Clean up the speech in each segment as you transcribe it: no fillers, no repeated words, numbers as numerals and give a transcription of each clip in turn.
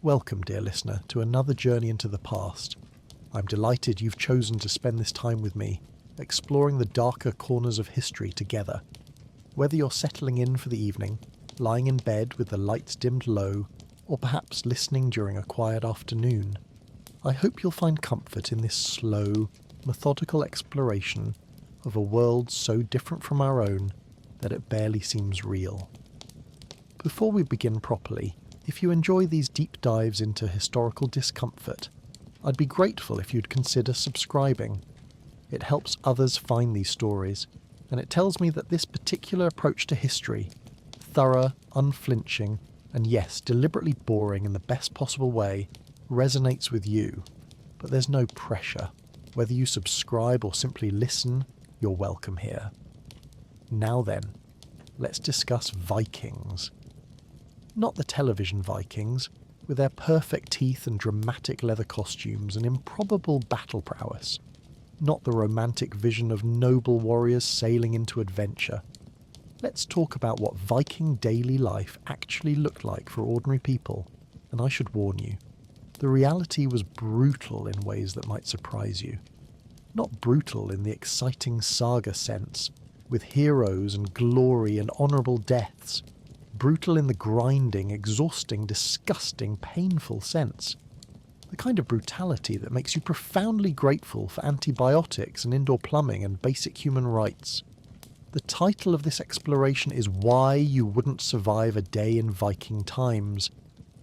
Welcome, dear listener, to another journey into the past. I'm delighted you've chosen to spend this time with me, exploring the darker corners of history together. Whether you're settling in for the evening, lying in bed with the lights dimmed low, or perhaps listening during a quiet afternoon, I hope you'll find comfort in this slow, methodical exploration of a world so different from our own that it barely seems real. Before we begin properly, if you enjoy these deep dives into historical discomfort, I'd be grateful if you'd consider subscribing. It helps others find these stories, and it tells me that this particular approach to history, thorough, unflinching, and yes, deliberately boring in the best possible way, resonates with you. But there's no pressure. Whether you subscribe or simply listen, you're welcome here. Now then, let's discuss Vikings. Not the television Vikings, with their perfect teeth and dramatic leather costumes and improbable battle prowess. Not the romantic vision of noble warriors sailing into adventure. Let's talk about what Viking daily life actually looked like for ordinary people, and I should warn you, the reality was brutal in ways that might surprise you. Not brutal in the exciting saga sense, with heroes and glory and honourable deaths. Brutal in the grinding, exhausting, disgusting, painful sense. The kind of brutality that makes you profoundly grateful for antibiotics and indoor plumbing and basic human rights. The title of this exploration is Why You Wouldn't Survive a Day in Viking Times,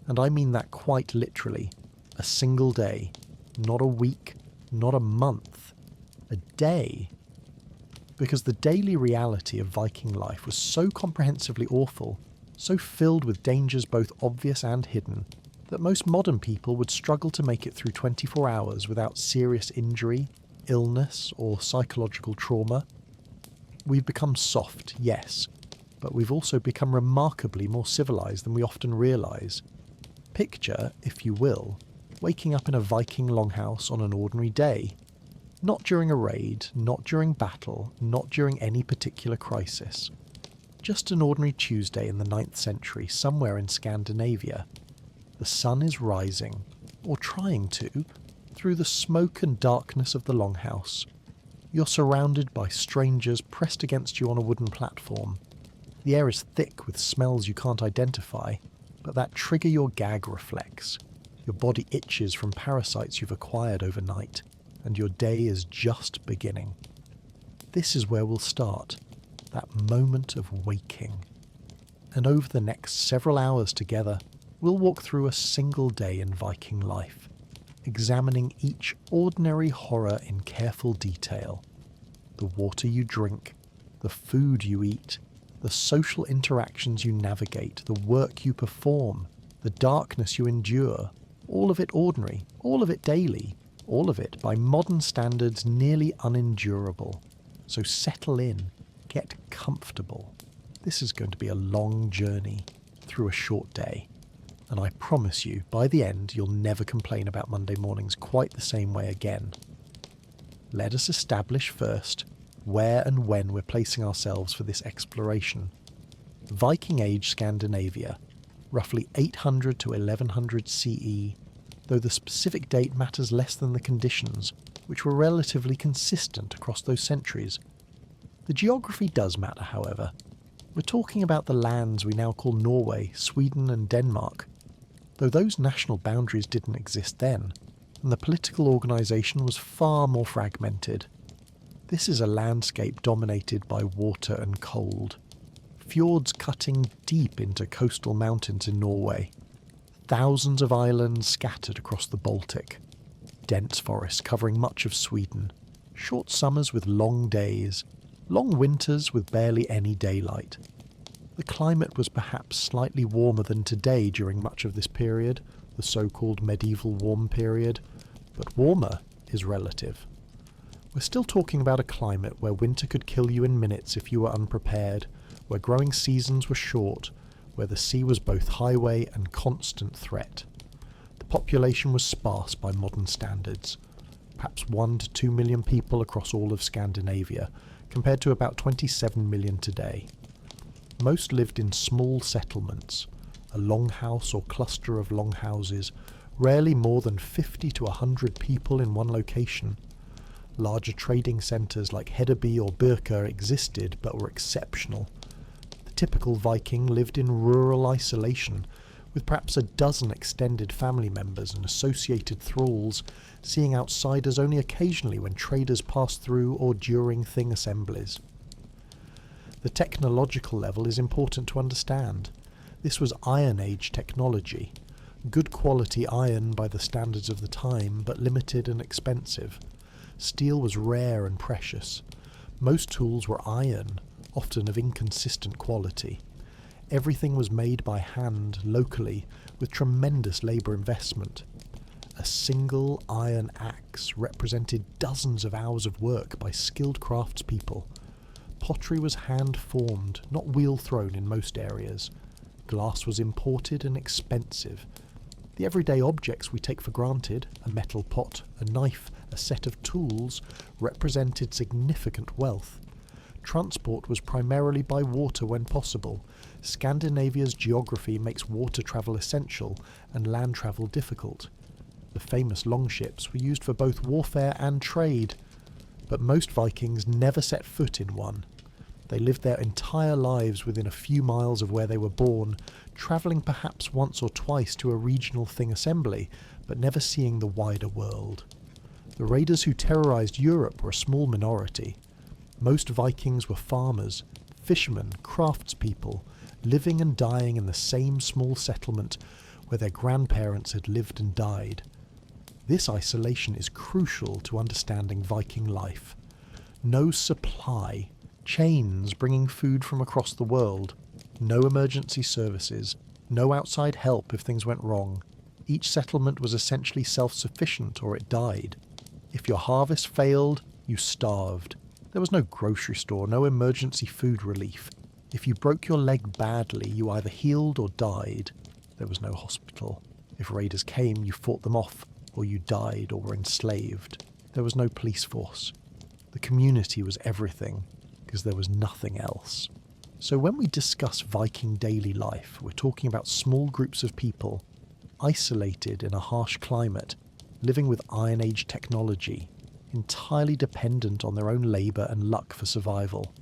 and I mean that quite literally. A single day, not a week, not a month, a day. Because the daily reality of Viking life was so comprehensively awful, so filled with dangers both obvious and hidden, that most modern people would struggle to make it through 24 hours without serious injury, illness, or psychological trauma. We've become soft, yes, but we've also become remarkably more civilized than we often realize. Picture, if you will, waking up in a Viking longhouse on an ordinary day. Not during a raid, not during battle, not during any particular crisis. Just an ordinary Tuesday in the 9th century, somewhere in Scandinavia. The sun is rising, or trying to, through the smoke and darkness of the longhouse. You're surrounded by strangers pressed against you on a wooden platform. The air is thick with smells you can't identify, but that trigger your gag reflex. Your body itches from parasites you've acquired overnight, and your day is just beginning. This is where we'll start. That moment of waking. And over the next several hours together, we'll walk through a single day in Viking life, examining each ordinary horror in careful detail. The water you drink, the food you eat, the social interactions you navigate, the work you perform, the darkness you endure, all of it ordinary, all of it daily, all of it by modern standards nearly unendurable. So settle in. Get comfortable. This is going to be a long journey through a short day. And I promise you, by the end, you'll never complain about Monday mornings quite the same way again. Let us establish first where and when we're placing ourselves for this exploration. Viking Age Scandinavia, roughly 800 to 1100 CE, though the specific date matters less than the conditions, which were relatively consistent across those centuries. The geography does matter, however. We're talking about the lands we now call Norway, Sweden and Denmark, though those national boundaries didn't exist then, and the political organisation was far more fragmented. This is a landscape dominated by water and cold. Fjords cutting deep into coastal mountains in Norway. Thousands of islands scattered across the Baltic. Dense forests covering much of Sweden. Short summers with long days. Long winters with barely any daylight. The climate was perhaps slightly warmer than today during much of this period, the so-called medieval warm period, but warmer is relative. We're still talking about a climate where winter could kill you in minutes if you were unprepared, where growing seasons were short, where the sea was both highway and constant threat. The population was sparse by modern standards, perhaps 1 to 2 million people across all of Scandinavia, compared to about 27 million today. Most lived in small settlements, a longhouse or cluster of longhouses, rarely more than 50 to 100 people in one location. Larger trading centres like Hedeby or Birka existed but were exceptional. The typical Viking lived in rural isolation, with perhaps a dozen extended family members and associated thralls, seeing outsiders only occasionally when traders passed through or during thing assemblies. The technological level is important to understand. This was Iron Age technology. Good quality iron by the standards of the time, but limited and expensive. Steel was rare and precious. Most tools were iron, often of inconsistent quality. Everything was made by hand, locally, with tremendous labour investment. A single iron axe represented dozens of hours of work by skilled craftspeople. Pottery was hand-formed, not wheel-thrown in most areas. Glass was imported and expensive. The everyday objects we take for granted, a metal pot, a knife, a set of tools, represented significant wealth. Transport was primarily by water when possible. Scandinavia's geography makes water travel essential and land travel difficult. The famous longships were used for both warfare and trade, but most Vikings never set foot in one. They lived their entire lives within a few miles of where they were born, travelling perhaps once or twice to a regional thing assembly, but never seeing the wider world. The raiders who terrorised Europe were a small minority. Most Vikings were farmers, fishermen, craftspeople, living and dying in the same small settlement where their grandparents had lived and died. This isolation is crucial to understanding Viking life. No supply, chains bringing food from across the world, no emergency services, no outside help if things went wrong. Each settlement was essentially self-sufficient or it died. If your harvest failed, you starved. There was no grocery store, no emergency food relief. If you broke your leg badly, you either healed or died. There was no hospital. If raiders came, you fought them off, or you died or were enslaved. There was no police force. The community was everything, because there was nothing else. So when we discuss Viking daily life, we're talking about small groups of people, isolated in a harsh climate, living with Iron Age technology, entirely dependent on their own labour and luck for survival.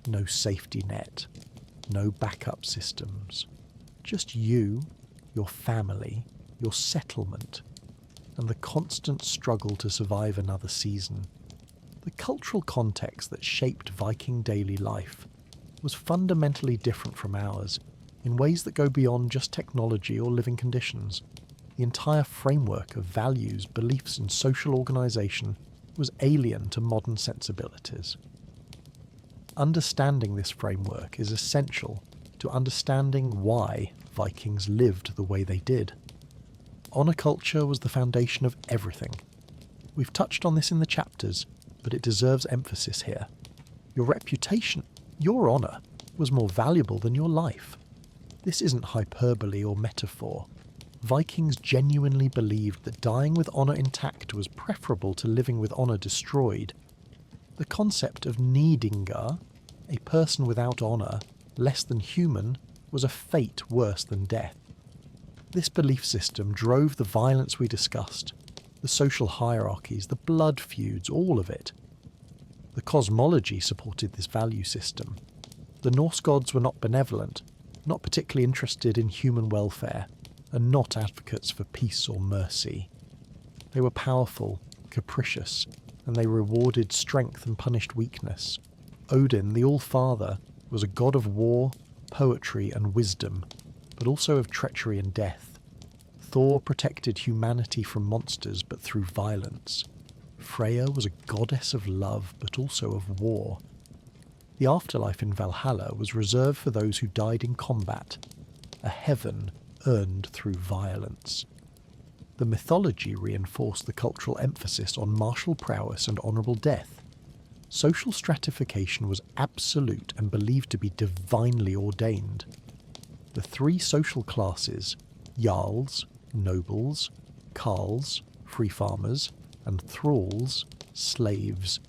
No safety net, no backup systems. Just you, your family, your settlement, and the constant struggle to survive another season. The cultural context that shaped Viking daily life was fundamentally different from ours, in ways that go beyond just technology or living conditions. The entire framework of values, beliefs, and social organisation was alien to modern sensibilities. Understanding this framework is essential to understanding why Vikings lived the way they did. Honour culture was the foundation of everything. We've touched on this in the chapters, but it deserves emphasis here. Your reputation, your honour, was more valuable than your life. This isn't hyperbole or metaphor. Vikings genuinely believed that dying with honour intact was preferable to living with honour destroyed. The concept of needingar, a person without honour, less than human, was a fate worse than death. This belief system drove the violence we discussed, the social hierarchies, the blood feuds, all of it. The cosmology supported this value system. The Norse gods were not benevolent, not particularly interested in human welfare, and not advocates for peace or mercy. They were powerful, capricious, and they rewarded strength and punished weakness. Odin, the All-Father, was a god of war, poetry, and wisdom, but also of treachery and death. Thor protected humanity from monsters, but through violence. Freya was a goddess of love, but also of war. The afterlife in Valhalla was reserved for those who died in combat, a heaven earned through violence. The mythology reinforced the cultural emphasis on martial prowess and honourable death. Social stratification was absolute and believed to be divinely ordained. The three social classes, jarls, nobles, carls, free farmers, and thralls, slaves,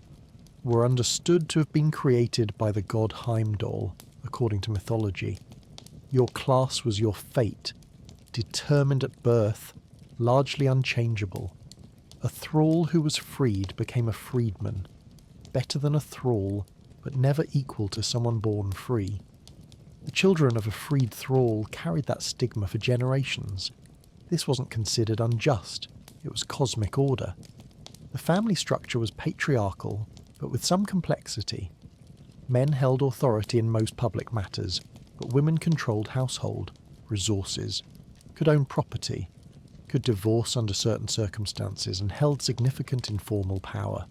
were understood to have been created by the god Heimdall, according to mythology. Your class was your fate, determined at birth, largely unchangeable. A thrall who was freed became a freedman, better than a thrall, but never equal to someone born free. The children of a freed thrall carried that stigma for generations. This wasn't considered unjust, it was cosmic order. The family structure was patriarchal, but with some complexity. Men held authority in most public matters, but women controlled household, resources, could own property, could divorce under certain circumstances, and held significant informal power.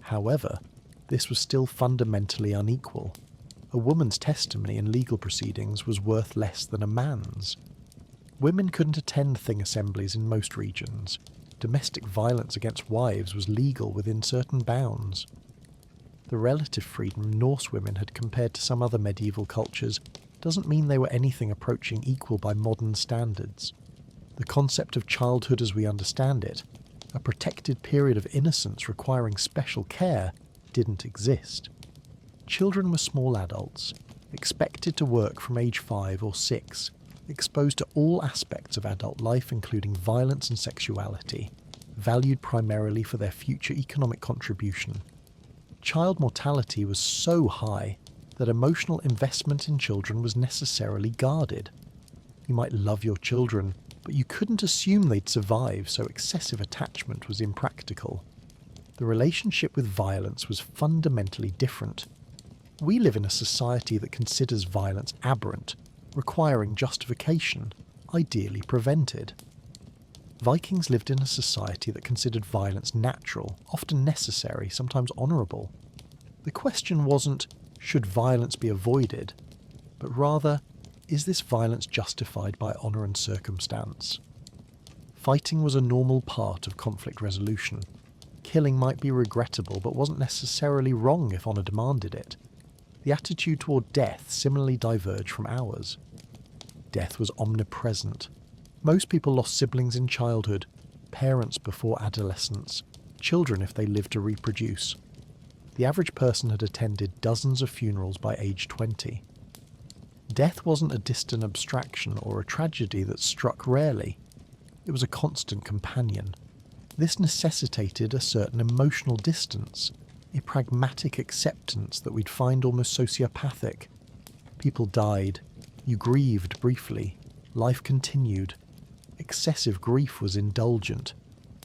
However, this was still fundamentally unequal. A woman's testimony in legal proceedings was worth less than a man's. Women couldn't attend thing assemblies in most regions. Domestic violence against wives was legal within certain bounds. The relative freedom Norse women had compared to some other medieval cultures doesn't mean they were anything approaching equal by modern standards. The concept of childhood as we understand it, a protected period of innocence requiring special care, didn't exist. Children were small adults, expected to work from age 5 or 6, exposed to all aspects of adult life including violence and sexuality, valued primarily for their future economic contribution. Child mortality was so high that emotional investment in children was necessarily guarded. You might love your children, but you couldn't assume they'd survive, so excessive attachment was impractical. The relationship with violence was fundamentally different. We live in a society that considers violence aberrant, requiring justification, ideally prevented. Vikings lived in a society that considered violence natural, often necessary, sometimes honourable. The question wasn't, should violence be avoided, but rather, is this violence justified by honour and circumstance? Fighting was a normal part of conflict resolution. Killing might be regrettable, but wasn't necessarily wrong if honour demanded it. The attitude toward death similarly diverged from ours. Death was omnipresent. Most people lost siblings in childhood, parents before adolescence, children if they lived to reproduce. The average person had attended dozens of funerals by age 20. Death wasn't a distant abstraction or a tragedy that struck rarely. It was a constant companion. This necessitated a certain emotional distance, a pragmatic acceptance that we'd find almost sociopathic. People died. You grieved briefly. Life continued. Excessive grief was indulgent.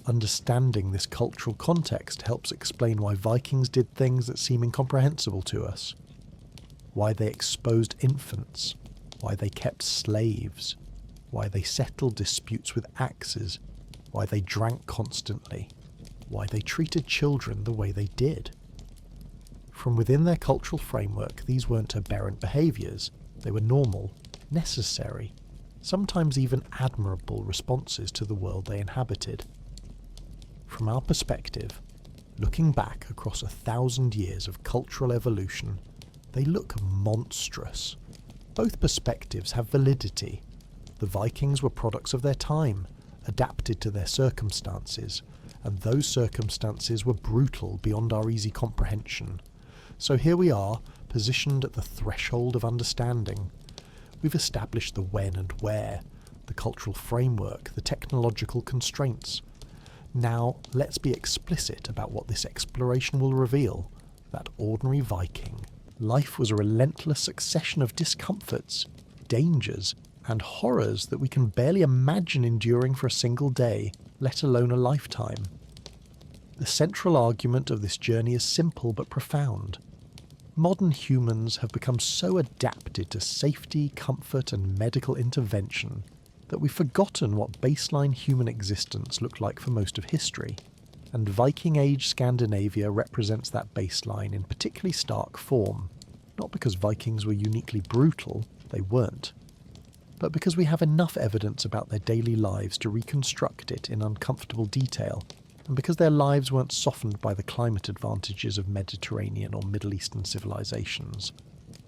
Understanding this cultural context helps explain why Vikings did things that seem incomprehensible to us. Why they exposed infants. Why they kept slaves. Why they settled disputes with axes. Why they drank constantly. Why they treated children the way they did. From within their cultural framework, these weren't aberrant behaviours. They were normal, necessary, sometimes even admirable responses to the world they inhabited. From our perspective, looking back across 1,000 years of cultural evolution, they look monstrous. Both perspectives have validity. The Vikings were products of their time, adapted to their circumstances, and those circumstances were brutal beyond our easy comprehension. So here we are, positioned at the threshold of understanding. We've established the when and where, the cultural framework, the technological constraints. Now, let's be explicit about what this exploration will reveal. That ordinary Viking, life was a relentless succession of discomforts, dangers, and horrors that we can barely imagine enduring for a single day, let alone a lifetime. The central argument of this journey is simple but profound. Modern humans have become so adapted to safety, comfort, and medical intervention that we've forgotten what baseline human existence looked like for most of history, and Viking Age Scandinavia represents that baseline in particularly stark form, not because Vikings were uniquely brutal, they weren't, but because we have enough evidence about their daily lives to reconstruct it in uncomfortable detail, and because their lives weren't softened by the climate advantages of Mediterranean or Middle Eastern civilizations.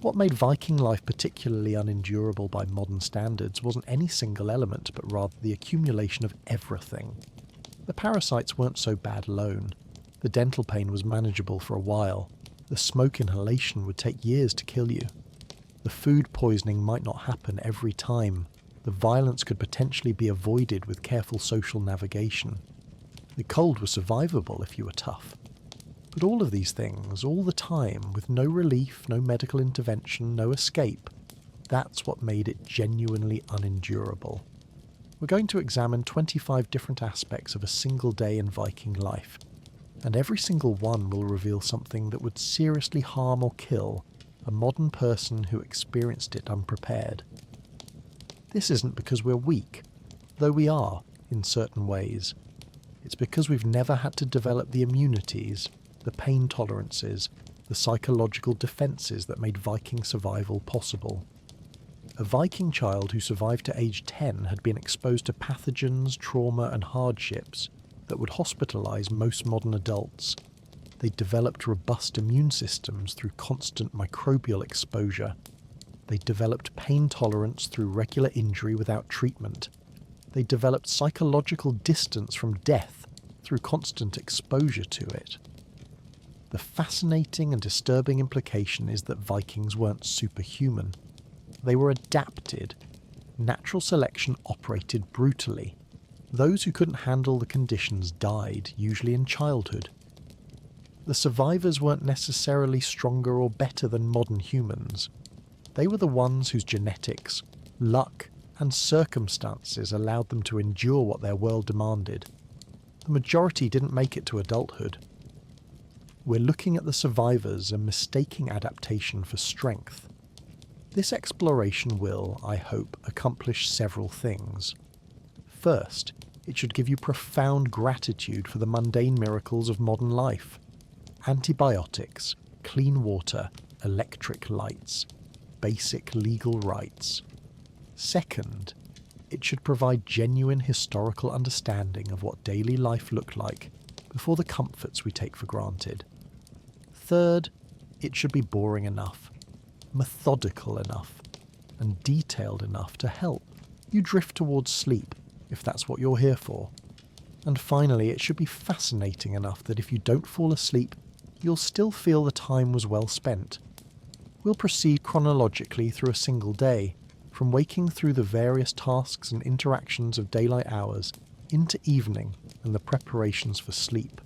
What made Viking life particularly unendurable by modern standards wasn't any single element, but rather the accumulation of everything. The parasites weren't so bad alone. The dental pain was manageable for a while. The smoke inhalation would take years to kill you. The food poisoning might not happen every time. The violence could potentially be avoided with careful social navigation. The cold was survivable if you were tough. But all of these things, all the time, with no relief, no medical intervention, no escape, that's what made it genuinely unendurable. We're going to examine 25 different aspects of a single day in Viking life, and every single one will reveal something that would seriously harm or kill a modern person who experienced it unprepared. This isn't because we're weak, though we are, in certain ways. It's because we've never had to develop the immunities, the pain tolerances, the psychological defences that made Viking survival possible. A Viking child who survived to age 10 had been exposed to pathogens, trauma and hardships that would hospitalise most modern adults. They developed robust immune systems through constant microbial exposure. They developed pain tolerance through regular injury without treatment. They developed psychological distance from death through constant exposure to it. The fascinating and disturbing implication is that Vikings weren't superhuman. They were adapted. Natural selection operated brutally. Those who couldn't handle the conditions died, usually in childhood. The survivors weren't necessarily stronger or better than modern humans. They were the ones whose genetics, luck, and circumstances allowed them to endure what their world demanded. The majority didn't make it to adulthood. We're looking at the survivors and mistaking adaptation for strength. This exploration will, I hope, accomplish several things. First, it should give you profound gratitude for the mundane miracles of modern life. Antibiotics, clean water, electric lights, basic legal rights. Second, it should provide genuine historical understanding of what daily life looked like before the comforts we take for granted. Third, it should be boring enough, methodical enough, and detailed enough to help you drift towards sleep, if that's what you're here for. And finally, it should be fascinating enough that if you don't fall asleep, you'll still feel the time was well spent. We'll proceed chronologically through a single day, from waking through the various tasks and interactions of daylight hours into evening and the preparations for sleep.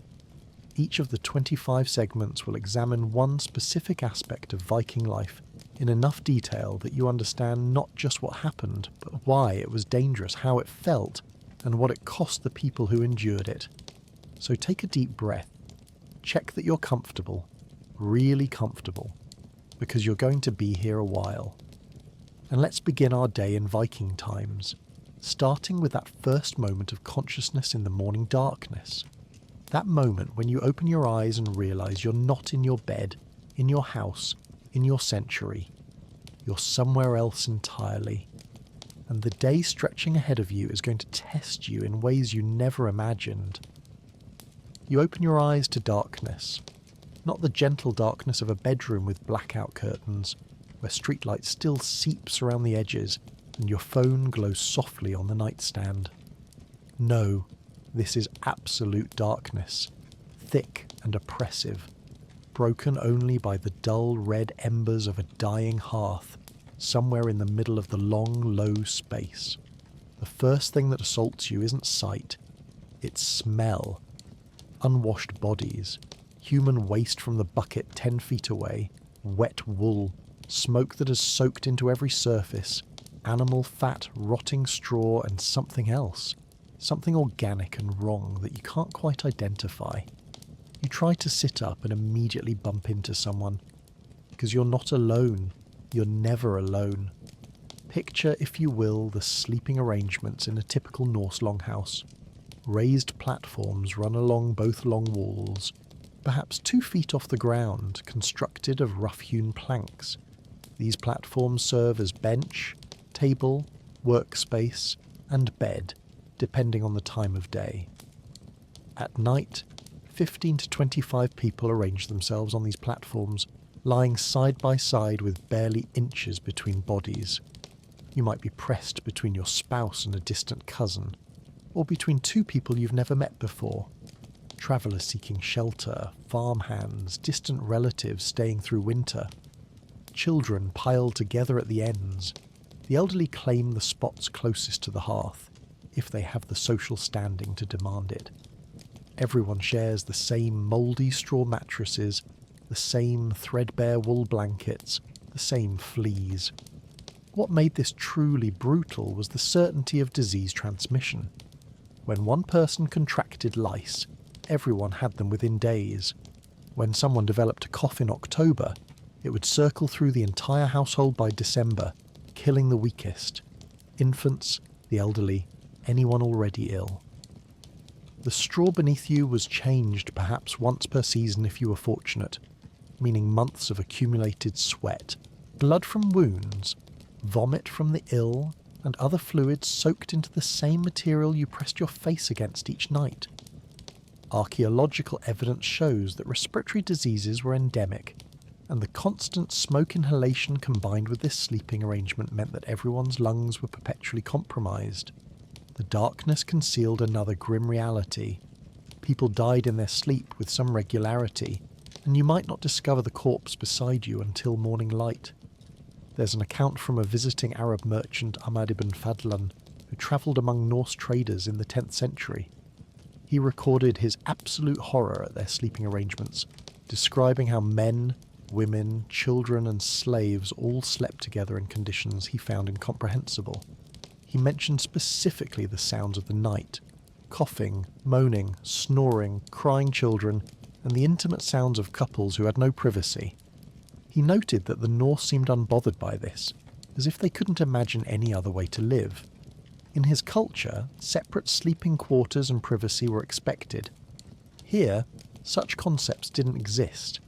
Each of the 25 segments will examine one specific aspect of Viking life in enough detail that you understand not just what happened, but why it was dangerous, how it felt, and what it cost the people who endured it. So take a deep breath. Check that you're comfortable, really comfortable, because you're going to be here a while. And let's begin our day in Viking times, starting with that first moment of consciousness in the morning darkness. That moment when you open your eyes and realise you're not in your bed, in your house, in your century. You're somewhere else entirely. And the day stretching ahead of you is going to test you in ways you never imagined. You open your eyes to darkness. Not the gentle darkness of a bedroom with blackout curtains, where streetlight still seeps around the edges and your phone glows softly on the nightstand. No, this is absolute darkness, thick and oppressive, broken only by the dull red embers of a dying hearth, somewhere in the middle of the long, low space. The first thing that assaults you isn't sight, it's smell. Unwashed bodies, human waste from the bucket 10 feet away, wet wool, smoke that has soaked into every surface, animal fat, rotting straw, and something else. Something organic and wrong that you can't quite identify. You try to sit up and immediately bump into someone. Because you're not alone. You're never alone. Picture, if you will, the sleeping arrangements in a typical Norse longhouse. Raised platforms run along both long walls, perhaps 2 feet off the ground, constructed of rough-hewn planks. These platforms serve as bench, table, workspace, and bed, depending on the time of day. At night, 15 to 25 people arrange themselves on these platforms, lying side by side with barely inches between bodies. You might be pressed between your spouse and a distant cousin, or between two people you've never met before. Travellers seeking shelter, farmhands, distant relatives staying through winter. children piled together at the ends. The elderly claim the spots closest to the hearth, if they have the social standing to demand it. Everyone shares the same mouldy straw mattresses, the same threadbare wool blankets, the same fleas. What made this truly brutal was the certainty of disease transmission. When one person contracted lice, everyone had them within days. When someone developed a cough in October, it would circle through the entire household by December, killing the weakest: infants, the elderly, anyone already ill. The straw beneath you was changed perhaps once per season if you were fortunate, meaning months of accumulated sweat, blood from wounds, vomit from the ill, and other fluids soaked into the same material you pressed your face against each night. Archaeological evidence shows that respiratory diseases were endemic, and the constant smoke inhalation combined with this sleeping arrangement meant that everyone's lungs were perpetually compromised. The darkness concealed another grim reality. People died in their sleep with some regularity, and you might not discover the corpse beside you until morning light. There's an account from a visiting Arab merchant, Ahmad ibn Fadlan, who travelled among Norse traders in the 10th century. He recorded his absolute horror at their sleeping arrangements, describing how men, women, children and slaves all slept together in conditions he found incomprehensible. He mentioned specifically the sounds of the night: coughing, moaning, snoring, crying children, and the intimate sounds of couples who had no privacy. He noted that the Norse seemed unbothered by this, as if they couldn't imagine any other way to live. In his culture, separate sleeping quarters and privacy were expected. Here, such concepts didn't exist.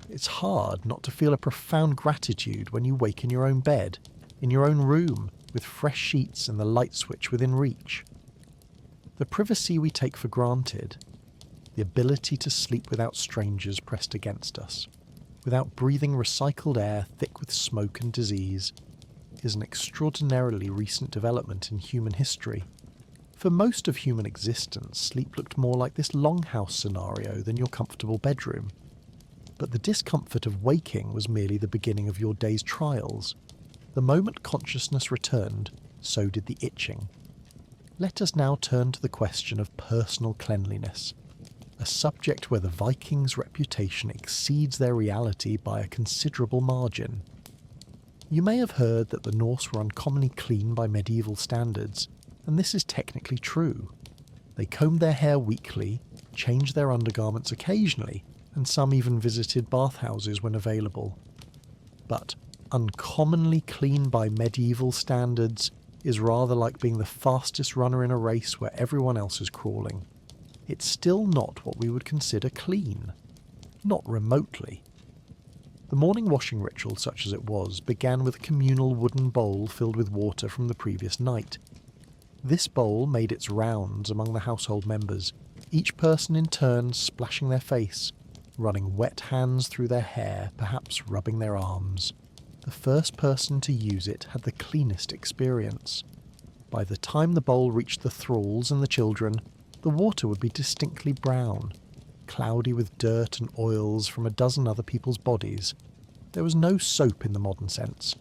It's hard not to feel a profound gratitude when you wake in your own bed, in your own room, with fresh sheets and the light switch within reach. The privacy we take for granted, the ability to sleep without strangers pressed against us, without breathing recycled air thick with smoke and disease, is an extraordinarily recent development in human history. For most of human existence, sleep looked more like this longhouse scenario than your comfortable bedroom. But the discomfort of waking was merely the beginning of your day's trials. The moment consciousness returned, so did the itching. Let us now turn to the question of personal cleanliness, a subject where the Vikings' reputation exceeds their reality by a considerable margin. You may have heard that the Norse were uncommonly clean by medieval standards, and this is technically true. They combed their hair weekly, changed their undergarments occasionally, and some even visited bathhouses when available. But uncommonly clean by medieval standards is rather like being the fastest runner in a race where everyone else is crawling. It's still not what we would consider clean. Not remotely. The morning washing ritual, such as it was, began with a communal wooden bowl filled with water from the previous night. This bowl made its rounds among the household members, each person in turn splashing their face, running wet hands through their hair, perhaps rubbing their arms. The first person to use it had the cleanest experience. By the time the bowl reached the thralls and the children, the water would be distinctly brown, cloudy with dirt and oils from a dozen other people's bodies. There was no soap in the modern sense,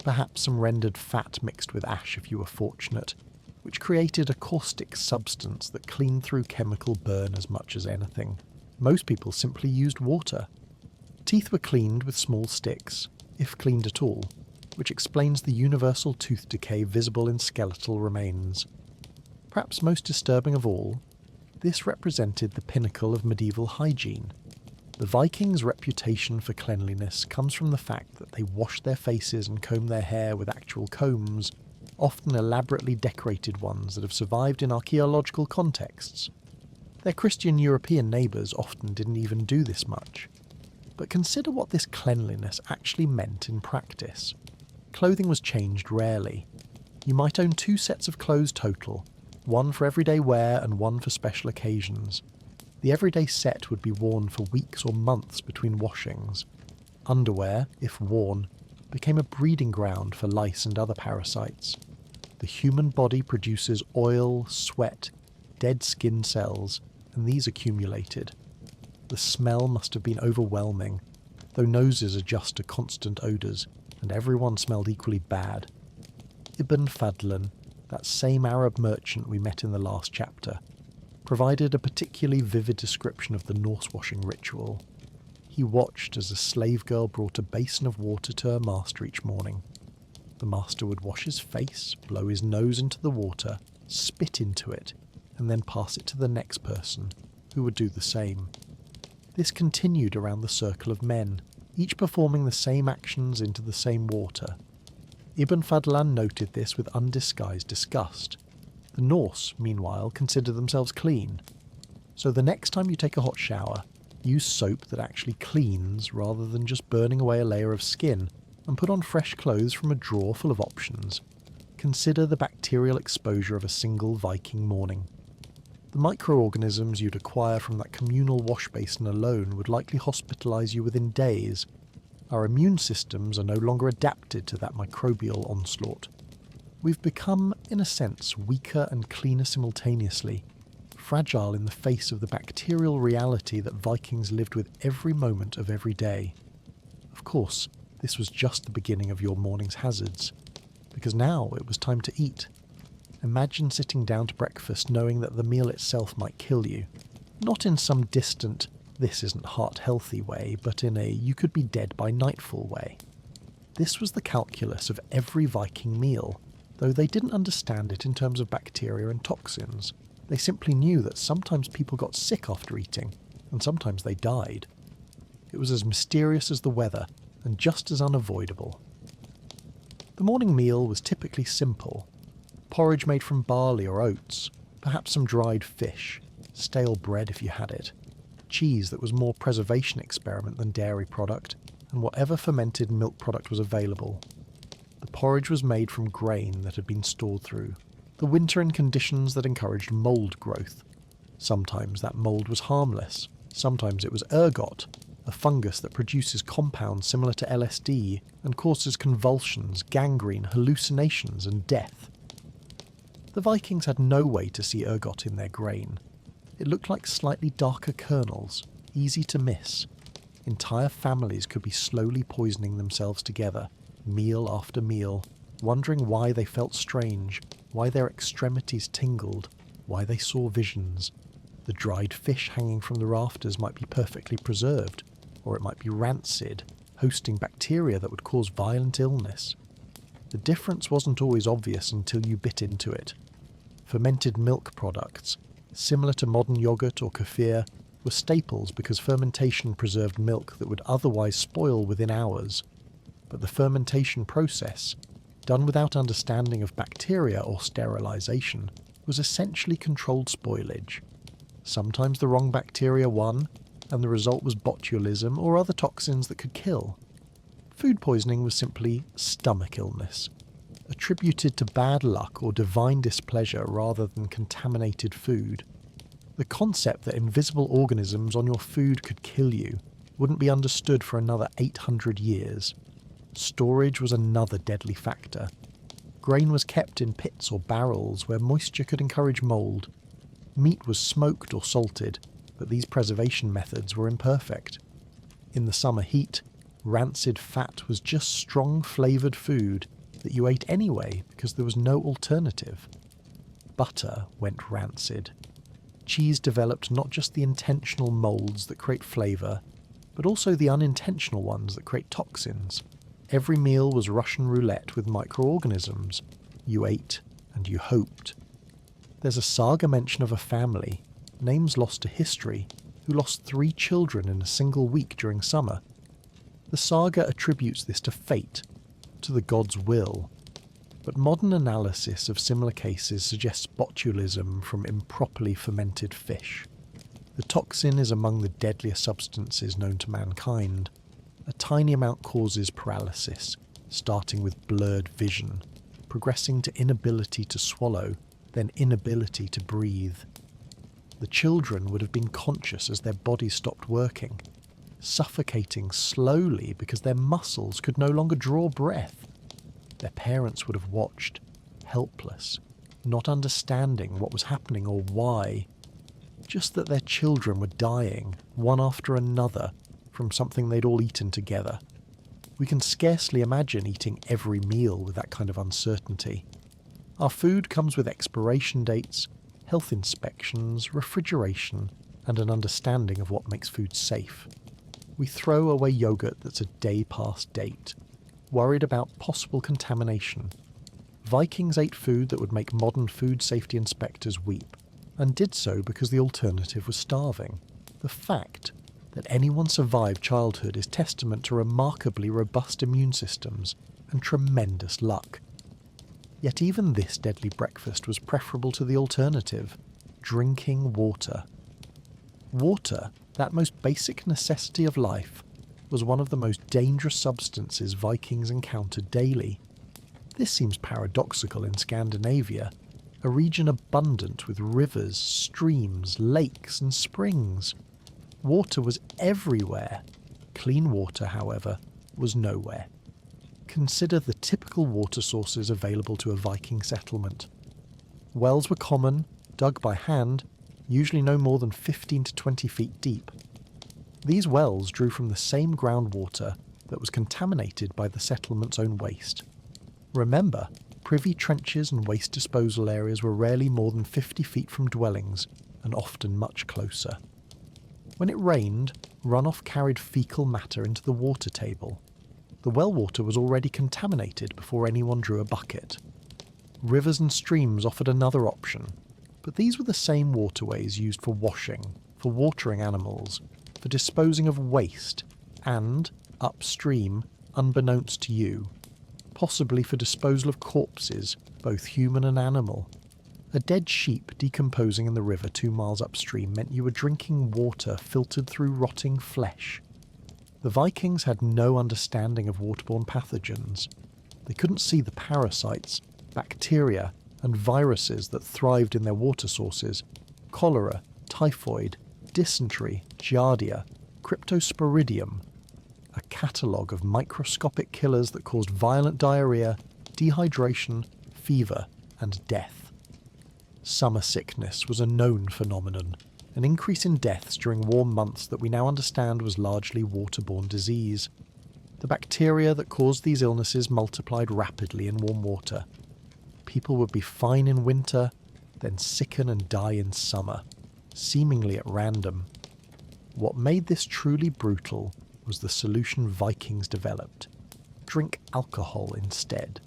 perhaps some rendered fat mixed with ash if you were fortunate, which created a caustic substance that cleaned through chemical burn as much as anything. Most people simply used water. Teeth were cleaned with small sticks, if cleaned at all, which explains the universal tooth decay visible in skeletal remains. Perhaps most disturbing of all, this represented the pinnacle of medieval hygiene. The Vikings' reputation for cleanliness comes from the fact that they washed their faces and combed their hair with actual combs, often elaborately decorated ones that have survived in archaeological contexts. Their Christian European neighbours often didn't even do this much. But consider what this cleanliness actually meant in practice. Clothing was changed rarely. You might own 2 sets of clothes total, one for everyday wear and one for special occasions. The everyday set would be worn for weeks or months between washings. Underwear, if worn, became a breeding ground for lice and other parasites. The human body produces oil, sweat, dead skin cells, and these accumulated. The smell must have been overwhelming. though noses adjust to constant odours, and everyone smelled equally bad. Ibn Fadlan, that same Arab merchant we met in the last chapter, provided a particularly vivid description of the Norse washing ritual. He watched as a slave girl brought a basin of water to her master each morning. The master would wash his face, blow his nose into the water, spit into it, and then pass it to the next person, who would do the same. This continued around the circle of men, each performing the same actions into the same water. Ibn Fadlan noted this with undisguised disgust. The Norse, meanwhile, consider themselves clean. So the next time you take a hot shower, use soap that actually cleans rather than just burning away a layer of skin, and put on fresh clothes from a drawer full of options. Consider the bacterial exposure of a single Viking morning. The microorganisms you'd acquire from that communal wash basin alone would likely hospitalise you within days. Our immune systems are no longer adapted to that microbial onslaught. We've become, in a sense, weaker and cleaner simultaneously, fragile in the face of the bacterial reality that Vikings lived with every moment of every day. Of course, this was just the beginning of your morning's hazards, because now it was time to eat. Imagine sitting down to breakfast knowing that the meal itself might kill you, not in some distant, this isn't heart-healthy way, but in a you could be dead by nightfall way. This was the calculus of every Viking meal, though they didn't understand it in terms of bacteria and toxins. They simply knew that sometimes people got sick after eating, and sometimes they died. It was as mysterious as the weather, and just as unavoidable. The morning meal was typically simple. Porridge made from barley or oats, perhaps some dried fish, stale bread if you had it, cheese that was more preservation experiment than dairy product, and whatever fermented milk product was available. The porridge was made from grain that had been stored through the winter in conditions that encouraged mould growth. Sometimes that mould was harmless, sometimes it was ergot, a fungus that produces compounds similar to LSD and causes convulsions, gangrene, hallucinations and death. The Vikings had no way to see ergot in their grain. It looked like slightly darker kernels, easy to miss. Entire families could be slowly poisoning themselves together, meal after meal, wondering why they felt strange, why their extremities tingled, why they saw visions. The dried fish hanging from the rafters might be perfectly preserved, or it might be rancid, hosting bacteria that would cause violent illness. The difference wasn't always obvious until you bit into it. Fermented milk products, similar to modern yogurt or kefir, were staples because fermentation preserved milk that would otherwise spoil within hours. But the fermentation process, done without understanding of bacteria or sterilisation, was essentially controlled spoilage. Sometimes the wrong bacteria won, and the result was botulism or other toxins that could kill. Food poisoning was simply stomach illness, attributed to bad luck or divine displeasure rather than contaminated food. The concept that invisible organisms on your food could kill you wouldn't be understood for another 800 years. Storage was another deadly factor. Grain was kept in pits or barrels where moisture could encourage mould. Meat was smoked or salted, but these preservation methods were imperfect. In the summer heat, rancid fat was just strong flavoured food that you ate anyway because there was no alternative. Butter went rancid. Cheese developed not just the intentional moulds that create flavour, but also the unintentional ones that create toxins. Every meal was Russian roulette with microorganisms. You ate and you hoped. There's a saga mention of a family, names lost to history, who lost 3 children in a single week during summer. The saga attributes this to fate, to the gods' will. But modern analysis of similar cases suggests botulism from improperly fermented fish. The toxin is among the deadliest substances known to mankind. A tiny amount causes paralysis, starting with blurred vision, progressing to inability to swallow, then inability to breathe. The children would have been conscious as their bodies stopped working, suffocating slowly because their muscles could no longer draw breath. Their parents would have watched, helpless, not understanding what was happening or why. Just that their children were dying, one after another, from something they'd all eaten together. We can scarcely imagine eating every meal with that kind of uncertainty. Our food comes with expiration dates, health inspections, refrigeration, and an understanding of what makes food safe. We throw away yogurt that's a day past date, worried about possible contamination. Vikings ate food that would make modern food safety inspectors weep, and did so because the alternative was starving. The fact that anyone survived childhood is testament to remarkably robust immune systems and tremendous luck. Yet even this deadly breakfast was preferable to the alternative, drinking water. Water, that most basic necessity of life, was one of the most dangerous substances Vikings encountered daily. This seems paradoxical in Scandinavia, a region abundant with rivers, streams, lakes and springs. Water was everywhere. Clean water, however, was nowhere. Consider the typical water sources available to a Viking settlement. Wells were common, dug by hand, usually no more than 15 to 20 feet deep. These wells drew from the same groundwater that was contaminated by the settlement's own waste. Remember, privy trenches and waste disposal areas were rarely more than 50 feet from dwellings, and often much closer. When it rained, runoff carried fecal matter into the water table. The well water was already contaminated before anyone drew a bucket. Rivers and streams offered another option, but these were the same waterways used for washing, for watering animals, for disposing of waste, and, upstream, unbeknownst to you, possibly for disposal of corpses, both human and animal. A dead sheep decomposing in the river 2 miles upstream meant you were drinking water filtered through rotting flesh. The Vikings had no understanding of waterborne pathogens. They couldn't see the parasites, bacteria, and viruses that thrived in their water sources: cholera, typhoid, dysentery, giardia, cryptosporidium, a catalogue of microscopic killers that caused violent diarrhea, dehydration, fever, and death. Summer sickness was a known phenomenon, an increase in deaths during warm months that we now understand was largely waterborne disease. The bacteria that caused these illnesses multiplied rapidly in warm water. People would be fine in winter, then sicken and die in summer, seemingly at random. What made this truly brutal was the solution Vikings developed: drink alcohol instead.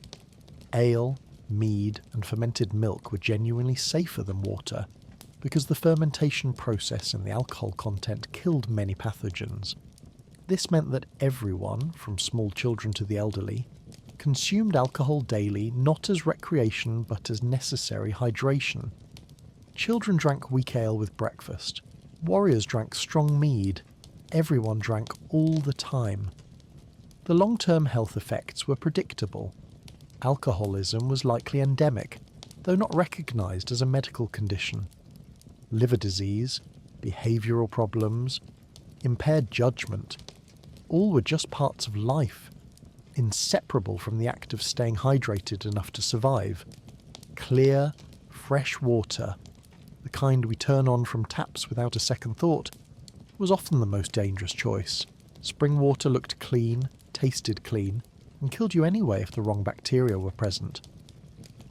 Ale, mead, and fermented milk were genuinely safer than water, because the fermentation process and the alcohol content killed many pathogens. This meant that everyone, from small children to the elderly, consumed alcohol daily not as recreation but as necessary hydration. Children drank weak ale with breakfast. Warriors drank strong mead. Everyone drank all the time. The long-term health effects were predictable. Alcoholism was likely endemic, though not recognised as a medical condition. Liver disease, behavioural problems, impaired judgment, all were just parts of life, inseparable from the act of staying hydrated enough to survive. Clear, fresh water, the kind we turn on from taps without a second thought, was often the most dangerous choice. Spring water looked clean, tasted clean, and killed you anyway if the wrong bacteria were present.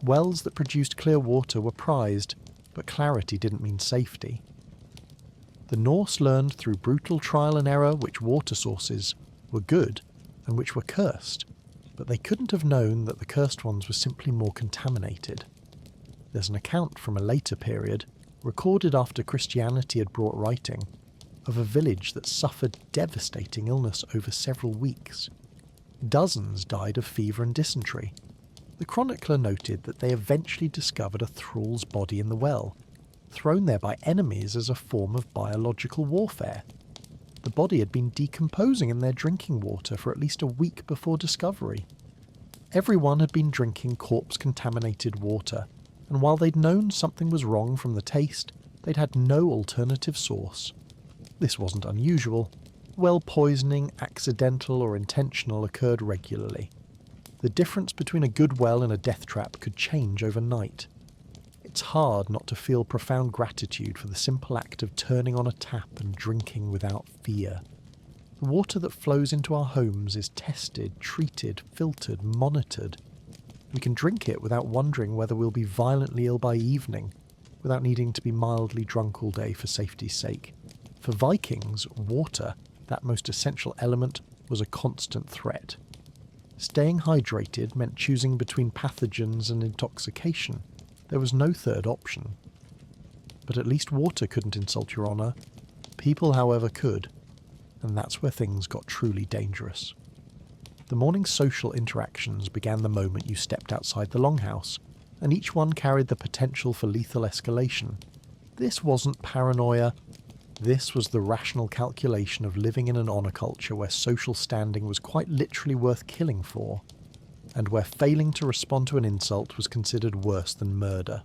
Wells that produced clear water were prized, but clarity didn't mean safety. The Norse learned through brutal trial and error which water sources were good and which were cursed, but they couldn't have known that the cursed ones were simply more contaminated. There's an account from a later period, recorded after Christianity had brought writing, of a village that suffered devastating illness over several weeks. Dozens died of fever and dysentery. The chronicler noted that they eventually discovered a thrall's body in the well, thrown there by enemies as a form of biological warfare. The body had been decomposing in their drinking water for at least a week before discovery. Everyone had been drinking corpse-contaminated water, and while they'd known something was wrong from the taste, they'd had no alternative source. This wasn't unusual. Well poisoning, accidental or intentional, occurred regularly. The difference between a good well and a death trap could change overnight. It's hard not to feel profound gratitude for the simple act of turning on a tap and drinking without fear. The water that flows into our homes is tested, treated, filtered, monitored. We can drink it without wondering whether we'll be violently ill by evening, without needing to be mildly drunk all day for safety's sake. For Vikings, water, that most essential element, was a constant threat. Staying hydrated meant choosing between pathogens and intoxication. There was no third option. But at least water couldn't insult your honour. People, however, could. And that's where things got truly dangerous. The morning's social interactions began the moment you stepped outside the longhouse, and each one carried the potential for lethal escalation. This wasn't paranoia. This was the rational calculation of living in an honour culture where social standing was quite literally worth killing for, and where failing to respond to an insult was considered worse than murder.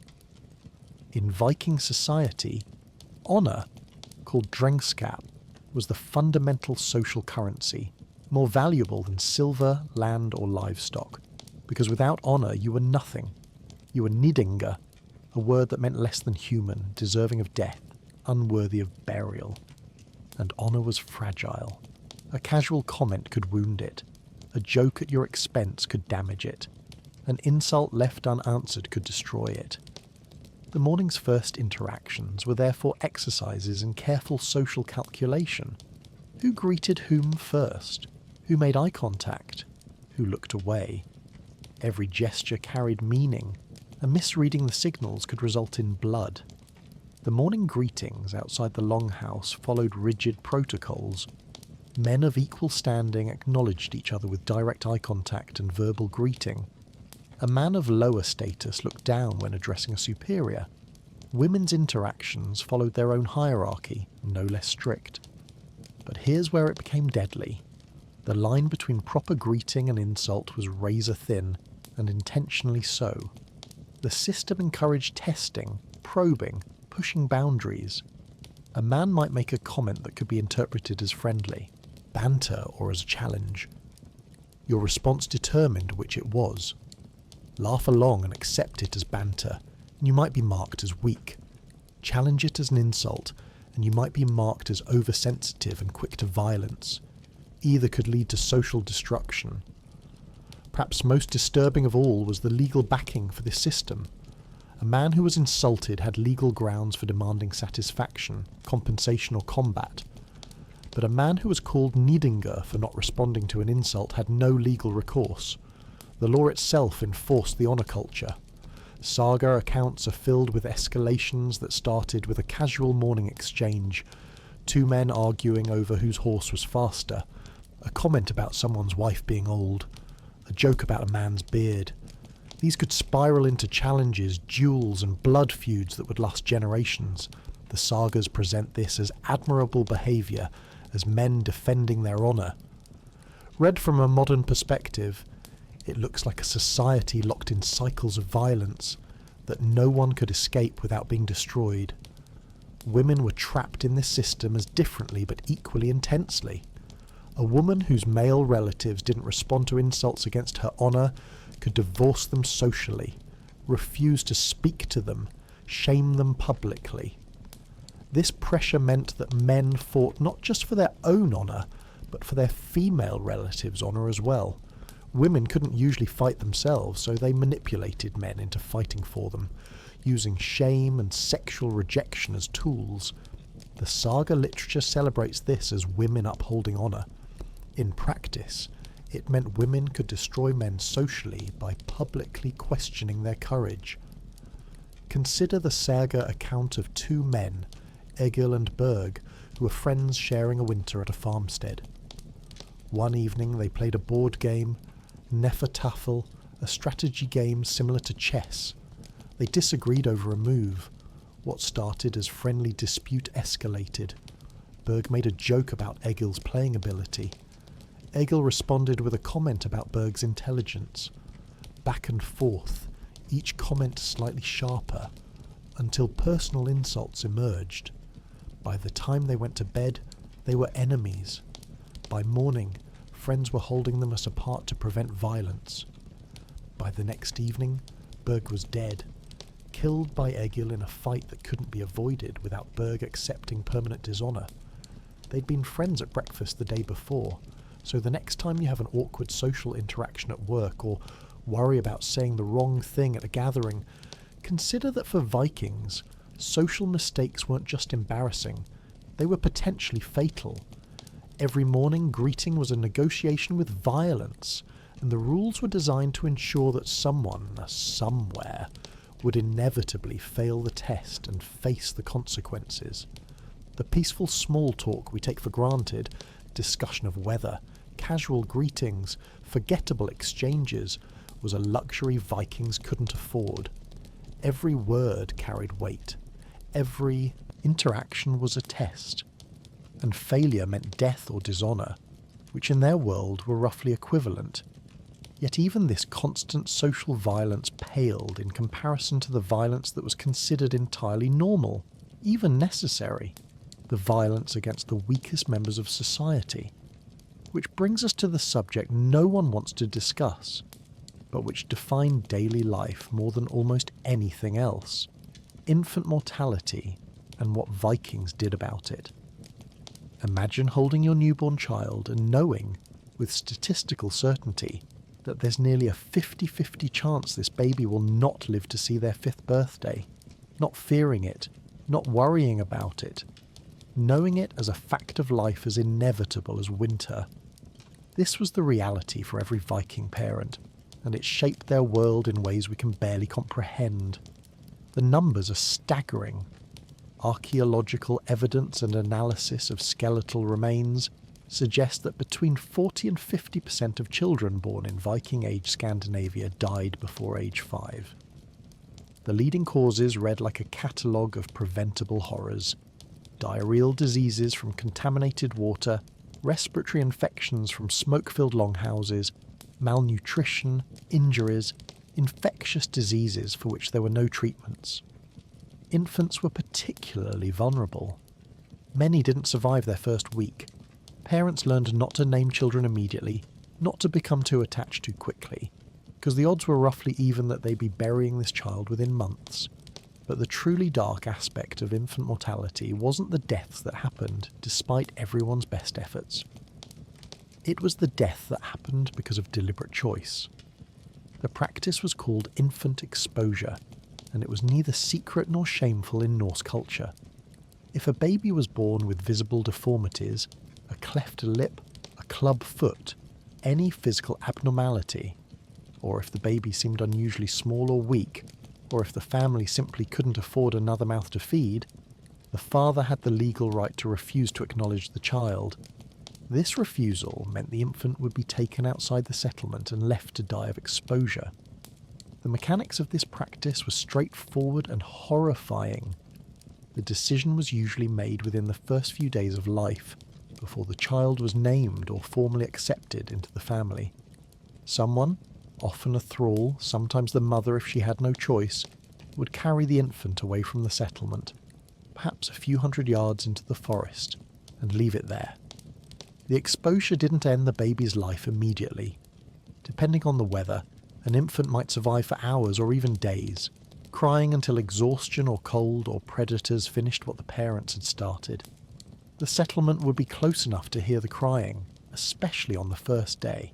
In Viking society, honour, called drengskap, was the fundamental social currency, more valuable than silver, land or livestock, because without honour you were nothing. You were nidinga, a word that meant less than human, deserving of death, unworthy of burial. And honour was fragile. A casual comment could wound it. A joke at your expense could damage it. An insult left unanswered could destroy it. The morning's first interactions were therefore exercises in careful social calculation. Who greeted whom first? Who made eye contact? Who looked away? Every gesture carried meaning, and misreading the signals could result in blood. The morning greetings outside the longhouse followed rigid protocols. Men of equal standing acknowledged each other with direct eye contact and verbal greeting. A man of lower status looked down when addressing a superior. Women's interactions followed their own hierarchy, no less strict. But here's where it became deadly. The line between proper greeting and insult was razor thin, and intentionally so. The system encouraged testing, probing, pushing boundaries. A man might make a comment that could be interpreted as friendly, banter, or as a challenge. Your response determined which it was. Laugh along and accept it as banter, and you might be marked as weak. Challenge it as an insult, and you might be marked as oversensitive and quick to violence. Either could lead to social destruction. Perhaps most disturbing of all was the legal backing for this system. A man who was insulted had legal grounds for demanding satisfaction, compensation or combat. But a man who was called nidinga for not responding to an insult had no legal recourse. The law itself enforced the honour culture. Saga accounts are filled with escalations that started with a casual morning exchange, two men arguing over whose horse was faster, a comment about someone's wife being old, a joke about a man's beard. These could spiral into challenges, duels and blood feuds that would last generations. The sagas present this as admirable behaviour, as men defending their honour. Read from a modern perspective, it looks like a society locked in cycles of violence that no one could escape without being destroyed. Women were trapped in this system as differently but equally intensely. A woman whose male relatives didn't respond to insults against her honour could divorce them socially, refuse to speak to them, shame them publicly. This pressure meant that men fought not just for their own honour, but for their female relatives' honour as well. Women couldn't usually fight themselves, so they manipulated men into fighting for them, using shame and sexual rejection as tools. The saga literature celebrates this as women upholding honour. In practice, it meant women could destroy men socially by publicly questioning their courage. Consider the saga account of two men, Egil and Berg, who were friends sharing a winter at a farmstead. One evening they played a board game, Nefertafel, a strategy game similar to chess. They disagreed over a move. What started as friendly dispute escalated. Berg made a joke about Egil's playing ability. Egil responded with a comment about Berg's intelligence. Back and forth, each comment slightly sharper, until personal insults emerged. By the time they went to bed, they were enemies. By morning, friends were holding them apart to prevent violence. By the next evening, Berg was dead, killed by Egil in a fight that couldn't be avoided without Berg accepting permanent dishonour. They'd been friends at breakfast the day before, so the next time you have an awkward social interaction at work or worry about saying the wrong thing at a gathering, consider that for Vikings, social mistakes weren't just embarrassing, they were potentially fatal. Every morning, greeting was a negotiation with violence, and the rules were designed to ensure that someone, somewhere, would inevitably fail the test and face the consequences. The peaceful small talk we take for granted, discussion of weather, casual greetings, forgettable exchanges, was a luxury Vikings couldn't afford. Every word carried weight. Every interaction was a test. And failure meant death or dishonour, which in their world were roughly equivalent. Yet even this constant social violence paled in comparison to the violence that was considered entirely normal, even necessary, the violence against the weakest members of society. Which brings us to the subject no one wants to discuss, but which defined daily life more than almost anything else: infant mortality and what Vikings did about it. Imagine holding your newborn child and knowing, with statistical certainty, that there's nearly a 50-50 chance this baby will not live to see their 5th birthday, not fearing it, not worrying about it, knowing it as a fact of life as inevitable as winter. This was the reality for every Viking parent, and it shaped their world in ways we can barely comprehend. The numbers are staggering. Archaeological evidence and analysis of skeletal remains suggest that between 40 and 50% of children born in Viking-age Scandinavia died before age 5. The leading causes read like a catalogue of preventable horrors: diarrheal diseases from contaminated water, respiratory infections from smoke-filled longhouses, malnutrition, injuries, infectious diseases for which there were no treatments. Infants were particularly vulnerable. Many didn't survive their first week. Parents learned not to name children immediately, not to become too attached too quickly, because the odds were roughly even that they'd be burying this child within months. But the truly dark aspect of infant mortality wasn't the deaths that happened despite everyone's best efforts. It was the death that happened because of deliberate choice. The practice was called infant exposure, and it was neither secret nor shameful in Norse culture. If a baby was born with visible deformities, a cleft lip, a club foot, any physical abnormality, or if the baby seemed unusually small or weak, or if the family simply couldn't afford another mouth to feed, the father had the legal right to refuse to acknowledge the child. This refusal meant the infant would be taken outside the settlement and left to die of exposure. The mechanics of this practice were straightforward and horrifying. The decision was usually made within the first few days of life, before the child was named or formally accepted into the family. Someone, often a thrall, sometimes the mother if she had no choice, would carry the infant away from the settlement, perhaps a few hundred yards into the forest, and leave it there. The exposure didn't end the baby's life immediately. Depending on the weather, an infant might survive for hours or even days, crying until exhaustion or cold or predators finished what the parents had started. The settlement would be close enough to hear the crying, especially on the first day.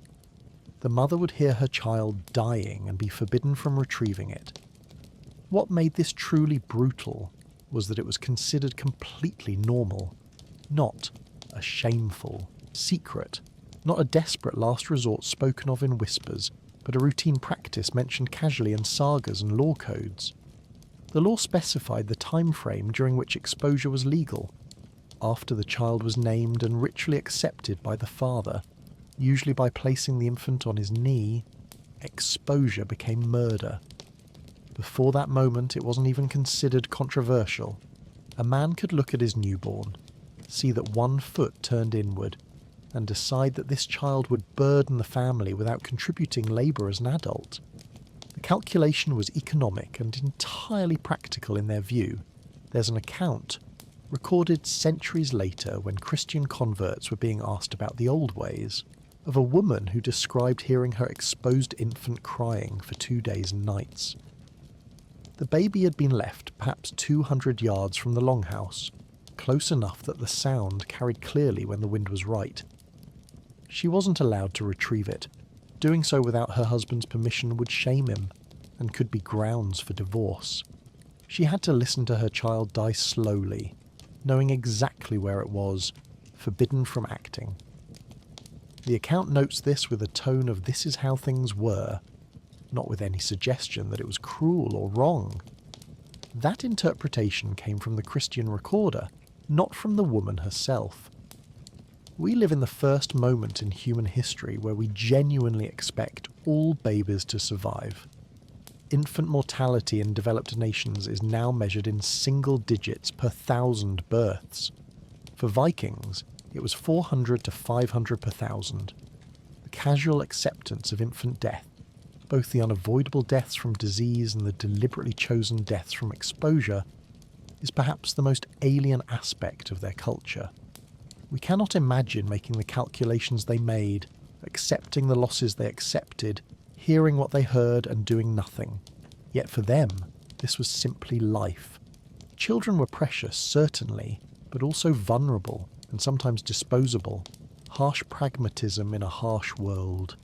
The mother would hear her child dying and be forbidden from retrieving it. What made this truly brutal was that it was considered completely normal, not a shameful secret, not a desperate last resort spoken of in whispers, but a routine practice mentioned casually in sagas and law codes. The law specified the time frame during which exposure was legal, after the child was named and ritually accepted by the father. Usually by placing the infant on his knee, exposure became murder. Before that moment, it wasn't even considered controversial. A man could look at his newborn, see that one foot turned inward, and decide that this child would burden the family without contributing labour as an adult. The calculation was economic and entirely practical in their view. There's an account, recorded centuries later when Christian converts were being asked about the old ways, of a woman who described hearing her exposed infant crying for 2 days and nights. The baby had been left perhaps 200 yards from the longhouse, close enough that the sound carried clearly when the wind was right. She wasn't allowed to retrieve it. Doing so without her husband's permission would shame him, and could be grounds for divorce. She had to listen to her child die slowly, knowing exactly where it was, forbidden from acting. The account notes this with a tone of "this is how things were," not with any suggestion that it was cruel or wrong. That interpretation came from the Christian recorder, not from the woman herself. We live in the first moment in human history where we genuinely expect all babies to survive. Infant mortality in developed nations is now measured in single digits per 1,000 births. For Vikings, it was 400 to 500 per 1,000. The casual acceptance of infant death, both the unavoidable deaths from disease and the deliberately chosen deaths from exposure, is perhaps the most alien aspect of their culture. We cannot imagine making the calculations they made, accepting the losses they accepted, hearing what they heard and doing nothing. Yet for them, this was simply life. Children were precious, certainly, but also vulnerable and sometimes disposable. Harsh pragmatism in a harsh world.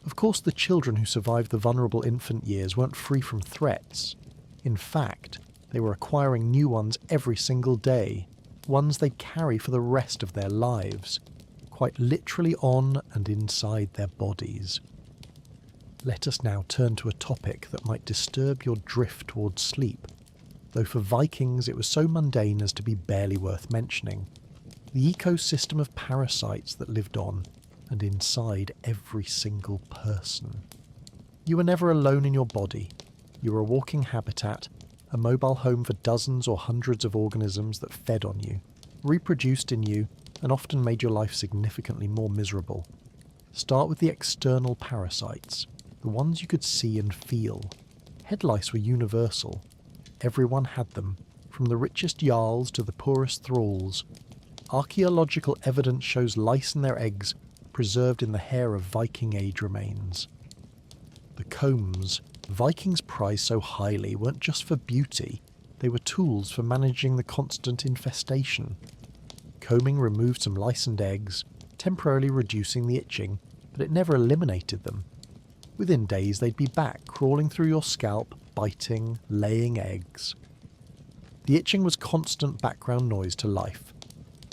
Of course, the children who survived the vulnerable infant years weren't free from threats. In fact, they were acquiring new ones every single day, ones they'd carry for the rest of their lives, quite literally on and inside their bodies. Let us now turn to a topic that might disturb your drift towards sleep, though for Vikings it was so mundane as to be barely worth mentioning. The ecosystem of parasites that lived on and inside every single person. You were never alone in your body. You were a walking habitat, a mobile home for dozens or hundreds of organisms that fed on you, reproduced in you, and often made your life significantly more miserable. Start with the external parasites, the ones you could see and feel. Head lice were universal. Everyone had them, from the richest jarls to the poorest thralls. Archaeological evidence shows lice and their eggs preserved in the hair of Viking age remains. The combs Vikings prized so highly weren't just for beauty, they were tools for managing the constant infestation. Combing removed some lice and eggs, temporarily reducing the itching, but it never eliminated them. Within days they'd be back, crawling through your scalp, biting, laying eggs. The itching was constant background noise to life.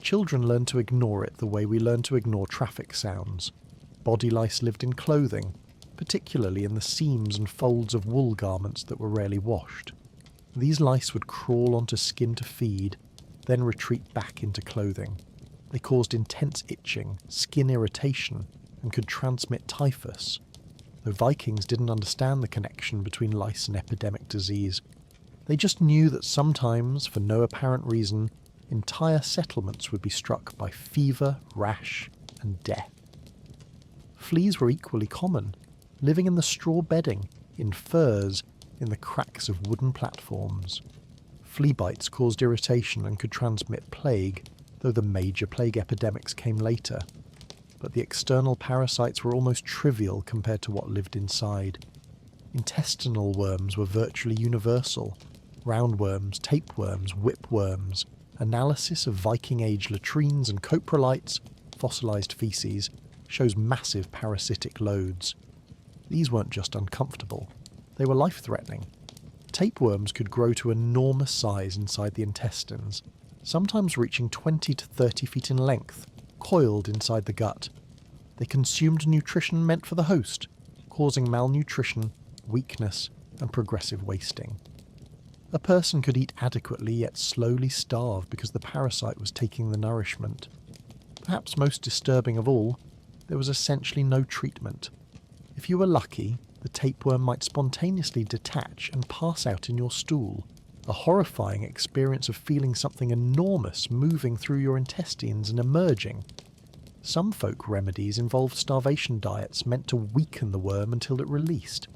Children learned to ignore it the way we learn to ignore traffic sounds. Body lice lived in clothing, particularly in the seams and folds of wool garments that were rarely washed. These lice would crawl onto skin to feed, then retreat back into clothing. They caused intense itching, skin irritation, and could transmit typhus. Though Vikings didn't understand the connection between lice and epidemic disease, they just knew that sometimes, for no apparent reason, entire settlements would be struck by fever, rash, and death. Fleas were equally common, living in the straw bedding, in furs, in the cracks of wooden platforms. Flea bites caused irritation and could transmit plague, though the major plague epidemics came later. But the external parasites were almost trivial compared to what lived inside. Intestinal worms were virtually universal. Roundworms, tapeworms, whipworms. Analysis of Viking-age latrines and coprolites, fossilised feces, shows massive parasitic loads. These weren't just uncomfortable, they were life-threatening. Tapeworms could grow to enormous size inside the intestines, sometimes reaching 20 to 30 feet in length, coiled inside the gut. They consumed nutrition meant for the host, causing malnutrition, weakness, and progressive wasting. A person could eat adequately yet slowly starve because the parasite was taking the nourishment. Perhaps most disturbing of all, there was essentially no treatment. If you were lucky, the tapeworm might spontaneously detach and pass out in your stool, a horrifying experience of feeling something enormous moving through your intestines and emerging. Some folk remedies involved starvation diets meant to weaken the worm until it released,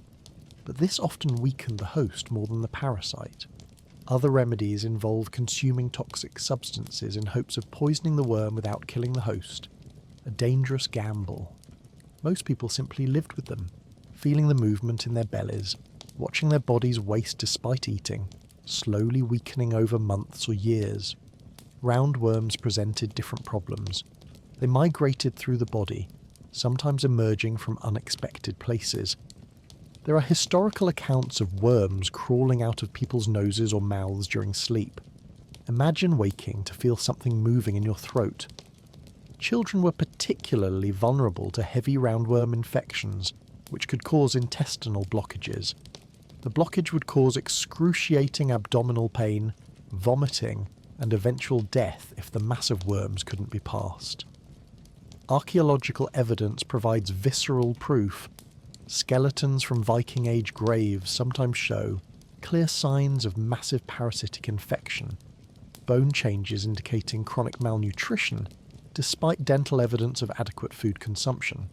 but this often weakened the host more than the parasite. Other remedies involve consuming toxic substances in hopes of poisoning the worm without killing the host, a dangerous gamble. Most people simply lived with them, feeling the movement in their bellies, watching their bodies waste despite eating, slowly weakening over months or years. Roundworms presented different problems. They migrated through the body, sometimes emerging from unexpected places. There are historical accounts of worms crawling out of people's noses or mouths during sleep. Imagine waking to feel something moving in your throat. Children were particularly vulnerable to heavy roundworm infections, which could cause intestinal blockages. The blockage would cause excruciating abdominal pain, vomiting, and eventual death if the massive worms couldn't be passed. Archaeological evidence provides visceral proof. Skeletons from Viking Age graves sometimes show clear signs of massive parasitic infection, bone changes indicating chronic malnutrition, despite dental evidence of adequate food consumption.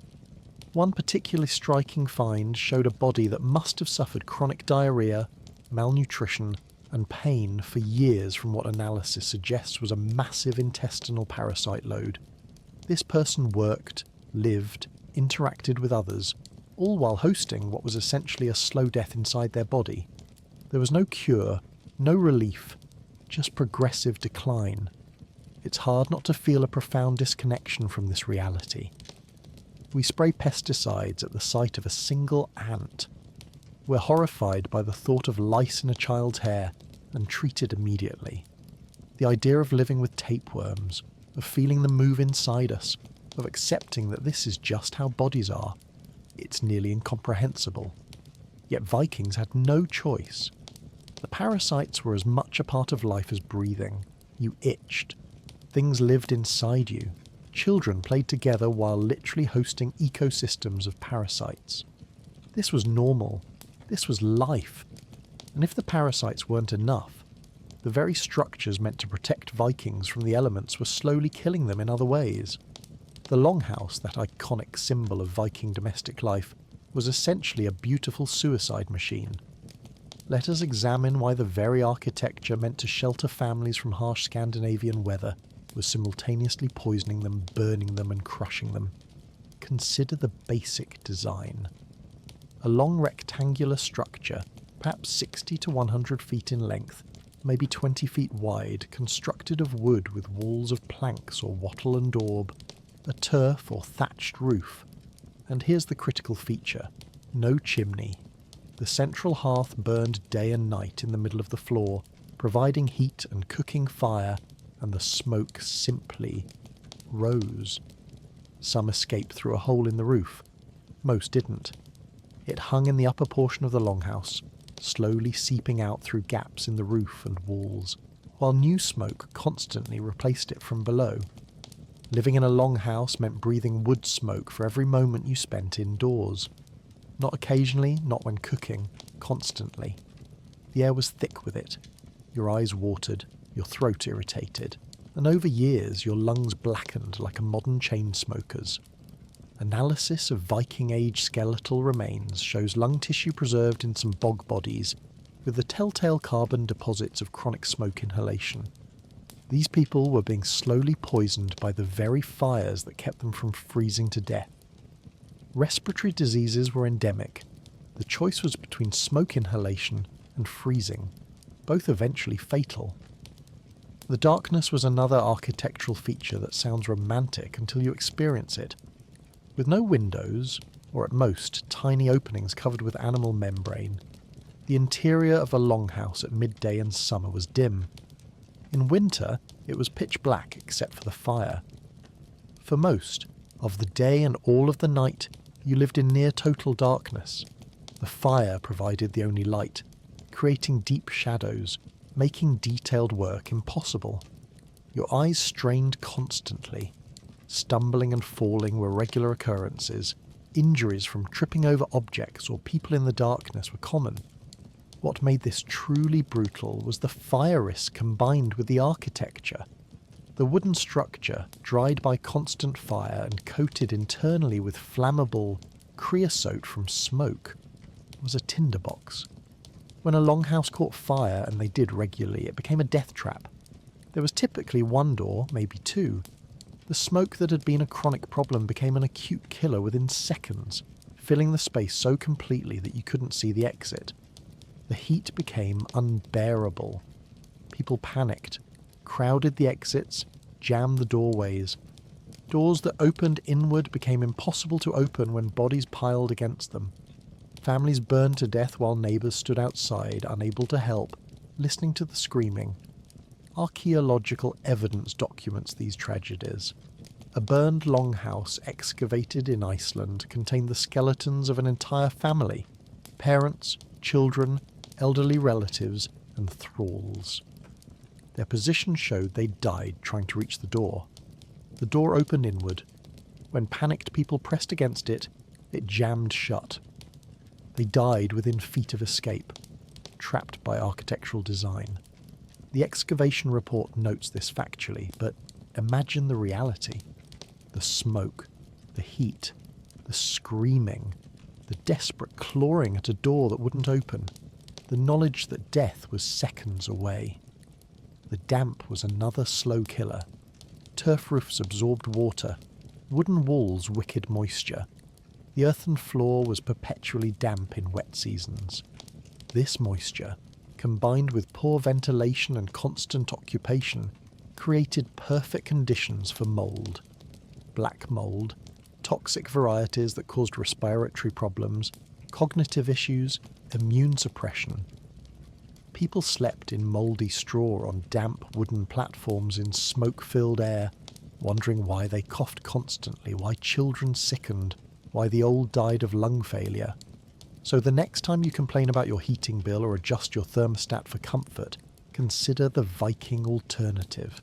One particularly striking find showed a body that must have suffered chronic diarrhea, malnutrition, and pain for years from what analysis suggests was a massive intestinal parasite load. This person worked, lived, interacted with others, all while hosting what was essentially a slow death inside their body. There was no cure, no relief, just progressive decline. It's hard not to feel a profound disconnection from this reality. We spray pesticides at the sight of a single ant. We're horrified by the thought of lice in a child's hair and treat it immediately. The idea of living with tapeworms, of feeling them move inside us, of accepting that this is just how bodies are, it's nearly incomprehensible. Yet Vikings had no choice. The parasites were as much a part of life as breathing. You itched. Things lived inside you. Children played together while literally hosting ecosystems of parasites. This was normal. This was life. And if the parasites weren't enough, the very structures meant to protect Vikings from the elements were slowly killing them in other ways. The longhouse, that iconic symbol of Viking domestic life, was essentially a beautiful suicide machine. Let us examine why the very architecture meant to shelter families from harsh Scandinavian weather was simultaneously poisoning them, burning them, and crushing them. Consider the basic design. A long rectangular structure, perhaps 60 to 100 feet in length, maybe 20 feet wide, constructed of wood with walls of planks or wattle and daub, a turf or thatched roof. And here's the critical feature: no chimney. The central hearth burned day and night in the middle of the floor, providing heat and cooking fire, and the smoke simply rose. Some escaped through a hole in the roof. Most didn't. It hung in the upper portion of the longhouse, slowly seeping out through gaps in the roof and walls, while new smoke constantly replaced it from below. Living in a longhouse meant breathing wood smoke for every moment you spent indoors. Not occasionally, not when cooking, constantly. The air was thick with it. Your eyes watered, your throat irritated, and over years your lungs blackened like a modern chain smoker's. Analysis of Viking Age skeletal remains shows lung tissue preserved in some bog bodies, with the telltale carbon deposits of chronic smoke inhalation. These people were being slowly poisoned by the very fires that kept them from freezing to death. Respiratory diseases were endemic. The choice was between smoke inhalation and freezing, both eventually fatal. The darkness was another architectural feature that sounds romantic until you experience it. With no windows, or at most tiny openings covered with animal membrane, the interior of a longhouse at midday in summer was dim. In winter, it was pitch black except for the fire. For most of the day and all of the night, you lived in near total darkness. The fire provided the only light, creating deep shadows, making detailed work impossible. Your eyes strained constantly. Stumbling and falling were regular occurrences. Injuries from tripping over objects or people in the darkness were common. What made this truly brutal was the fire risk combined with the architecture. The wooden structure, dried by constant fire and coated internally with flammable creosote from smoke, was a tinderbox. When a longhouse caught fire, and they did regularly, it became a death trap. There was typically one door, maybe two. The smoke that had been a chronic problem became an acute killer within seconds, filling the space so completely that you couldn't see the exit. The heat became unbearable. People panicked, crowded the exits, jammed the doorways. Doors that opened inward became impossible to open when bodies piled against them. Families burned to death while neighbours stood outside, unable to help, listening to the screaming. Archaeological evidence documents these tragedies. A burned longhouse excavated in Iceland contained the skeletons of an entire family: parents, children, elderly relatives, and thralls. Their position showed they'd died trying to reach the door. The door opened inward. When panicked people pressed against it, it jammed shut. They died within feet of escape, trapped by architectural design. The excavation report notes this factually, but imagine the reality. The smoke, the heat, the screaming, the desperate clawing at a door that wouldn't open, the knowledge that death was seconds away. The damp was another slow killer. Turf roofs absorbed water, wooden walls wicked moisture. The earthen floor was perpetually damp in wet seasons. This moisture, combined with poor ventilation and constant occupation, created perfect conditions for mould. Black mould, toxic varieties that caused respiratory problems, cognitive issues, immune suppression. People slept in mouldy straw on damp wooden platforms in smoke-filled air, wondering why they coughed constantly, why children sickened, why the old died of lung failure. So the next time you complain about your heating bill or adjust your thermostat for comfort, consider the Viking alternative.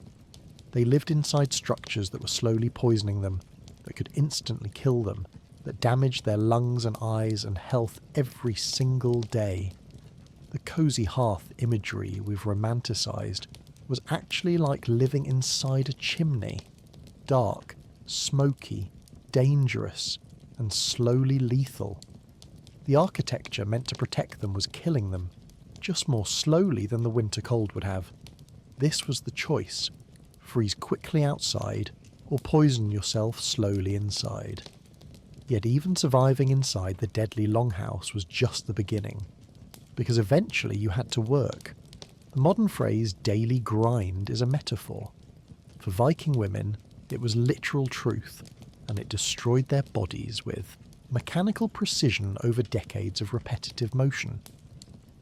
They lived inside structures that were slowly poisoning them, that could instantly kill them, that damaged their lungs and eyes and health every single day. The cosy hearth imagery we've romanticised was actually like living inside a chimney. Dark, smoky, dangerous, and slowly lethal. The architecture meant to protect them was killing them, just more slowly than the winter cold would have. This was the choice: freeze quickly outside, or poison yourself slowly inside. Yet even surviving inside the deadly longhouse was just the beginning, because eventually you had to work. The modern phrase daily grind is a metaphor. For Viking women, it was literal truth, and it destroyed their bodies with mechanical precision over decades of repetitive motion.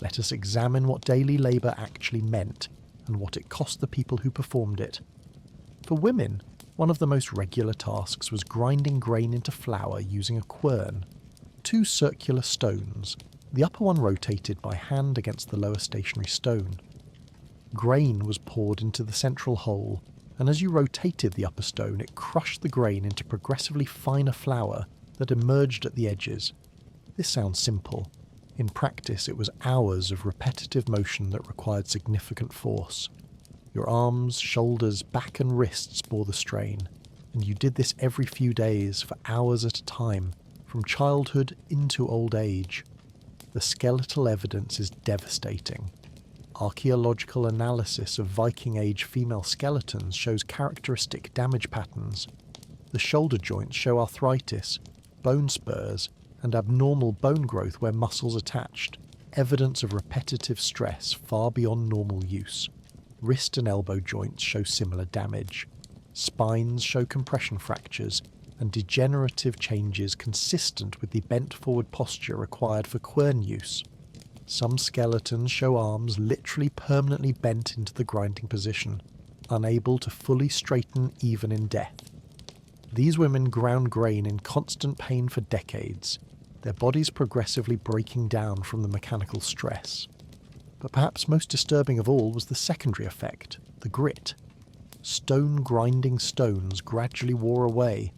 Let us examine what daily labour actually meant, and what it cost the people who performed it. For women, one of the most regular tasks was grinding grain into flour using a quern. Two circular stones, the upper one rotated by hand against the lower stationary stone. Grain was poured into the central hole, and as you rotated the upper stone, it crushed the grain into progressively finer flour that emerged at the edges. This sounds simple. In practice, it was hours of repetitive motion that required significant force. Your arms, shoulders, back and wrists bore the strain, and you did this every few days for hours at a time, from childhood into old age. The skeletal evidence is devastating. Archaeological analysis of Viking Age female skeletons shows characteristic damage patterns. The shoulder joints show arthritis, bone spurs, and abnormal bone growth where muscles attached, evidence of repetitive stress far beyond normal use. Wrist and elbow joints show similar damage. Spines show compression fractures and degenerative changes consistent with the bent forward posture required for quern use. Some skeletons show arms literally permanently bent into the grinding position, unable to fully straighten even in death. These women ground grain in constant pain for decades, their bodies progressively breaking down from the mechanical stress. But perhaps most disturbing of all was the secondary effect, the grit. Stone grinding stones gradually wore away,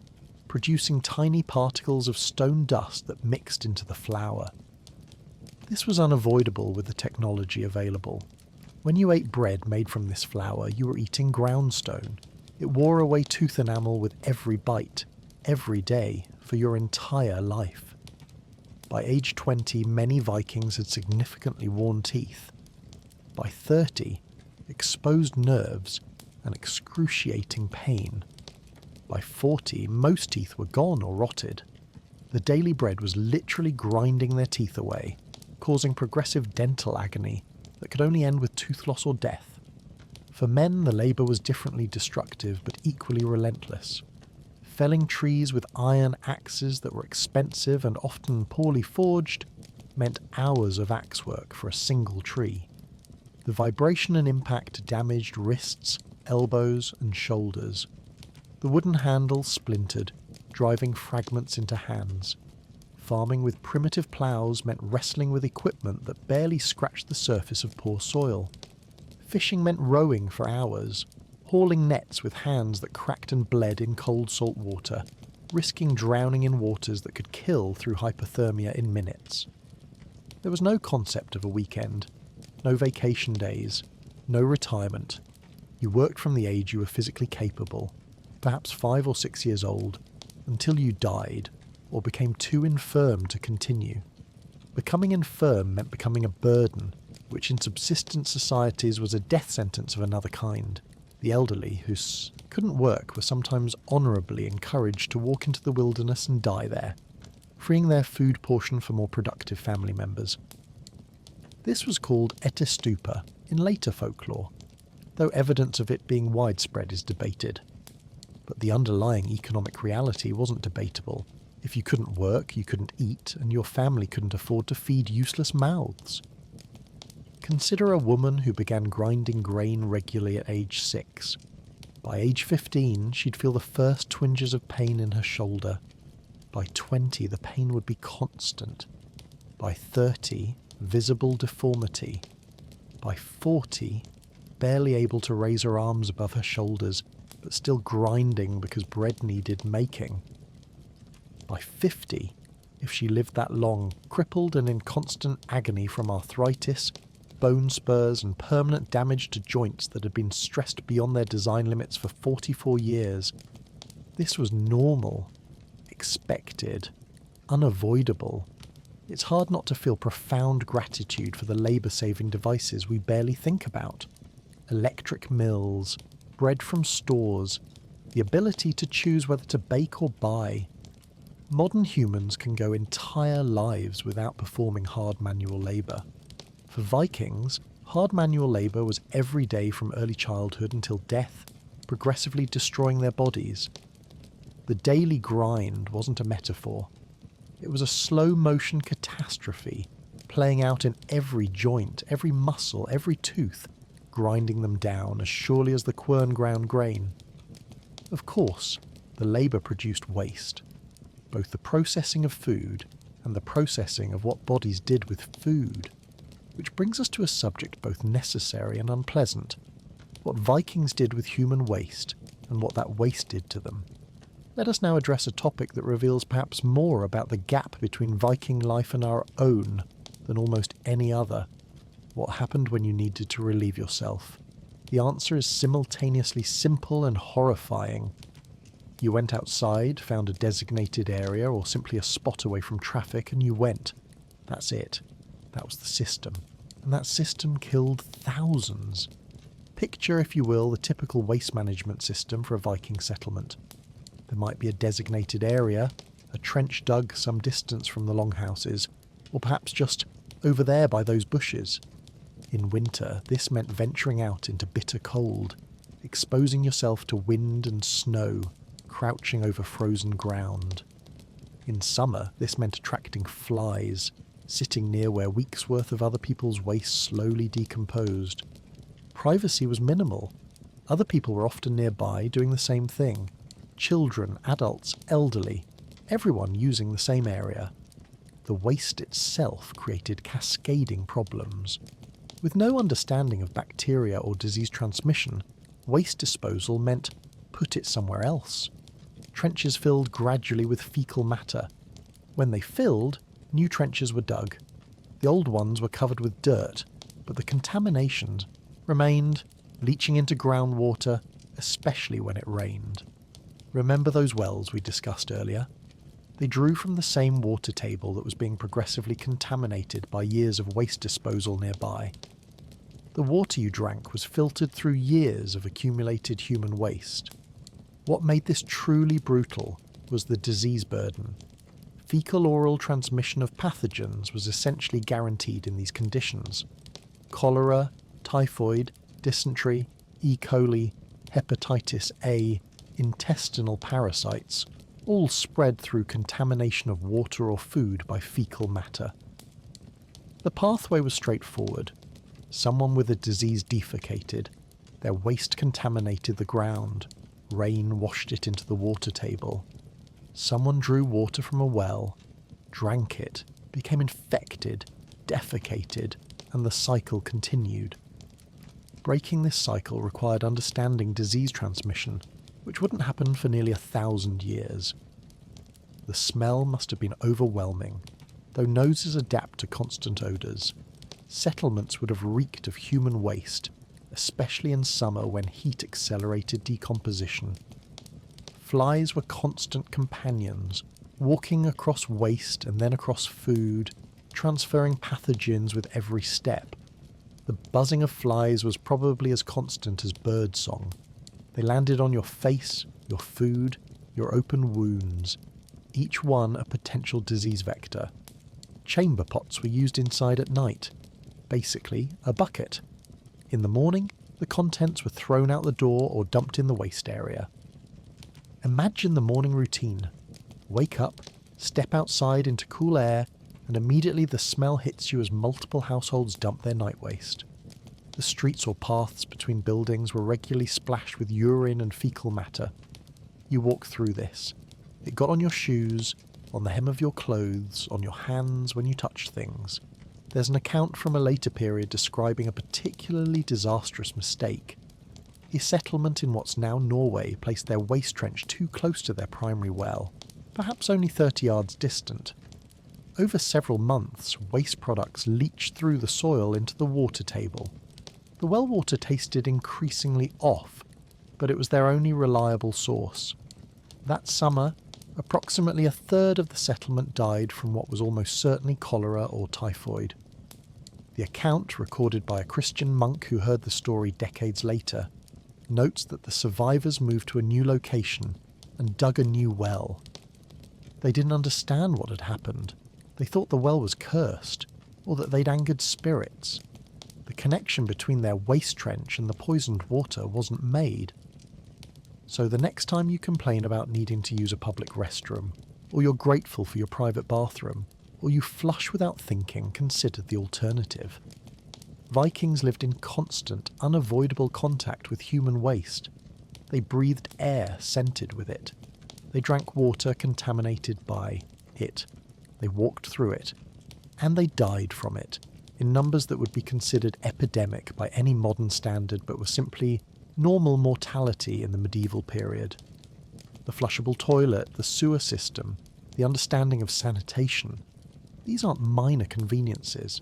producing tiny particles of stone dust that mixed into the flour. This was unavoidable with the technology available. When you ate bread made from this flour, you were eating ground stone. It wore away tooth enamel with every bite, every day, for your entire life. By age 20, many Vikings had significantly worn teeth. By 30, exposed nerves and excruciating pain. By 40, most teeth were gone or rotted. The daily bread was literally grinding their teeth away. causing progressive dental agony that could only end with tooth loss or death. For men, the labour was differently destructive but equally relentless. Felling trees with iron axes that were expensive and often poorly forged meant hours of axe work for a single tree. The vibration and impact damaged wrists, elbows and shoulders. The wooden handle splintered, driving fragments into hands. Farming with primitive ploughs meant wrestling with equipment that barely scratched the surface of poor soil. Fishing meant rowing for hours, hauling nets with hands that cracked and bled in cold salt water, risking drowning in waters that could kill through hypothermia in minutes. There was no concept of a weekend, no vacation days, no retirement. You worked from the age you were physically capable, perhaps 5 or 6 years old, until you died or became too infirm to continue. Becoming infirm meant becoming a burden, which in subsistence societies was a death sentence of another kind. The elderly, who couldn't work, were sometimes honourably encouraged to walk into the wilderness and die there, freeing their food portion for more productive family members. This was called etestupa in later folklore, though evidence of it being widespread is debated. But the underlying economic reality wasn't debatable. If you couldn't work, you couldn't eat, and your family couldn't afford to feed useless mouths. Consider a woman who began grinding grain regularly at age 6. By age 15, she'd feel the first twinges of pain in her shoulder. By 20, the pain would be constant. By 30, visible deformity. By 40, barely able to raise her arms above her shoulders, but still grinding because bread needed making. By 50, if she lived that long, crippled and in constant agony from arthritis, bone spurs and permanent damage to joints that had been stressed beyond their design limits for 44 years. This was normal, expected, unavoidable. It's hard not to feel profound gratitude for the labour-saving devices we barely think about. Electric mills, bread from stores, the ability to choose whether to bake or buy. Modern humans can go entire lives without performing hard manual labour. For Vikings, hard manual labour was every day from early childhood until death, progressively destroying their bodies. The daily grind wasn't a metaphor. It was a slow-motion catastrophe, playing out in every joint, every muscle, every tooth, grinding them down as surely as the quern ground grain. Of course, the labour produced waste. Both the processing of food and the processing of what bodies did with food. Which brings us to a subject both necessary and unpleasant. What Vikings did with human waste, and what that waste did to them. Let us now address a topic that reveals perhaps more about the gap between Viking life and our own than almost any other. What happened when you needed to relieve yourself? The answer is simultaneously simple and horrifying. You went outside, found a designated area or simply a spot away from traffic, and you went. That's it. That was the system. And that system killed thousands. Picture, if you will, the typical waste management system for a Viking settlement. There might be a designated area, a trench dug some distance from the longhouses, or perhaps just over there by those bushes. In winter, this meant venturing out into bitter cold, exposing yourself to wind and snow, crouching over frozen ground. In summer, this meant attracting flies, sitting near where weeks' worth of other people's waste slowly decomposed. Privacy was minimal. Other people were often nearby doing the same thing. Children, adults, elderly, everyone using the same area. The waste itself created cascading problems. With no understanding of bacteria or disease transmission, waste disposal meant put it somewhere else. Trenches filled gradually with fecal matter. When they filled, new trenches were dug. The old ones were covered with dirt, but the contamination remained, leaching into groundwater, especially when it rained. Remember those wells we discussed earlier? They drew from the same water table that was being progressively contaminated by years of waste disposal nearby. The water you drank was filtered through years of accumulated human waste. What made this truly brutal was the disease burden. Fecal-oral transmission of pathogens was essentially guaranteed in these conditions. Cholera, typhoid, dysentery, E. coli, hepatitis A, intestinal parasites, all spread through contamination of water or food by fecal matter. The pathway was straightforward. Someone with a disease defecated, their waste contaminated the ground, rain washed it into the water table. Someone drew water from a well, drank it, became infected, defecated, and the cycle continued. Breaking this cycle required understanding disease transmission, which wouldn't happen for nearly 1,000 years. The smell must have been overwhelming. Though noses adapt to constant odours, settlements would have reeked of human waste, especially in summer when heat accelerated decomposition. Flies were constant companions, walking across waste and then across food, transferring pathogens with every step. The buzzing of flies was probably as constant as birdsong. They landed on your face, your food, your open wounds, each one a potential disease vector. Chamber pots were used inside at night, basically a bucket. In the morning, the contents were thrown out the door or dumped in the waste area. Imagine the morning routine. Wake up, step outside into cool air, and immediately the smell hits you as multiple households dump their night waste. The streets or paths between buildings were regularly splashed with urine and fecal matter. You walk through this. It got on your shoes, on the hem of your clothes, on your hands when you touched things. There's an account from a later period describing a particularly disastrous mistake. A settlement in what's now Norway placed their waste trench too close to their primary well, perhaps only 30 yards distant. Over several months, waste products leached through the soil into the water table. The well water tasted increasingly off, but it was their only reliable source. That summer, approximately a third of the settlement died from what was almost certainly cholera or typhoid. The account, recorded by a Christian monk who heard the story decades later, notes that the survivors moved to a new location and dug a new well. They didn't understand what had happened. They thought the well was cursed, or that they'd angered spirits. The connection between their waste trench and the poisoned water wasn't made. So the next time you complain about needing to use a public restroom, or you're grateful for your private bathroom, or you flush without thinking, consider the alternative. Vikings lived in constant, unavoidable contact with human waste. They breathed air scented with it. They drank water contaminated by it. They walked through it. And they died from it, in numbers that would be considered epidemic by any modern standard but were simply normal mortality in the medieval period. The flushable toilet, the sewer system, the understanding of sanitation, these aren't minor conveniences.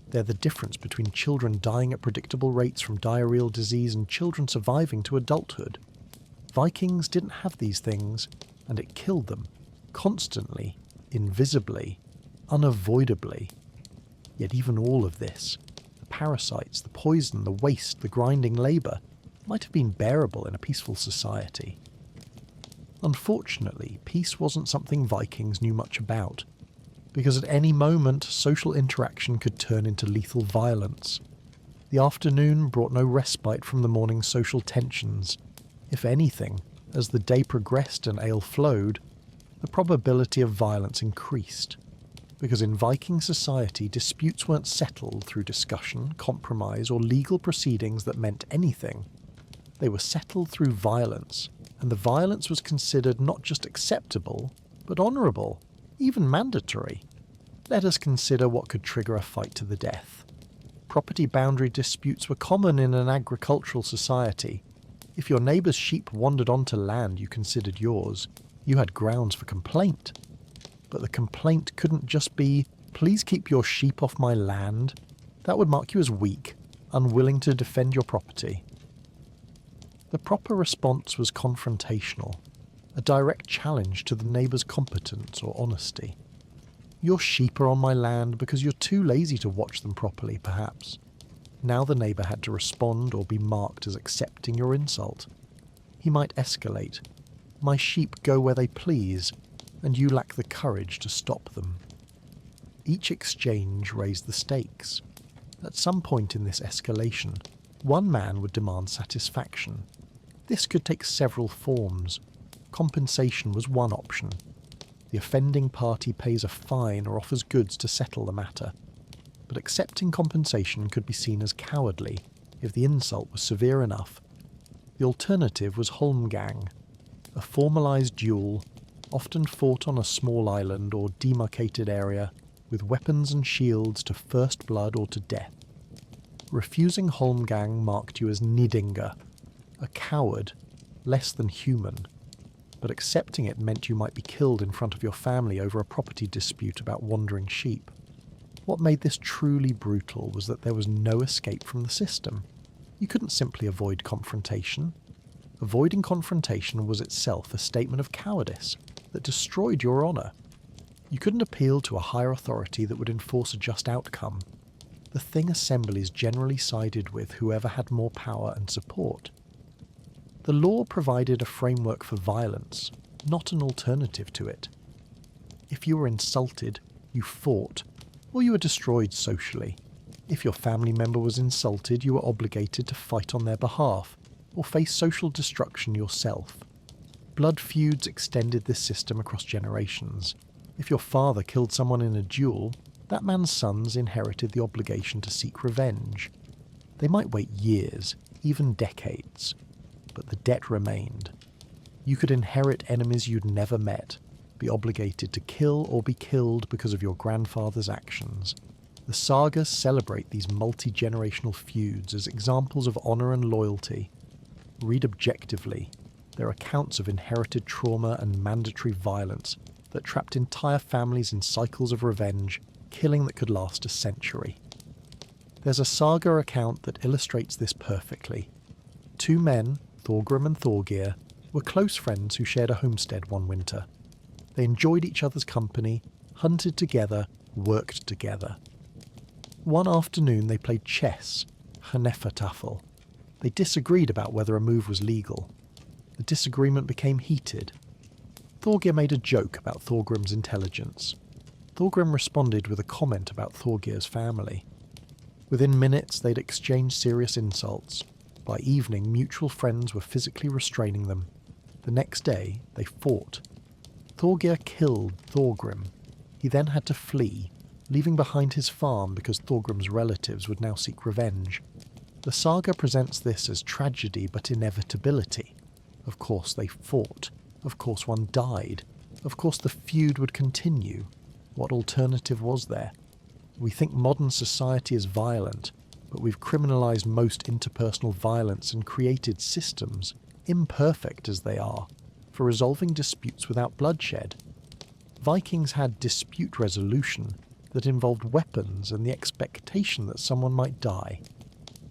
They're the difference between children dying at predictable rates from diarrheal disease and children surviving to adulthood. Vikings didn't have these things, and it killed them, constantly, invisibly, unavoidably. Yet even all of this, the parasites, the poison, the waste, the grinding labour, might have been bearable in a peaceful society. Unfortunately, peace wasn't something Vikings knew much about, because at any moment social interaction could turn into lethal violence. The afternoon brought no respite from the morning's social tensions. If anything, as the day progressed and ale flowed, the probability of violence increased. Because in Viking society, disputes weren't settled through discussion, compromise, or legal proceedings that meant anything. They were settled through violence, and the violence was considered not just acceptable, but honourable, even mandatory. Let us consider what could trigger a fight to the death. Property boundary disputes were common in an agricultural society. If your neighbour's sheep wandered onto land you considered yours, you had grounds for complaint. But the complaint couldn't just be, "Please keep your sheep off my land." That would mark you as weak, unwilling to defend your property. The proper response was confrontational, a direct challenge to the neighbour's competence or honesty. Your sheep are on my land because you're too lazy to watch them properly, perhaps. Now the neighbour had to respond or be marked as accepting your insult. He might escalate. "My sheep go where they please," and you lack the courage to stop them. Each exchange raised the stakes. At some point in this escalation, one man would demand satisfaction. This could take several forms. Compensation was one option. The offending party pays a fine or offers goods to settle the matter. But accepting compensation could be seen as cowardly if the insult was severe enough. The alternative was holmgang, a formalised duel, often fought on a small island or demarcated area, with weapons and shields to first blood or to death. Refusing holmgang marked you as nidinga, a coward, less than human, but accepting it meant you might be killed in front of your family over a property dispute about wandering sheep. What made this truly brutal was that there was no escape from the system. You couldn't simply avoid confrontation. Avoiding confrontation was itself a statement of cowardice that destroyed your honour. You couldn't appeal to a higher authority that would enforce a just outcome. The Thing assemblies generally sided with whoever had more power and support. The law provided a framework for violence, not an alternative to it. If you were insulted, you fought, or you were destroyed socially. If your family member was insulted, you were obligated to fight on their behalf, or face social destruction yourself. Blood feuds extended this system across generations. If your father killed someone in a duel, that man's sons inherited the obligation to seek revenge. They might wait years, even decades, but the debt remained. You could inherit enemies you'd never met, be obligated to kill or be killed because of your grandfather's actions. The sagas celebrate these multi-generational feuds as examples of honour and loyalty. Read objectively. They're accounts of inherited trauma and mandatory violence that trapped entire families in cycles of revenge, killing that could last a century. There's a saga account that illustrates this perfectly. Two men, Thorgrim and Thorgeir, were close friends who shared a homestead one winter. They enjoyed each other's company, hunted together, worked together. One afternoon they played chess, Hnefatafl. They disagreed about whether a move was legal. The disagreement became heated. Thorgeir made a joke about Thorgrim's intelligence. Thorgrim responded with a comment about Thorgeir's family. Within minutes they'd exchanged serious insults. By evening, mutual friends were physically restraining them. The next day, they fought. Thorgeir killed Thorgrim. He then had to flee, leaving behind his farm because Thorgrim's relatives would now seek revenge. The saga presents this as tragedy but inevitability. Of course they fought. Of course one died. Of course the feud would continue. What alternative was there? We think modern society is violent, but we've criminalised most interpersonal violence and created systems, imperfect as they are, for resolving disputes without bloodshed. Vikings had dispute resolution that involved weapons and the expectation that someone might die.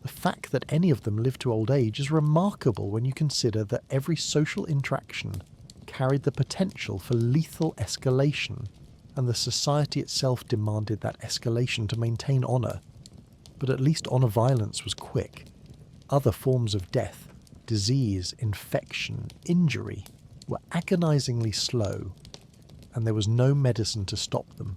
The fact that any of them lived to old age is remarkable when you consider that every social interaction carried the potential for lethal escalation, and the society itself demanded that escalation to maintain honour. But at least honour violence was quick. Other forms of death, disease, infection, injury, were agonisingly slow, and there was no medicine to stop them.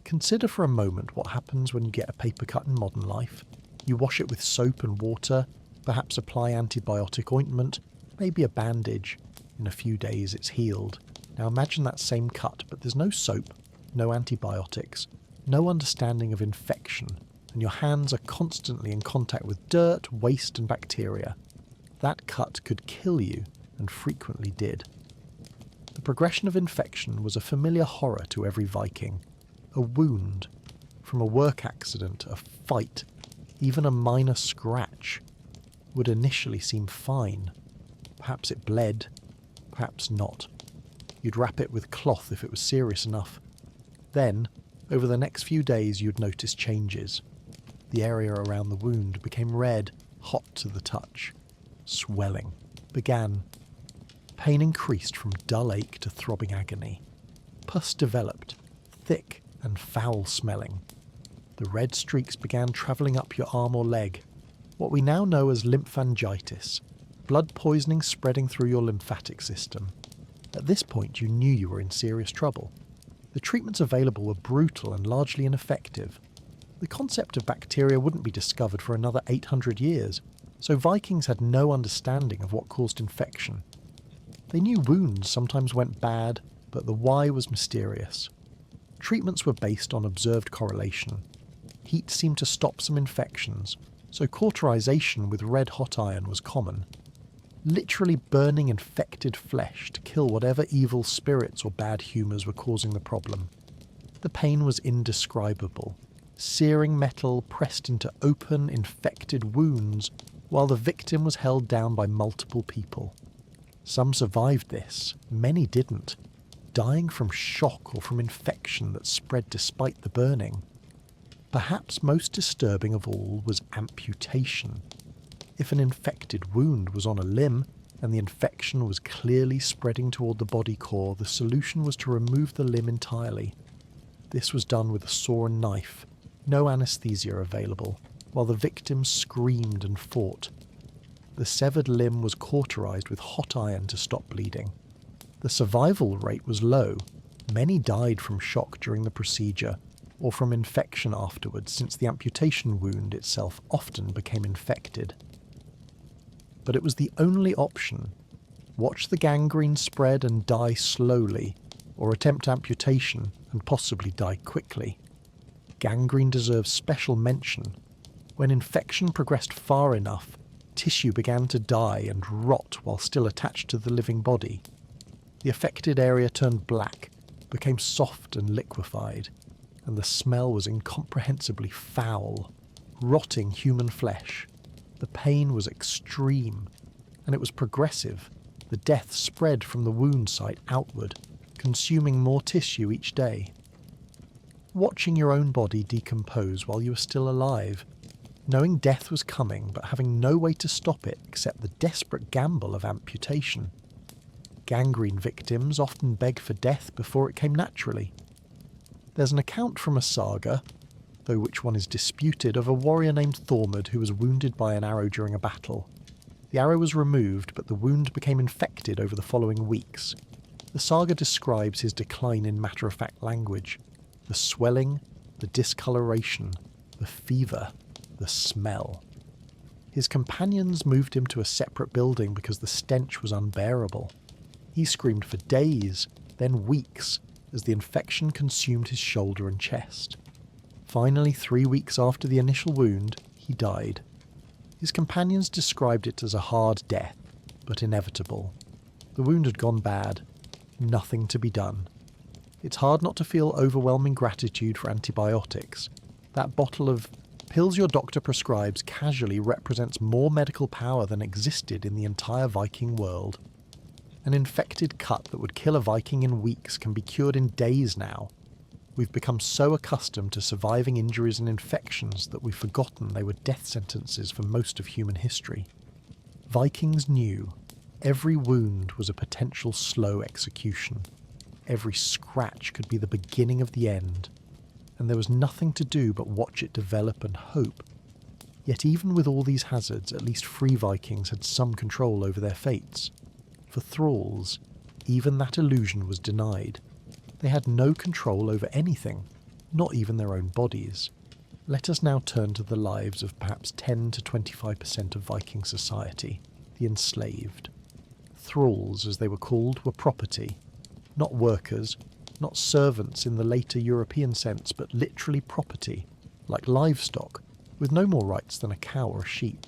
Consider for a moment what happens when you get a paper cut in modern life. You wash it with soap and water, perhaps apply antibiotic ointment, maybe a bandage. In a few days it's healed. Now imagine that same cut, but there's no soap, no antibiotics, no understanding of infection, and your hands are constantly in contact with dirt, waste and bacteria. That cut could kill you, and frequently did. The progression of infection was a familiar horror to every Viking. A wound, from a work accident, a fight, even a minor scratch, would initially seem fine. Perhaps it bled, perhaps not. You'd wrap it with cloth if it was serious enough. Then, over the next few days, you'd notice changes. The area around the wound became red, hot to the touch. Swelling began. Pain increased from dull ache to throbbing agony. Pus developed, thick and foul-smelling. The red streaks began travelling up your arm or leg, what we now know as lymphangitis, blood poisoning spreading through your lymphatic system. At this point, you knew you were in serious trouble. The treatments available were brutal and largely ineffective. The concept of bacteria wouldn't be discovered for another 800 years, so Vikings had no understanding of what caused infection. They knew wounds sometimes went bad, but the why was mysterious. Treatments were based on observed correlation. Heat seemed to stop some infections, so cauterization with red-hot iron was common. Literally burning infected flesh to kill whatever evil spirits or bad humours were causing the problem. The pain was indescribable. Searing metal pressed into open, infected wounds, while the victim was held down by multiple people. Some survived this, many didn't, dying from shock or from infection that spread despite the burning. Perhaps most disturbing of all was amputation. If an infected wound was on a limb, and the infection was clearly spreading toward the body core, the solution was to remove the limb entirely. This was done with a saw and knife, no anaesthesia available, while the victims screamed and fought. The severed limb was cauterized with hot iron to stop bleeding. The survival rate was low. Many died from shock during the procedure, or from infection afterwards, since the amputation wound itself often became infected. But it was the only option. Watch the gangrene spread and die slowly, or attempt amputation and possibly die quickly. Gangrene deserves special mention. When infection progressed far enough, tissue began to die and rot while still attached to the living body. The affected area turned black, became soft and liquefied, and the smell was incomprehensibly foul, rotting human flesh. The pain was extreme, and it was progressive. The death spread from the wound site outward, consuming more tissue each day. Watching your own body decompose while you were still alive, knowing death was coming but having no way to stop it except the desperate gamble of amputation. Gangrene victims often begged for death before it came naturally. There's an account from a saga, though which one is disputed, of a warrior named Thormod who was wounded by an arrow during a battle. The arrow was removed, but the wound became infected over the following weeks. The saga describes his decline in matter-of-fact language. The swelling, the discoloration, the fever, the smell. His companions moved him to a separate building because the stench was unbearable. He screamed for days, then weeks, as the infection consumed his shoulder and chest. Finally, 3 weeks after the initial wound, he died. His companions described it as a hard death, but inevitable. The wound had gone bad. Nothing to be done. It's hard not to feel overwhelming gratitude for antibiotics. That bottle of pills your doctor prescribes casually represents more medical power than existed in the entire Viking world. An infected cut that would kill a Viking in weeks can be cured in days now. We've become so accustomed to surviving injuries and infections that we've forgotten they were death sentences for most of human history. Vikings knew every wound was a potential slow execution. Every scratch could be the beginning of the end, and there was nothing to do but watch it develop and hope. Yet even with all these hazards, at least 3 Vikings had some control over their fates. For thralls, even that illusion was denied. They had no control over anything, not even their own bodies. Let us now turn to the lives of perhaps 10 to 25% of Viking society, the enslaved. Thralls, as they were called, were property. Not workers, not servants in the later European sense, but literally property, like livestock, with no more rights than a cow or a sheep.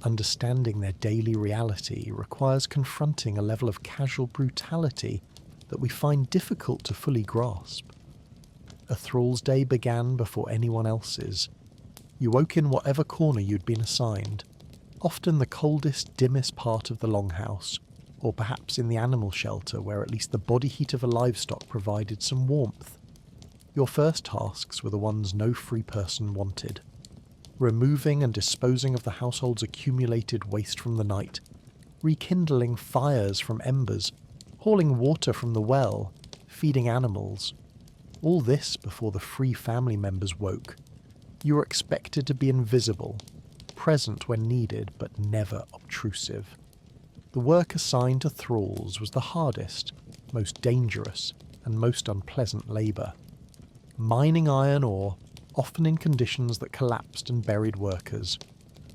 Understanding their daily reality requires confronting a level of casual brutality that we find difficult to fully grasp. A thrall's day began before anyone else's. You woke in whatever corner you'd been assigned, often the coldest, dimmest part of the longhouse, or perhaps in the animal shelter where at least the body heat of a livestock provided some warmth. Your first tasks were the ones no free person wanted. Removing and disposing of the household's accumulated waste from the night, rekindling fires from embers, hauling water from the well, feeding animals. All this before the free family members woke. You were expected to be invisible, present when needed but never obtrusive. The work assigned to thralls was the hardest, most dangerous, and most unpleasant labour. Mining iron ore, often in conditions that collapsed and buried workers,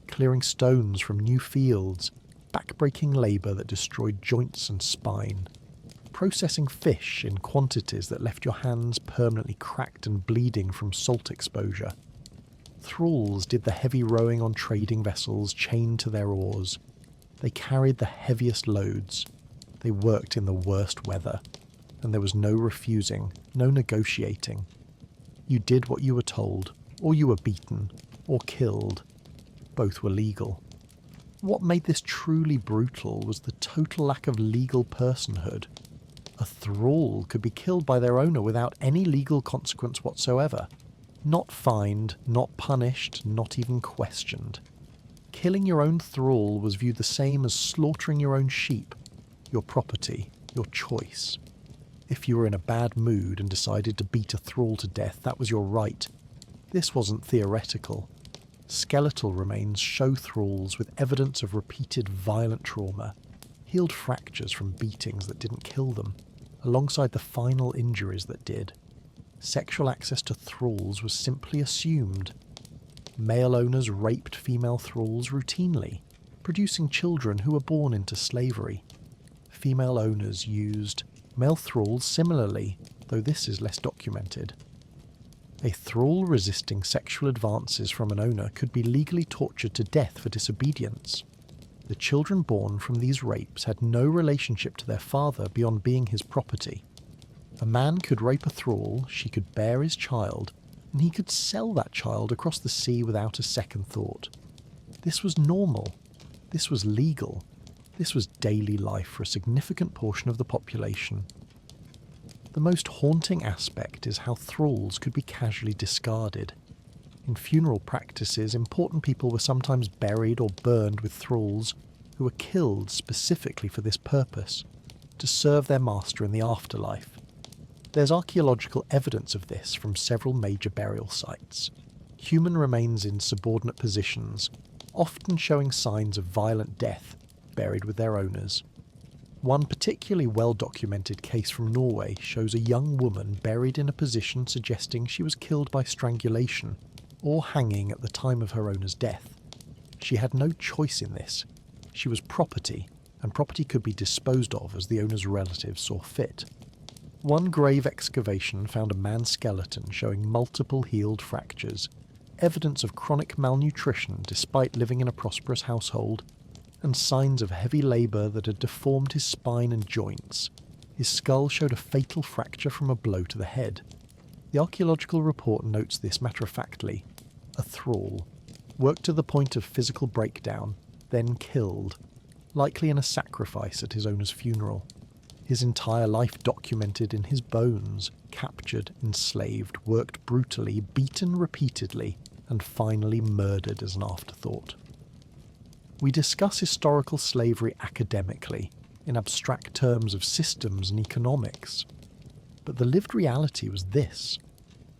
clearing stones from new fields, back-breaking labour that destroyed joints and spine, processing fish in quantities that left your hands permanently cracked and bleeding from salt exposure. Thralls did the heavy rowing on trading vessels chained to their oars. They carried the heaviest loads. They worked in the worst weather, and there was no refusing, no negotiating. You did what you were told, or you were beaten, or killed. Both were legal. What made this truly brutal was the total lack of legal personhood. A thrall could be killed by their owner without any legal consequence whatsoever. Not fined, not punished, not even questioned. Killing your own thrall was viewed the same as slaughtering your own sheep, your property, your choice. If you were in a bad mood and decided to beat a thrall to death, that was your right. This wasn't theoretical. Skeletal remains show thralls with evidence of repeated violent trauma, healed fractures from beatings that didn't kill them, alongside the final injuries that did. Sexual access to thralls was simply assumed. Male owners raped female thralls routinely, producing children who were born into slavery. Female owners used male thralls similarly, though this is less documented. A thrall resisting sexual advances from an owner could be legally tortured to death for disobedience. The children born from these rapes had no relationship to their father beyond being his property. A man could rape a thrall, she could bear his child, and he could sell that child across the sea without a second thought. This was normal. This was legal. This was daily life for a significant portion of the population. The most haunting aspect is how thralls could be casually discarded. In funeral practices, important people were sometimes buried or burned with thralls who were killed specifically for this purpose, to serve their master in the afterlife. There's archaeological evidence of this from several major burial sites. Human remains in subordinate positions, often showing signs of violent death, buried with their owners. One particularly well-documented case from Norway shows a young woman buried in a position suggesting she was killed by strangulation or hanging at the time of her owner's death. She had no choice in this. She was property, and property could be disposed of as the owner's relatives saw fit. One grave excavation found a man's skeleton showing multiple healed fractures, evidence of chronic malnutrition despite living in a prosperous household, and signs of heavy labour that had deformed his spine and joints. His skull showed a fatal fracture from a blow to the head. The archaeological report notes this matter-of-factly. A thrall, worked to the point of physical breakdown, then killed, likely in a sacrifice at his owner's funeral. His entire life documented in his bones, captured, enslaved, worked brutally, beaten repeatedly, and finally murdered as an afterthought. We discuss historical slavery academically, in abstract terms of systems and economics. But the lived reality was this: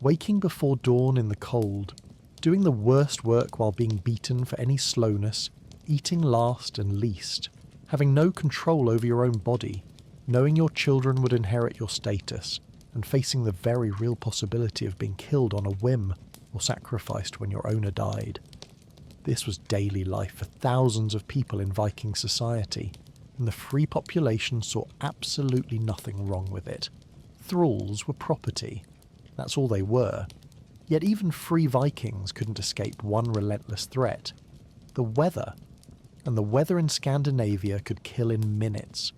waking before dawn in the cold, doing the worst work while being beaten for any slowness, eating last and least, having no control over your own body, knowing your children would inherit your status, and facing the very real possibility of being killed on a whim or sacrificed when your owner died. This was daily life for thousands of people in Viking society, and the free population saw absolutely nothing wrong with it. Thralls were property. That's all they were. Yet even free Vikings couldn't escape one relentless threat: the weather. And the weather in Scandinavia could kill in minutes.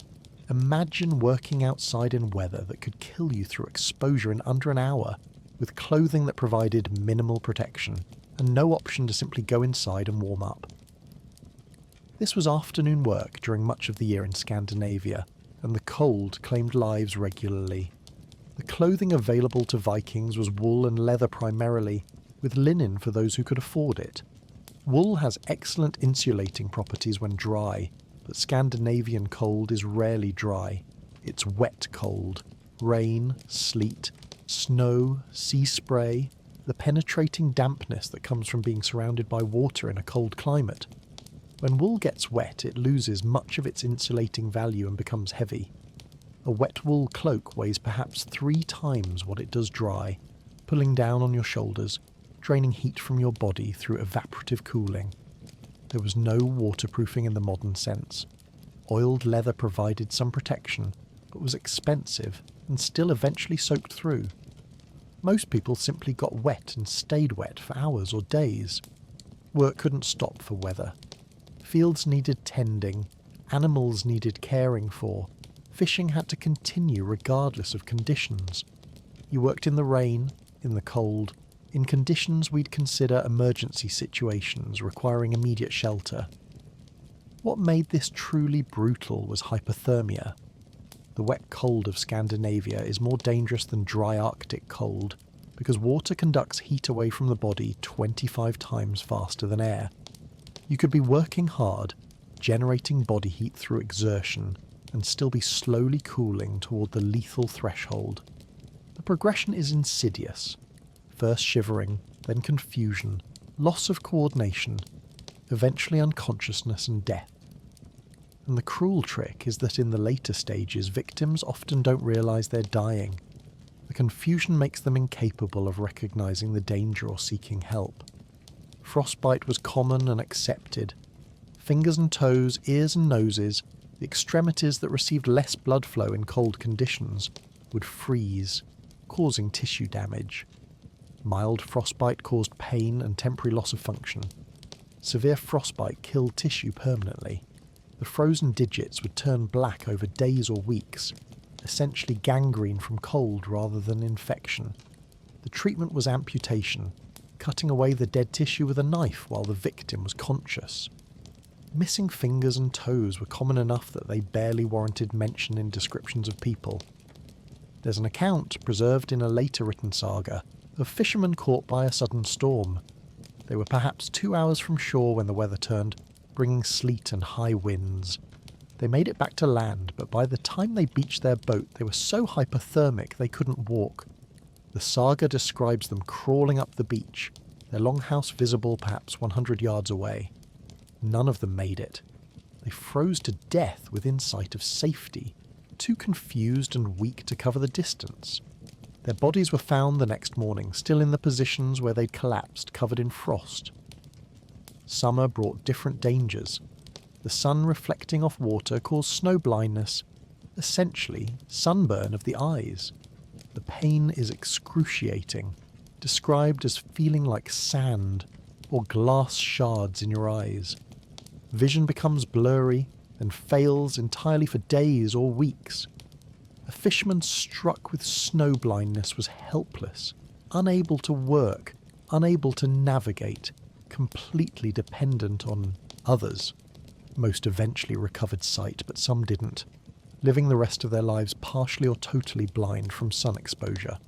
Imagine working outside in weather that could kill you through exposure in under an hour, with clothing that provided minimal protection, and no option to simply go inside and warm up. This was afternoon work during much of the year in Scandinavia, and the cold claimed lives regularly. The clothing available to Vikings was wool and leather primarily, with linen for those who could afford it. Wool has excellent insulating properties when dry, but Scandinavian cold is rarely dry. It's wet cold. Rain, sleet, snow, sea spray, the penetrating dampness that comes from being surrounded by water in a cold climate. When wool gets wet, it loses much of its insulating value and becomes heavy. A wet wool cloak weighs perhaps 3 times what it does dry, pulling down on your shoulders, draining heat from your body through evaporative cooling. There was no waterproofing in the modern sense. Oiled leather provided some protection, but was expensive and still eventually soaked through. Most people simply got wet and stayed wet for hours or days. Work couldn't stop for weather. Fields needed tending, animals needed caring for, fishing had to continue regardless of conditions. You worked in the rain, in the cold, in conditions we'd consider emergency situations requiring immediate shelter. What made this truly brutal was hypothermia. The wet cold of Scandinavia is more dangerous than dry Arctic cold because water conducts heat away from the body 25 times faster than air. You could be working hard, generating body heat through exertion, and still be slowly cooling toward the lethal threshold. The progression is insidious. First shivering, then confusion, loss of coordination, eventually unconsciousness and death. And the cruel trick is that in the later stages, victims often don't realise they're dying. The confusion makes them incapable of recognising the danger or seeking help. Frostbite was common and accepted. Fingers and toes, ears and noses, the extremities that received less blood flow in cold conditions, would freeze, causing tissue damage. Mild frostbite caused pain and temporary loss of function. Severe frostbite killed tissue permanently. The frozen digits would turn black over days or weeks, essentially gangrene from cold rather than infection. The treatment was amputation, cutting away the dead tissue with a knife while the victim was conscious. Missing fingers and toes were common enough that they barely warranted mention in descriptions of people. There's an account, preserved in a later written saga, of fishermen caught by a sudden storm. They were perhaps 2 hours from shore when the weather turned, bringing sleet and high winds. They made it back to land, but by the time they beached their boat, they were so hypothermic they couldn't walk. The saga describes them crawling up the beach, their longhouse visible perhaps 100 yards away. None of them made it. They froze to death within sight of safety, too confused and weak to cover the distance. Their bodies were found the next morning, still in the positions where they'd collapsed, covered in frost. Summer brought different dangers. The sun reflecting off water caused snow blindness, essentially sunburn of the eyes. The pain is excruciating, described as feeling like sand or glass shards in your eyes. Vision becomes blurry and fails entirely for days or weeks. A fisherman struck with snow blindness was helpless, unable to work, unable to navigate, completely dependent on others. Most eventually recovered sight, but some didn't, living the rest of their lives partially or totally blind from sun exposure.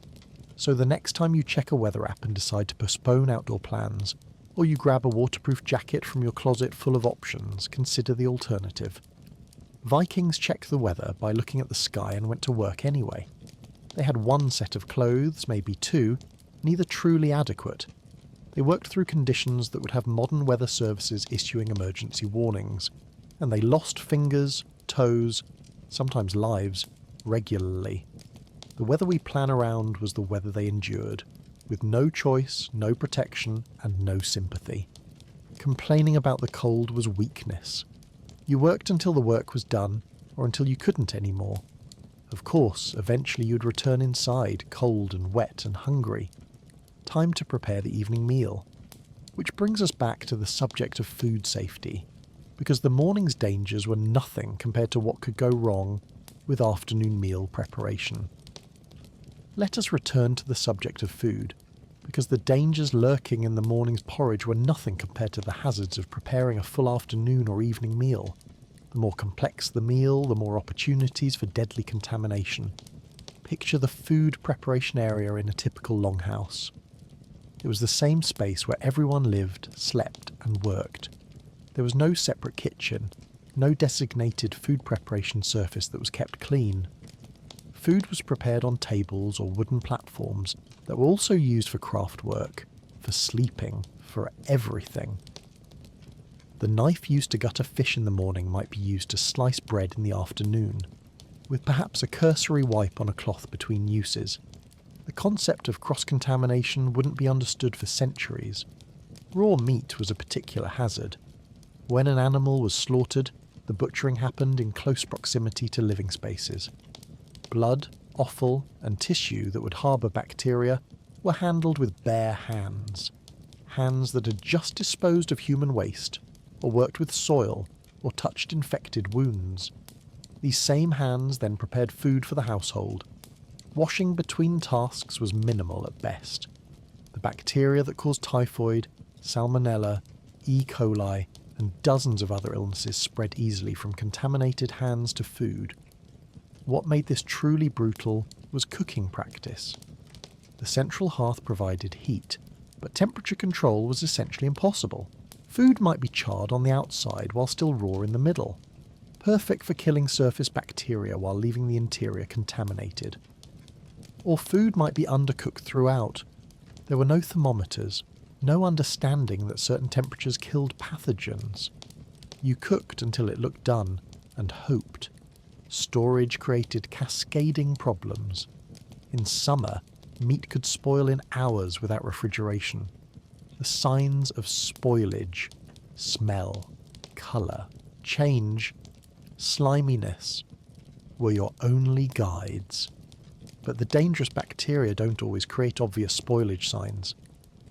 So the next time you check a weather app and decide to postpone outdoor plans, or you grab a waterproof jacket from your closet full of options, consider the alternative. Vikings checked the weather by looking at the sky and went to work anyway. They had one set of clothes, maybe two, neither truly adequate. They worked through conditions that would have modern weather services issuing emergency warnings, and they lost fingers, toes, sometimes lives, regularly. The weather we plan around was the weather they endured, with no choice, no protection, and no sympathy. Complaining about the cold was weakness. You worked until the work was done, or until you couldn't anymore. Of course, eventually you'd return inside, cold and wet and hungry. Time to prepare the evening meal. Which brings us back to the subject of food safety, because the morning's dangers were nothing compared to what could go wrong with afternoon meal preparation. Let us return to the subject of food, because the dangers lurking in the morning's porridge were nothing compared to the hazards of preparing a full afternoon or evening meal. The more complex the meal, the more opportunities for deadly contamination. Picture the food preparation area in a typical longhouse. It was the same space where everyone lived, slept, and worked. There was no separate kitchen, no designated food preparation surface that was kept clean. Food was prepared on tables or wooden platforms that were also used for craft work, for sleeping, for everything. The knife used to gut a fish in the morning might be used to slice bread in the afternoon, with perhaps a cursory wipe on a cloth between uses. The concept of cross-contamination wouldn't be understood for centuries. Raw meat was a particular hazard. When an animal was slaughtered, the butchering happened in close proximity to living spaces. Blood, offal, and tissue that would harbour bacteria were handled with bare hands. Hands that had just disposed of human waste, or worked with soil, or touched infected wounds. These same hands then prepared food for the household. Washing between tasks was minimal at best. The bacteria that caused typhoid, salmonella, E. coli, and dozens of other illnesses spread easily from contaminated hands to food. What made this truly brutal was cooking practice. The central hearth provided heat, but temperature control was essentially impossible. Food might be charred on the outside while still raw in the middle, perfect for killing surface bacteria while leaving the interior contaminated. Or food might be undercooked throughout. There were no thermometers, no understanding that certain temperatures killed pathogens. You cooked until it looked done, and hoped. Storage created cascading problems. In summer, meat could spoil in hours without refrigeration. The signs of spoilage, smell, colour, change, sliminess, were your only guides. But the dangerous bacteria don't always create obvious spoilage signs.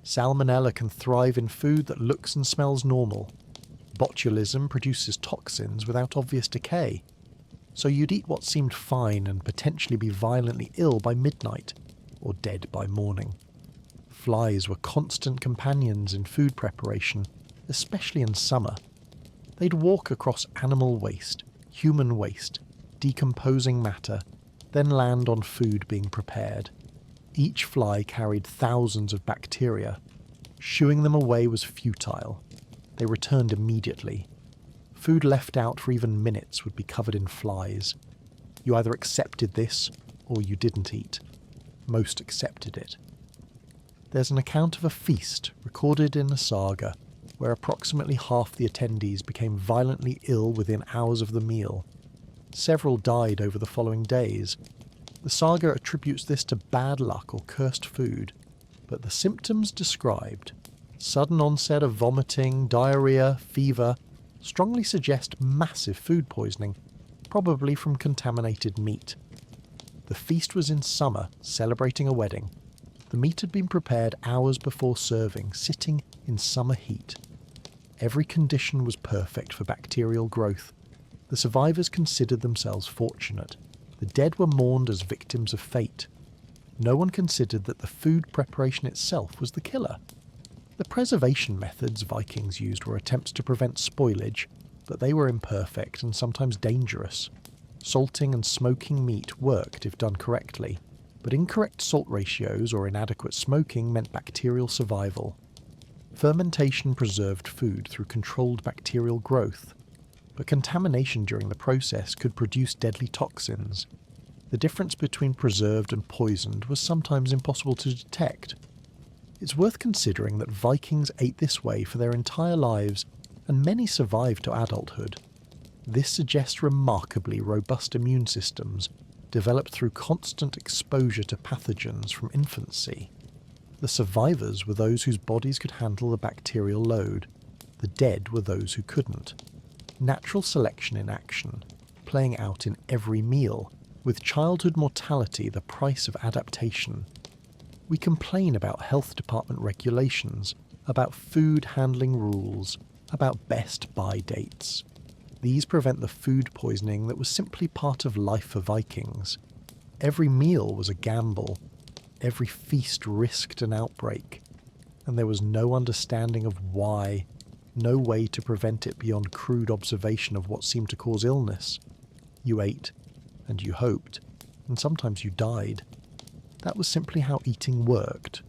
Salmonella can thrive in food that looks and smells normal. Botulism produces toxins without obvious decay. So you'd eat what seemed fine and potentially be violently ill by midnight, or dead by morning. Flies were constant companions in food preparation, especially in summer. They'd walk across animal waste, human waste, decomposing matter, then land on food being prepared. Each fly carried thousands of bacteria. Shooing them away was futile. They returned immediately. Food left out for even minutes would be covered in flies. You either accepted this, or you didn't eat. Most accepted it. There's an account of a feast recorded in a saga where approximately half the attendees became violently ill within hours of the meal. Several died over the following days. The saga attributes this to bad luck or cursed food, but the symptoms described, sudden onset of vomiting, diarrhea, fever, strongly suggest massive food poisoning, probably from contaminated meat. The feast was in summer, celebrating a wedding. The meat had been prepared hours before serving, sitting in summer heat. Every condition was perfect for bacterial growth. The survivors considered themselves fortunate. The dead were mourned as victims of fate. No one considered that the food preparation itself was the killer. The preservation methods Vikings used were attempts to prevent spoilage, but they were imperfect and sometimes dangerous. Salting and smoking meat worked if done correctly, but incorrect salt ratios or inadequate smoking meant bacterial survival. Fermentation preserved food through controlled bacterial growth, but contamination during the process could produce deadly toxins. The difference between preserved and poisoned was sometimes impossible to detect. It's worth considering that Vikings ate this way for their entire lives, and many survived to adulthood. This suggests remarkably robust immune systems, developed through constant exposure to pathogens from infancy. The survivors were those whose bodies could handle the bacterial load. The dead were those who couldn't. Natural selection in action, playing out in every meal, with childhood mortality the price of adaptation. We complain about health department regulations, about food handling rules, about best buy dates. These prevent the food poisoning that was simply part of life for Vikings. Every meal was a gamble. Every feast risked an outbreak. And there was no understanding of why, no way to prevent it beyond crude observation of what seemed to cause illness. You ate, and you hoped, and sometimes you died. That was simply how eating worked.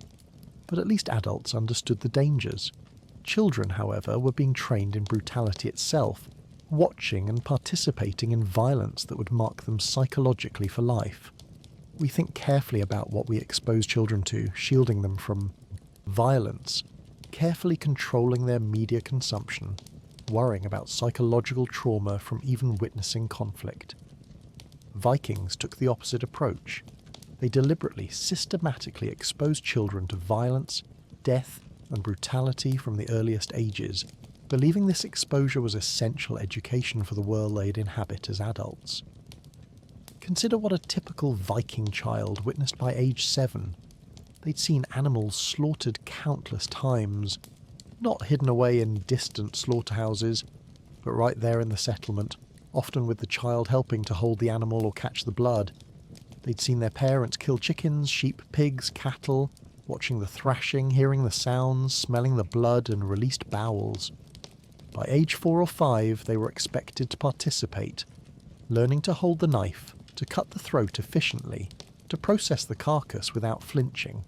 But at least adults understood the dangers. Children, however, were being trained in brutality itself, watching and participating in violence that would mark them psychologically for life. We think carefully about what we expose children to, shielding them from violence, carefully controlling their media consumption. worrying about psychological trauma from even witnessing conflict. Vikings took the opposite approach. They deliberately, systematically exposed children to violence, death, and brutality from the earliest ages, believing this exposure was essential education for the world they'd inhabit as adults. Consider what a typical Viking child witnessed by age 7. They'd seen animals slaughtered countless times, not hidden away in distant slaughterhouses, but right there in the settlement, often with the child helping to hold the animal or catch the blood. They'd seen their parents kill chickens, sheep, pigs, cattle, watching the thrashing, hearing the sounds, smelling the blood and released bowels. By age 4 or 5, they were expected to participate, learning to hold the knife, to cut the throat efficiently, to process the carcass without flinching.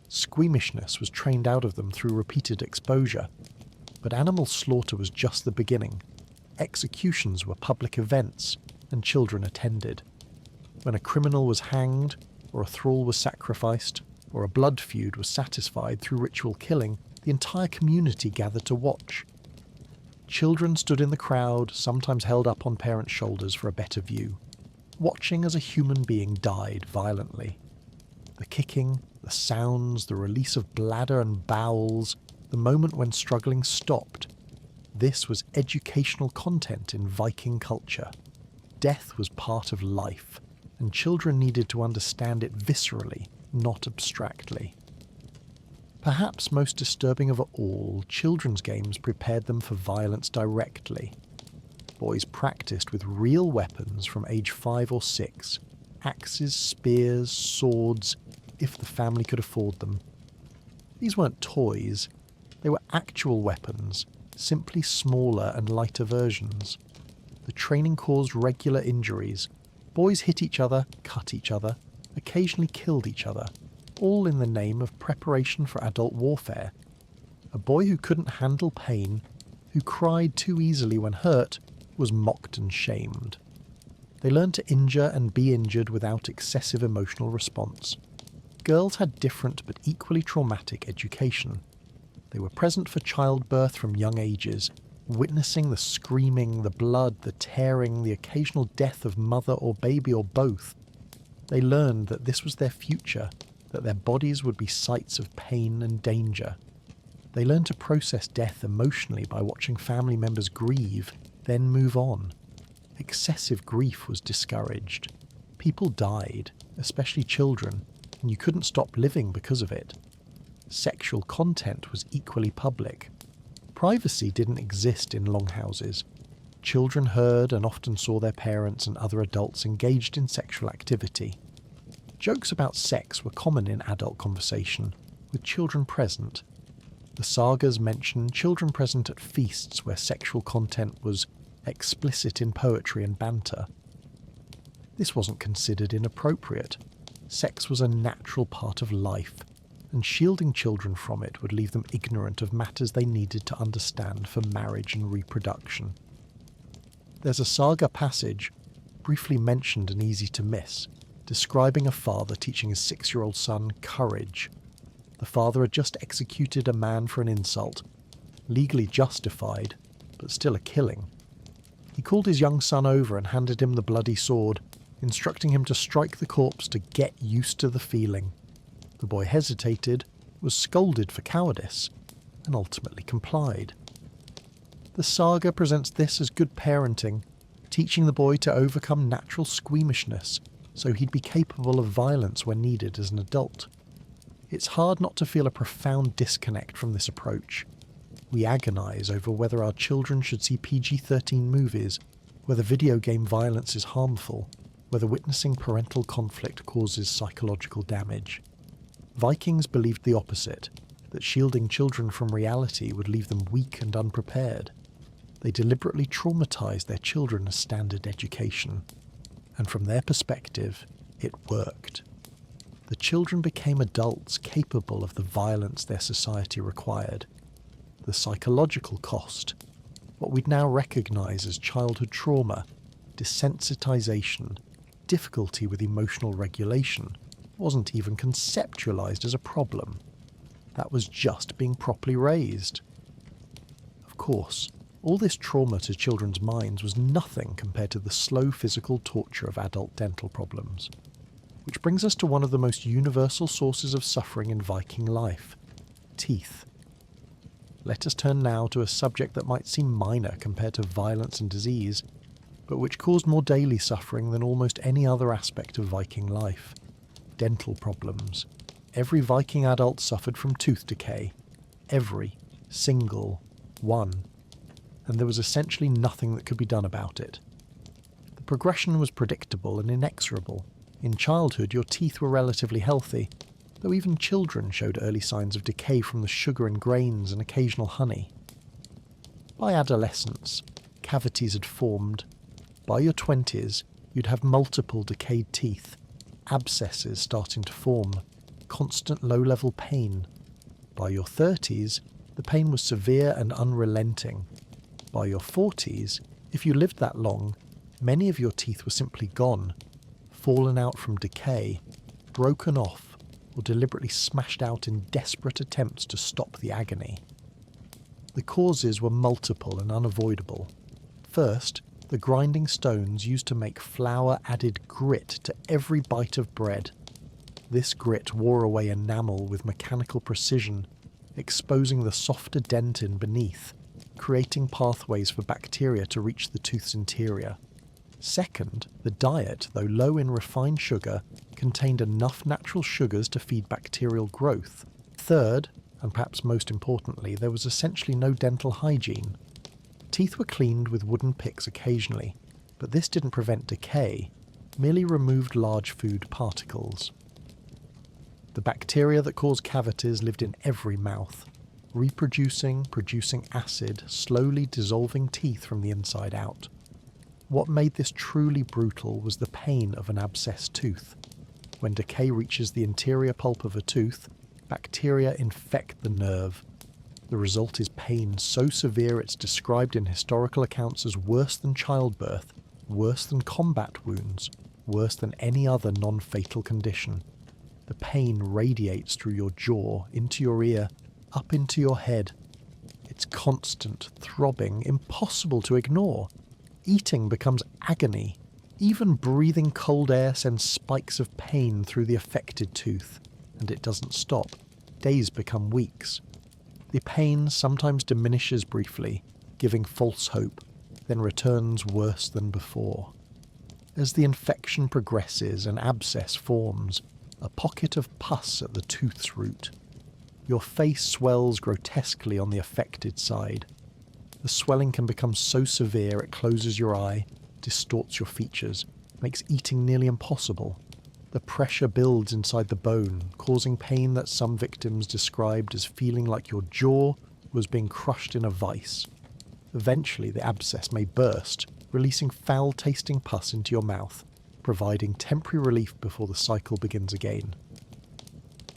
Squeamishness was trained out of them through repeated exposure. But animal slaughter was just the beginning. Executions were public events, and children attended. When a criminal was hanged, or a thrall was sacrificed, or a blood feud was satisfied through ritual killing, the entire community gathered to watch. Children stood in the crowd, sometimes held up on parents' shoulders for a better view, watching as a human being died violently. The kicking, the sounds, the release of bladder and bowels, the moment when struggling stopped. This was educational content in Viking culture. Death was part of life, and children needed to understand it viscerally, not abstractly. Perhaps most disturbing of all, children's games prepared them for violence directly. Boys practiced with real weapons from age 5 or 6, axes, spears, swords, if the family could afford them. These weren't toys, they were actual weapons, simply smaller and lighter versions. The training caused regular injuries. Boys hit each other, cut each other, occasionally killed each other, all in the name of preparation for adult warfare. A boy who couldn't handle pain, who cried too easily when hurt, was mocked and shamed. They learned to injure and be injured without excessive emotional response. Girls had different but equally traumatic education. They were present for childbirth from young ages, witnessing the screaming, the blood, the tearing, the occasional death of mother or baby or both. They learned that this was their future, that their bodies would be sites of pain and danger. They learned to process death emotionally by watching family members grieve, then move on. Excessive grief was discouraged. People died, especially children, and you couldn't stop living because of it. Sexual content was equally public. Privacy didn't exist in longhouses. Children heard and often saw their parents and other adults engaged in sexual activity. Jokes about sex were common in adult conversation, with children present. The sagas mention children present at feasts where sexual content was explicit in poetry and banter. This wasn't considered inappropriate. Sex was a natural part of life, and shielding children from it would leave them ignorant of matters they needed to understand for marriage and reproduction. There's a saga passage, briefly mentioned and easy to miss, describing a father teaching his 6-year-old son courage. The father had just executed a man for an insult, legally justified, but still a killing. He called his young son over and handed him the bloody sword, instructing him to strike the corpse to get used to the feeling. The boy hesitated, was scolded for cowardice, and ultimately complied. The saga presents this as good parenting, teaching the boy to overcome natural squeamishness so he'd be capable of violence when needed as an adult. It's hard not to feel a profound disconnect from this approach. We agonise over whether our children should see PG-13 movies, whether video game violence is harmful, whether witnessing parental conflict causes psychological damage. Vikings believed the opposite, that shielding children from reality would leave them weak and unprepared. They deliberately traumatised their children as standard education. And from their perspective, it worked. The children became adults capable of the violence their society required. The psychological cost, what we'd now recognise as childhood trauma, desensitisation, difficulty with emotional regulation, wasn't even conceptualised as a problem. That was just being properly raised. Of course, All this trauma to children's minds was nothing compared to the slow physical torture of adult dental problems. Which brings us to one of the most universal sources of suffering in Viking life: teeth. Let us turn now to a subject that might seem minor compared to violence and disease, but which caused more daily suffering than almost any other aspect of Viking life: dental problems. Every Viking adult suffered from tooth decay. Every single one. And there was essentially nothing that could be done about it. The progression was predictable and inexorable. In childhood, your teeth were relatively healthy, though even children showed early signs of decay from the sugar in grains and occasional honey. By adolescence, cavities had formed. By your 20s, you'd have multiple decayed teeth, abscesses starting to form, constant low-level pain. By your 30s, the pain was severe and unrelenting. By your 40s, if you lived that long, many of your teeth were simply gone, fallen out from decay, broken off, or deliberately smashed out in desperate attempts to stop the agony. The causes were multiple and unavoidable. First, the grinding stones used to make flour added grit to every bite of bread. This grit wore away enamel with mechanical precision, exposing the softer dentin beneath, creating pathways for bacteria to reach the tooth's interior. Second, the diet, though low in refined sugar, contained enough natural sugars to feed bacterial growth. Third, and perhaps most importantly, there was essentially no dental hygiene. Teeth were cleaned with wooden picks occasionally, but this didn't prevent decay, merely removed large food particles. The bacteria that cause cavities lived in every mouth, reproducing, producing acid, slowly dissolving teeth from the inside out. What made this truly brutal was the pain of an abscessed tooth. When decay reaches the interior pulp of a tooth, bacteria infect the nerve. The result is pain so severe it's described in historical accounts as worse than childbirth, worse than combat wounds, worse than any other non-fatal condition. The pain radiates through your jaw, into your ear, up into your head. It's constant, throbbing, impossible to ignore. Eating becomes agony. Even breathing cold air sends spikes of pain through the affected tooth, and it doesn't stop. Days become weeks. The pain sometimes diminishes briefly, giving false hope, then returns worse than before. As the infection progresses, an abscess forms, a pocket of pus at the tooth's root. Your face swells grotesquely on the affected side. The swelling can become so severe it closes your eye, distorts your features, makes eating nearly impossible. The pressure builds inside the bone, causing pain that some victims described as feeling like your jaw was being crushed in a vice. Eventually, the abscess may burst, releasing foul-tasting pus into your mouth, providing temporary relief before the cycle begins again.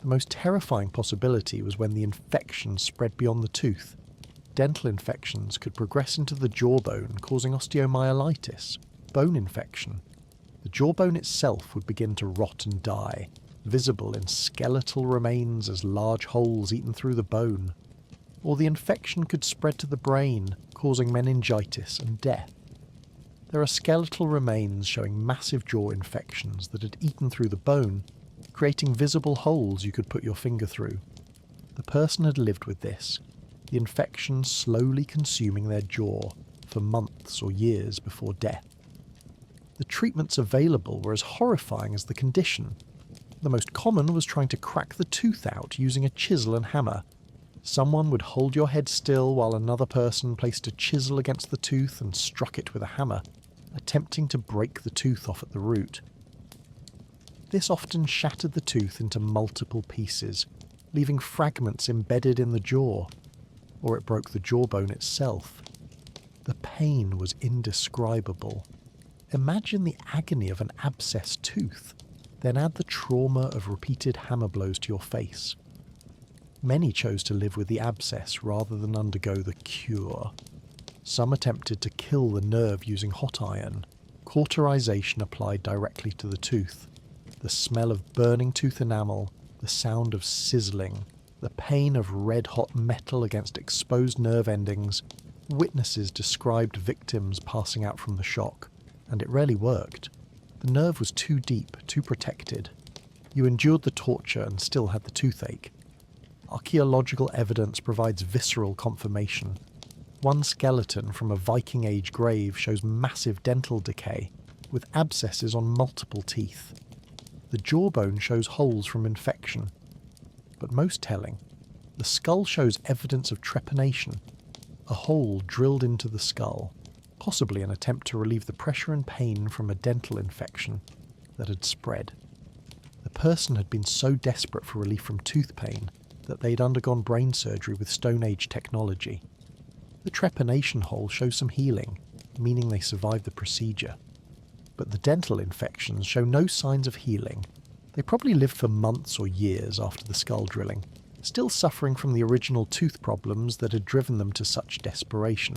The most terrifying possibility was when the infection spread beyond the tooth. Dental infections could progress into the jawbone, causing osteomyelitis, bone infection. The jawbone itself would begin to rot and die, visible in skeletal remains as large holes eaten through the bone. Or the infection could spread to the brain, causing meningitis and death. There are skeletal remains showing massive jaw infections that had eaten through the bone, creating visible holes you could put your finger through. The person had lived with this, the infection slowly consuming their jaw for months or years before death. The treatments available were as horrifying as the condition. The most common was trying to crack the tooth out using a chisel and hammer. Someone would hold your head still while another person placed a chisel against the tooth and struck it with a hammer, attempting to break the tooth off at the root. This often shattered the tooth into multiple pieces, leaving fragments embedded in the jaw, or it broke the jawbone itself. The pain was indescribable. Imagine the agony of an abscessed tooth, then add the trauma of repeated hammer blows to your face. Many chose to live with the abscess rather than undergo the cure. Some attempted to kill the nerve using hot iron, cauterization applied directly to the tooth. The smell of burning tooth enamel, the sound of sizzling, the pain of red-hot metal against exposed nerve endings, Witnesses described victims passing out from the shock, and it rarely worked. The nerve was too deep, too protected. You endured the torture and still had the toothache. Archaeological evidence provides visceral confirmation. One skeleton from a Viking Age grave shows massive dental decay, with abscesses on multiple teeth. The jawbone shows holes from infection. But most telling, the skull shows evidence of trepanation, a hole drilled into the skull, possibly an attempt to relieve the pressure and pain from a dental infection that had spread. The person had been so desperate for relief from tooth pain that they'd undergone brain surgery with Stone Age technology. The trepanation hole shows some healing, meaning they survived the procedure. But the dental infections show no signs of healing. They probably lived for months or years after the skull drilling, still suffering from the original tooth problems that had driven them to such desperation.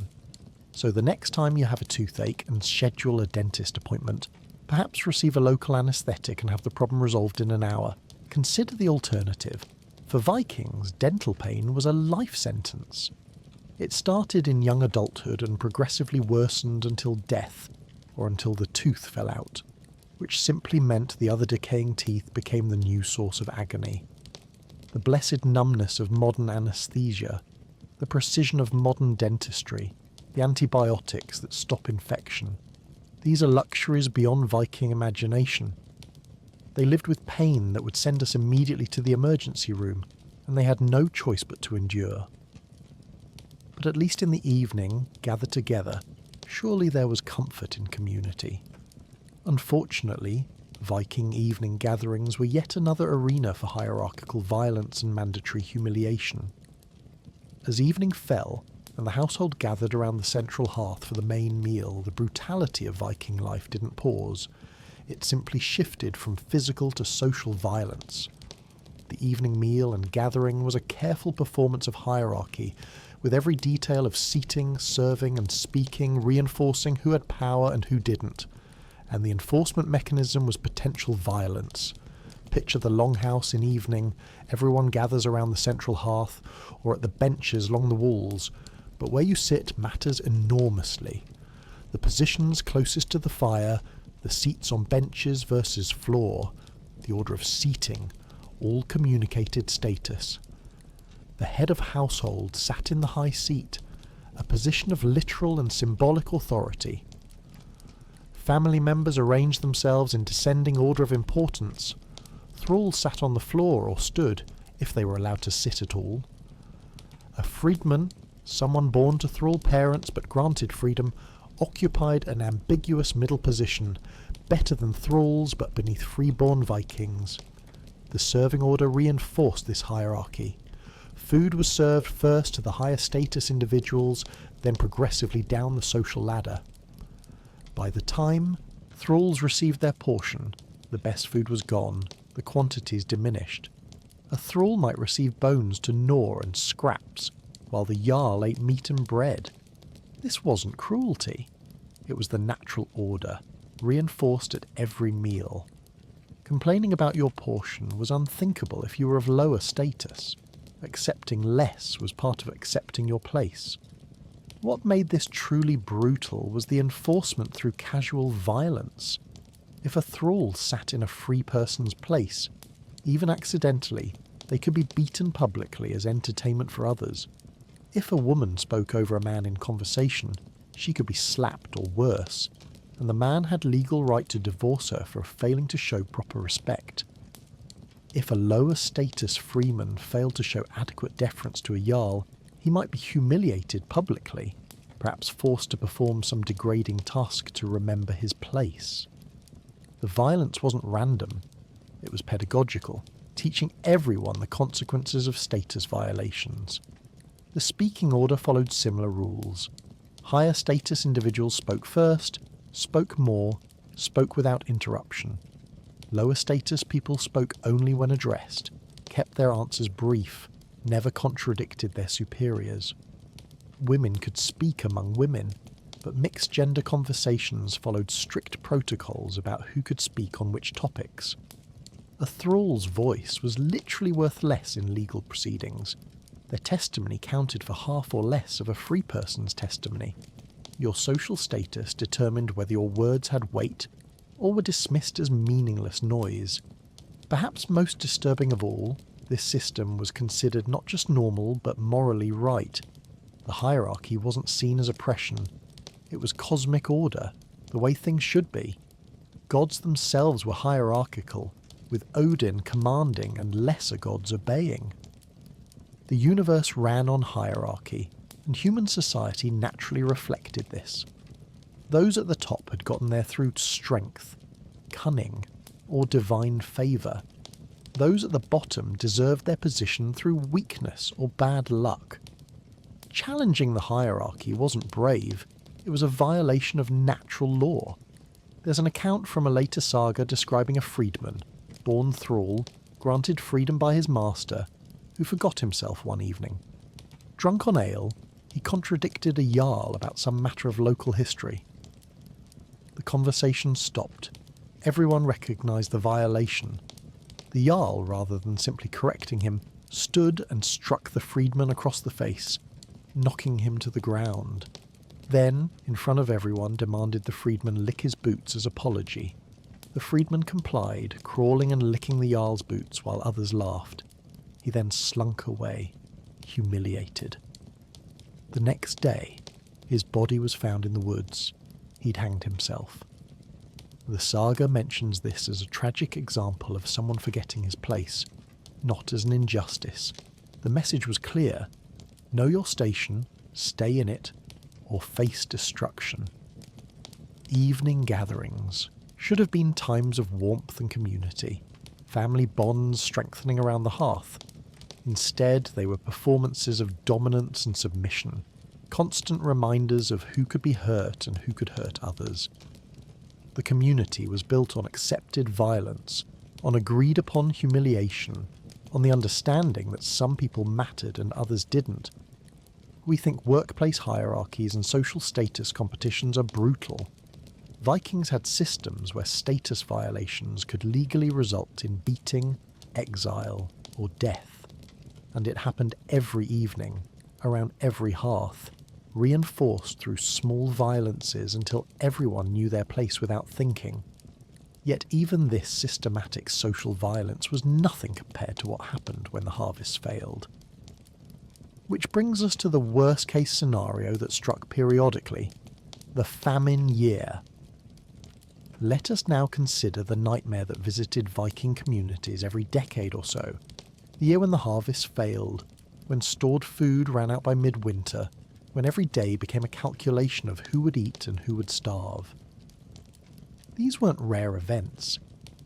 So the next time you have a toothache and schedule a dentist appointment, perhaps receive a local anaesthetic and have the problem resolved in an hour. Consider the alternative. For Vikings, dental pain was a life sentence. It started in young adulthood and progressively worsened until death, or until the tooth fell out, which simply meant the other decaying teeth became the new source of agony. The blessed numbness of modern anaesthesia, the precision of modern dentistry, the antibiotics that stop infection. These are luxuries beyond Viking imagination. They lived with pain that would send us immediately to the emergency room, and they had no choice but to endure. But at least in the evening, gathered together, surely there was comfort in community. Unfortunately, Viking evening gatherings were yet another arena for hierarchical violence and mandatory humiliation. As evening fell, and the household gathered around the central hearth for the main meal, the brutality of Viking life didn't pause. It simply shifted from physical to social violence. The evening meal and gathering was a careful performance of hierarchy, with every detail of seating, serving and speaking reinforcing who had power and who didn't. And the enforcement mechanism was potential violence. Picture the longhouse in evening, everyone gathers around the central hearth, or at the benches along the walls, but where you sit matters enormously. The positions closest to the fire, the seats on benches versus floor, the order of seating, all communicated status. The head of household sat in the high seat, a position of literal and symbolic authority. Family members arranged themselves in descending order of importance. Thralls sat on the floor or stood, if they were allowed to sit at all. A freedman, someone born to thrall parents but granted freedom, occupied an ambiguous middle position, better than thralls but beneath freeborn Vikings. The serving order reinforced this hierarchy. Food was served first to the higher status individuals, then progressively down the social ladder. By the time thralls received their portion, the best food was gone, the quantities diminished. A thrall might receive bones to gnaw and scraps, while the jarl ate meat and bread. This wasn't cruelty. It was the natural order, reinforced at every meal. Complaining about your portion was unthinkable if you were of lower status. Accepting less was part of accepting your place. What made this truly brutal was the enforcement through casual violence. If a thrall sat in a free person's place, even accidentally, they could be beaten publicly as entertainment for others. If a woman spoke over a man in conversation, she could be slapped or worse, and the man had legal right to divorce her for failing to show proper respect. If a lower status freeman failed to show adequate deference to a jarl, he might be humiliated publicly, perhaps forced to perform some degrading task to remember his place. The violence wasn't random, it was pedagogical, teaching everyone the consequences of status violations. The speaking order followed similar rules. Higher status individuals spoke first, spoke more, spoke without interruption. Lower status people spoke only when addressed, kept their answers brief, never contradicted their superiors. Women could speak among women, but mixed gender conversations followed strict protocols about who could speak on which topics. A thrall's voice was literally worth less in legal proceedings. Their testimony counted for half or less of a free person's testimony. Your social status determined whether your words had weight or were dismissed as meaningless noise. Perhaps most disturbing of all, this system was considered not just normal but morally right. The hierarchy wasn't seen as oppression. It was cosmic order, the way things should be. Gods themselves were hierarchical, with Odin commanding and lesser gods obeying. The universe ran on hierarchy, and human society naturally reflected this. Those at the top had gotten there through strength, cunning, or divine favour. Those at the bottom deserved their position through weakness or bad luck. Challenging the hierarchy wasn't brave, it was a violation of natural law. There's an account from a later saga describing a freedman, born thrall, granted freedom by his master, who forgot himself one evening. Drunk on ale, he contradicted a jarl about some matter of local history. The conversation stopped. Everyone recognised the violation. The jarl, rather than simply correcting him, stood and struck the freedman across the face, knocking him to the ground. Then, in front of everyone, demanded the freedman lick his boots as apology. The freedman complied, crawling and licking the jarl's boots while others laughed. He then slunk away, humiliated. The next day, his body was found in the woods. He'd hanged himself. The saga mentions this as a tragic example of someone forgetting his place, not as an injustice. The message was clear: know your station, stay in it, or face destruction. Evening gatherings should have been times of warmth and community, family bonds strengthening around the hearth. Instead, they were performances of dominance and submission, constant reminders of who could be hurt and who could hurt others. The community was built on accepted violence, on agreed-upon humiliation, on the understanding that some people mattered and others didn't. We think workplace hierarchies and social status competitions are brutal. Vikings had systems where status violations could legally result in beating, exile, or death. And it happened every evening, around every hearth, reinforced through small violences until everyone knew their place without thinking. Yet even this systematic social violence was nothing compared to what happened when the harvest failed. Which brings us to the worst-case scenario that struck periodically, the famine year. Let us now consider the nightmare that visited Viking communities every decade or so. The year when the harvest failed, when stored food ran out by midwinter, when every day became a calculation of who would eat and who would starve. These weren't rare events.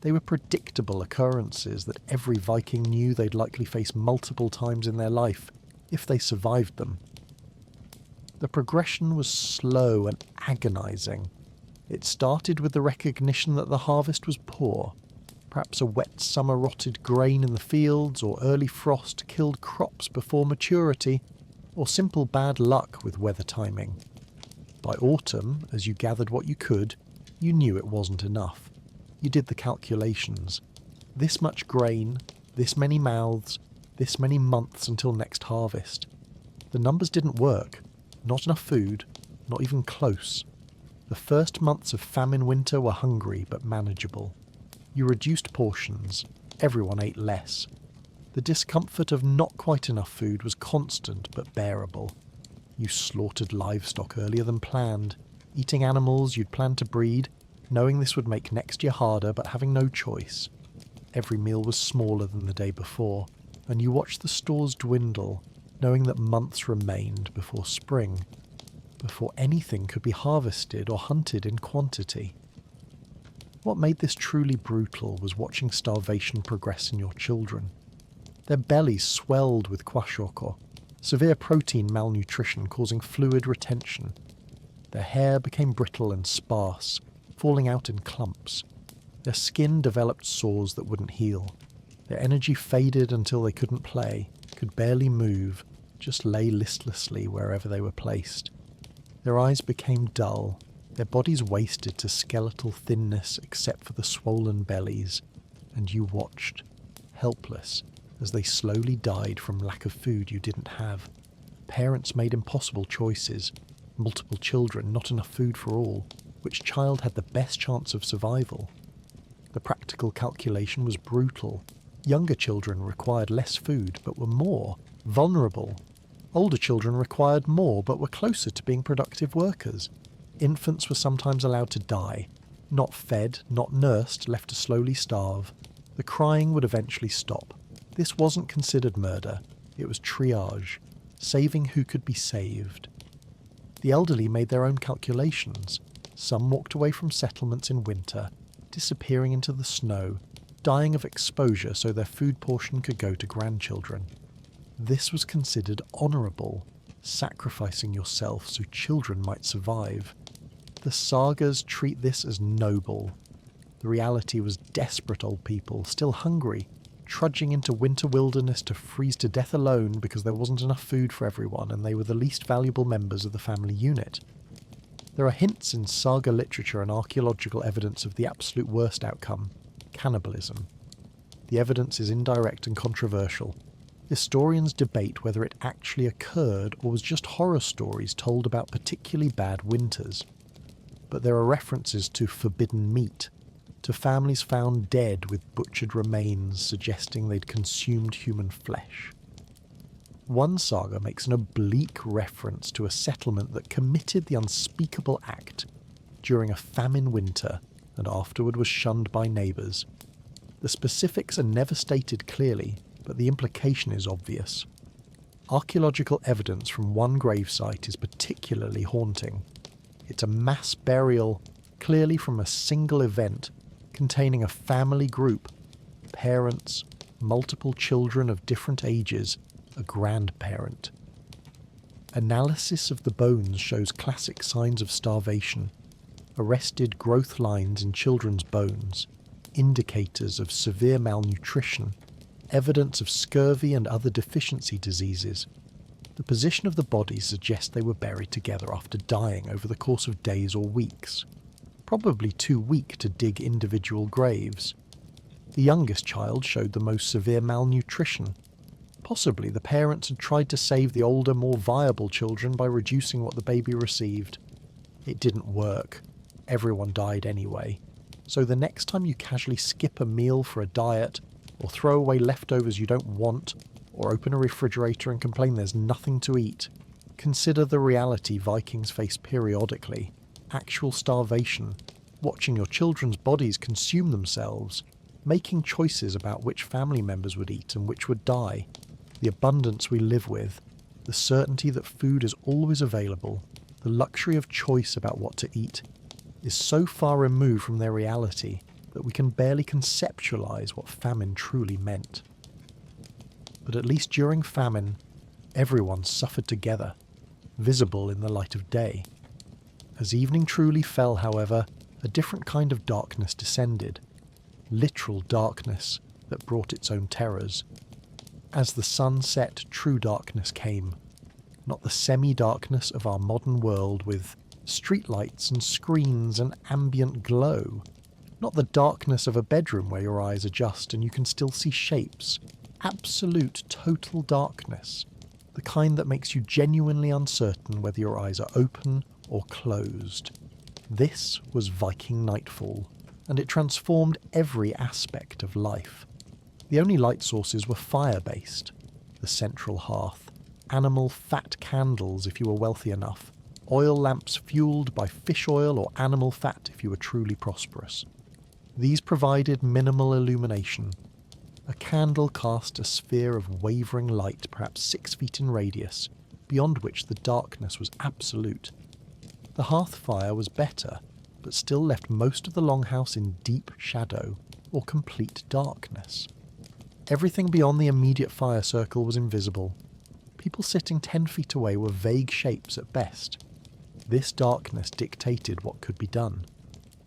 They were predictable occurrences that every Viking knew they'd likely face multiple times in their life, if they survived them. The progression was slow and agonising. It started with the recognition that the harvest was poor. Perhaps a wet summer rotted grain in the fields, or early frost killed crops before maturity, or simple bad luck with weather timing. By autumn, as you gathered what you could, you knew it wasn't enough. You did the calculations. This much grain, this many mouths, this many months until next harvest. The numbers didn't work. Not enough food, not even close. The first months of famine winter were hungry but manageable. You reduced portions. Everyone ate less. The discomfort of not quite enough food was constant but bearable. You slaughtered livestock earlier than planned, eating animals you'd planned to breed, knowing this would make next year harder but having no choice. Every meal was smaller than the day before, and you watched the stores dwindle, knowing that months remained before spring, before anything could be harvested or hunted in quantity. What made this truly brutal was watching starvation progress in your children. Their bellies swelled with kwashiorkor, severe protein malnutrition causing fluid retention. Their hair became brittle and sparse, falling out in clumps. Their skin developed sores that wouldn't heal. Their energy faded until they couldn't play, could barely move, just lay listlessly wherever they were placed. Their eyes became dull, their bodies wasted to skeletal thinness except for the swollen bellies, and you watched, helpless, as they slowly died from lack of food you didn't have. Parents made impossible choices. Multiple children, not enough food for all. Which child had the best chance of survival? The practical calculation was brutal. Younger children required less food, but were more vulnerable. Older children required more, but were closer to being productive workers. Infants were sometimes allowed to die. Not fed, not nursed, left to slowly starve. The crying would eventually stop. This wasn't considered murder. It was triage. Saving who could be saved. The elderly made their own calculations. Some walked away from settlements in winter, disappearing into the snow, dying of exposure so their food portion could go to grandchildren. This was considered honourable, sacrificing yourself so children might survive. The sagas treat this as noble. The reality was desperate old people, still hungry, trudging into winter wilderness to freeze to death alone because there wasn't enough food for everyone and they were the least valuable members of the family unit. There are hints in saga literature and archaeological evidence of the absolute worst outcome: cannibalism. The evidence is indirect and controversial. Historians debate whether it actually occurred or was just horror stories told about particularly bad winters. But there are references to forbidden meat, to families found dead with butchered remains suggesting they'd consumed human flesh. One saga makes an oblique reference to a settlement that committed the unspeakable act during a famine winter and afterward was shunned by neighbours. The specifics are never stated clearly, but the implication is obvious. Archaeological evidence from one gravesite is particularly haunting. It's a mass burial, clearly from a single event, containing a family group, parents, multiple children of different ages, a grandparent. Analysis of the bones shows classic signs of starvation, arrested growth lines in children's bones, indicators of severe malnutrition, evidence of scurvy and other deficiency diseases. The position of the bodies suggests they were buried together after dying over the course of days or weeks, probably too weak to dig individual graves. The youngest child showed the most severe malnutrition. Possibly the parents had tried to save the older, more viable children by reducing what the baby received. It didn't work. Everyone died anyway. So the next time you casually skip a meal for a diet, or throw away leftovers you don't want, or open a refrigerator and complain there's nothing to eat, consider the reality Vikings face periodically: actual starvation, watching your children's bodies consume themselves, making choices about which family members would eat and which would die, the abundance we live with, the certainty that food is always available, the luxury of choice about what to eat, is so far removed from their reality that we can barely conceptualize what famine truly meant. But at least during famine, everyone suffered together, visible in the light of day. As evening truly fell, however, a different kind of darkness descended. Literal darkness that brought its own terrors. As the sun set, true darkness came. Not the semi-darkness of our modern world with streetlights and screens and ambient glow. Not the darkness of a bedroom where your eyes adjust and you can still see shapes. Absolute, total darkness. The kind that makes you genuinely uncertain whether your eyes are open or closed. This was Viking nightfall, and it transformed every aspect of life. The only light sources were fire-based. The central hearth, animal fat candles if you were wealthy enough, oil lamps fueled by fish oil or animal fat if you were truly prosperous. These provided minimal illumination. A candle cast a sphere of wavering light, perhaps 6 feet in radius, beyond which the darkness was absolute. The hearth fire was better, but still left most of the longhouse in deep shadow, or complete darkness. Everything beyond the immediate fire circle was invisible. People sitting 10 feet away were vague shapes at best. This darkness dictated what could be done.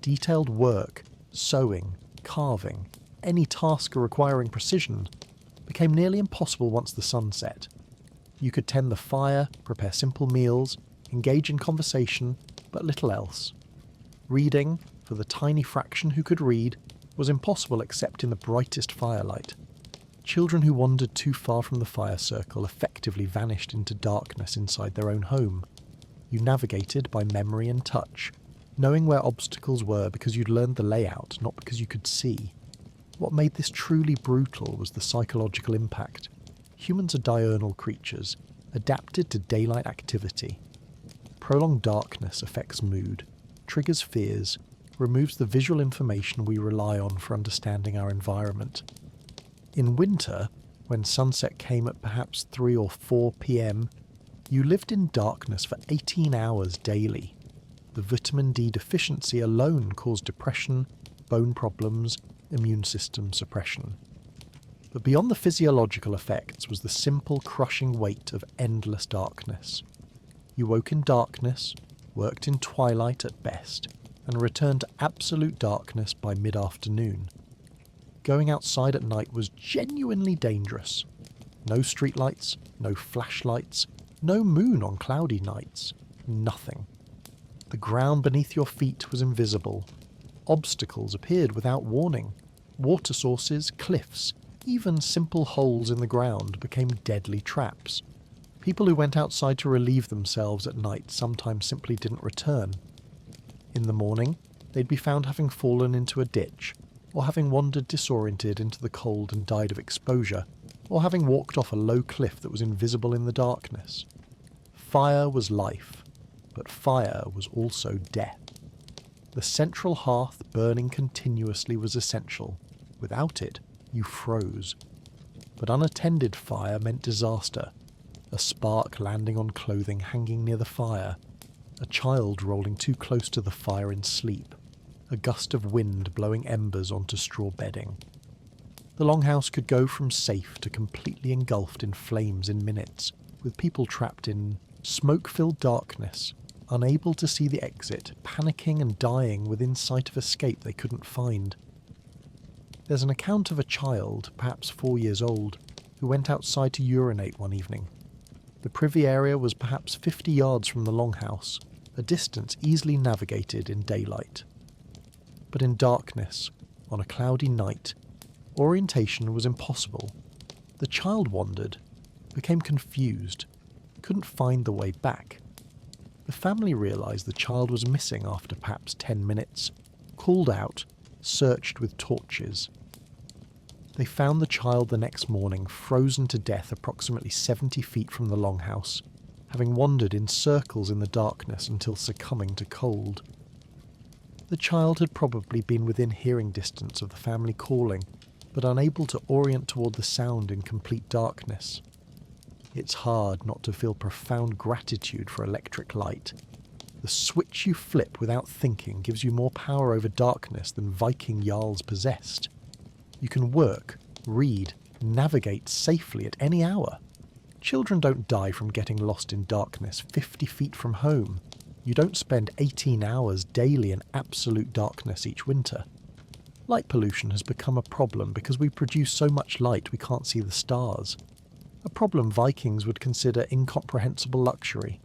Detailed work, sewing, carving, any task requiring precision, became nearly impossible once the sun set. You could tend the fire, prepare simple meals, engage in conversation, but little else. Reading, for the tiny fraction who could read, was impossible except in the brightest firelight. Children who wandered too far from the fire circle effectively vanished into darkness inside their own home. You navigated by memory and touch, knowing where obstacles were because you'd learned the layout, not because you could see. What made this truly brutal was the psychological impact. Humans are diurnal creatures, adapted to daylight activity. Prolonged darkness affects mood, triggers fears, removes the visual information we rely on for understanding our environment. In winter, when sunset came at perhaps 3 or 4 p.m, you lived in darkness for 18 hours daily. The vitamin D deficiency alone caused depression, bone problems, immune system suppression. But beyond the physiological effects was the simple crushing weight of endless darkness. You woke in darkness, worked in twilight at best, and returned to absolute darkness by mid-afternoon. Going outside at night was genuinely dangerous. No streetlights, no flashlights, no moon on cloudy nights, nothing. The ground beneath your feet was invisible. Obstacles appeared without warning. Water sources, cliffs, even simple holes in the ground became deadly traps. People who went outside to relieve themselves at night sometimes simply didn't return. In the morning, they'd be found having fallen into a ditch, or having wandered disoriented into the cold and died of exposure, or having walked off a low cliff that was invisible in the darkness. Fire was life, but fire was also death. The central hearth burning continuously was essential. Without it, you froze. But unattended fire meant disaster. A spark landing on clothing hanging near the fire. A child rolling too close to the fire in sleep. A gust of wind blowing embers onto straw bedding. The longhouse could go from safe to completely engulfed in flames in minutes, with people trapped in smoke-filled darkness, unable to see the exit, panicking and dying within sight of escape they couldn't find. There's an account of a child, perhaps 4 years old, who went outside to urinate one evening. The privy area was perhaps 50 yards from the longhouse, a distance easily navigated in daylight. But in darkness, on a cloudy night, orientation was impossible. The child wandered, became confused, couldn't find the way back. The family realised the child was missing after perhaps 10 minutes, called out, searched with torches. They found the child the next morning frozen to death approximately 70 feet from the longhouse, having wandered in circles in the darkness until succumbing to cold. The child had probably been within hearing distance of the family calling, but unable to orient toward the sound in complete darkness. It's hard not to feel profound gratitude for electric light. The switch you flip without thinking gives you more power over darkness than Viking jarls possessed. You can work, read, navigate safely at any hour. Children don't die from getting lost in darkness 50 feet from home. You don't spend 18 hours daily in absolute darkness each winter. Light pollution has become a problem because we produce so much light we can't see the stars. A problem Vikings would consider incomprehensible luxury.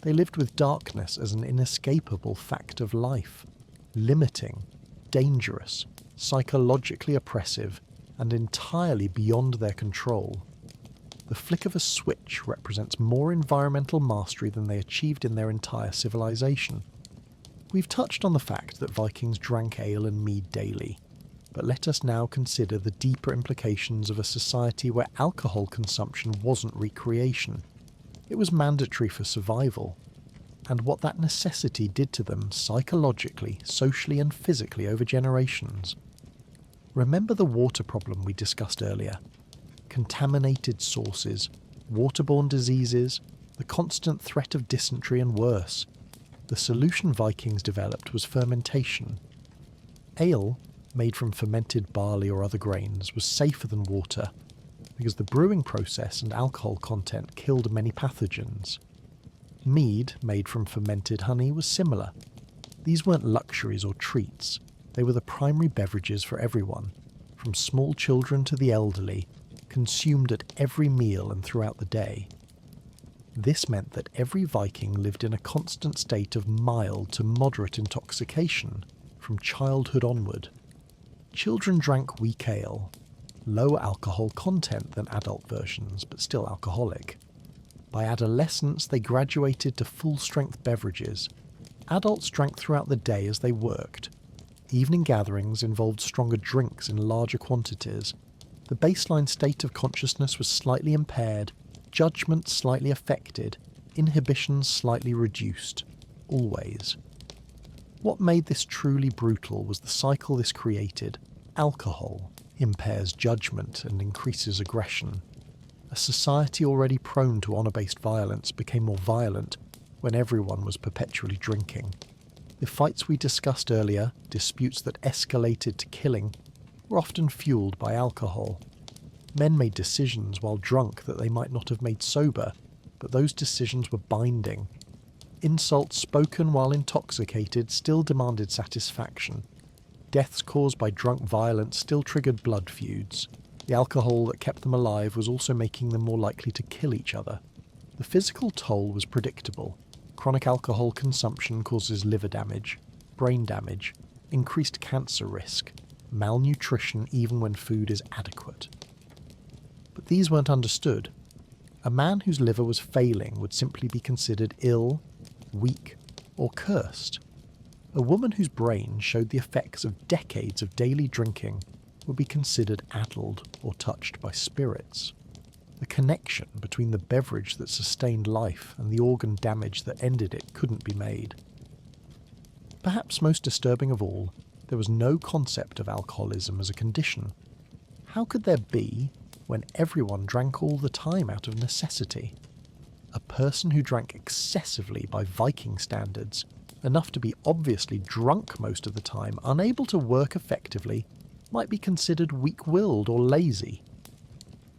They lived with darkness as an inescapable fact of life, limiting, dangerous, psychologically oppressive, and entirely beyond their control. The flick of a switch represents more environmental mastery than they achieved in their entire civilization. We've touched on the fact that Vikings drank ale and mead daily, but let us now consider the deeper implications of a society where alcohol consumption wasn't recreation. It was mandatory for survival, and what that necessity did to them psychologically, socially and physically over generations. Remember the water problem we discussed earlier? Contaminated sources, waterborne diseases, the constant threat of dysentery and worse. The solution Vikings developed was fermentation. Ale, made from fermented barley or other grains, was safer than water, because the brewing process and alcohol content killed many pathogens. Mead, made from fermented honey, was similar. These weren't luxuries or treats. They were the primary beverages for everyone, from small children to the elderly, consumed at every meal and throughout the day. This meant that every Viking lived in a constant state of mild to moderate intoxication from childhood onward. Children drank weak ale. lower alcohol content than adult versions, but still alcoholic. By adolescence, they graduated to full-strength beverages. Adults drank throughout the day as they worked. Evening gatherings involved stronger drinks in larger quantities. The baseline state of consciousness was slightly impaired, judgment slightly affected, inhibitions slightly reduced. Always. What made this truly brutal was the cycle this created. Alcohol impairs judgment and increases aggression. A society already prone to honour-based violence became more violent when everyone was perpetually drinking. The fights we discussed earlier, disputes that escalated to killing, were often fueled by alcohol. Men made decisions while drunk that they might not have made sober, but those decisions were binding. Insults spoken while intoxicated still demanded satisfaction. Deaths caused by drunk violence still triggered blood feuds. The alcohol that kept them alive was also making them more likely to kill each other. The physical toll was predictable. Chronic alcohol consumption causes liver damage, brain damage, increased cancer risk, malnutrition even when food is adequate. But these weren't understood. A man whose liver was failing would simply be considered ill, weak, or cursed. A woman whose brain showed the effects of decades of daily drinking would be considered addled or touched by spirits. The connection between the beverage that sustained life and the organ damage that ended it couldn't be made. Perhaps most disturbing of all, there was no concept of alcoholism as a condition. How could there be when everyone drank all the time out of necessity? A person who drank excessively by Viking standards, enough to be obviously drunk most of the time, unable to work effectively, might be considered weak-willed or lazy.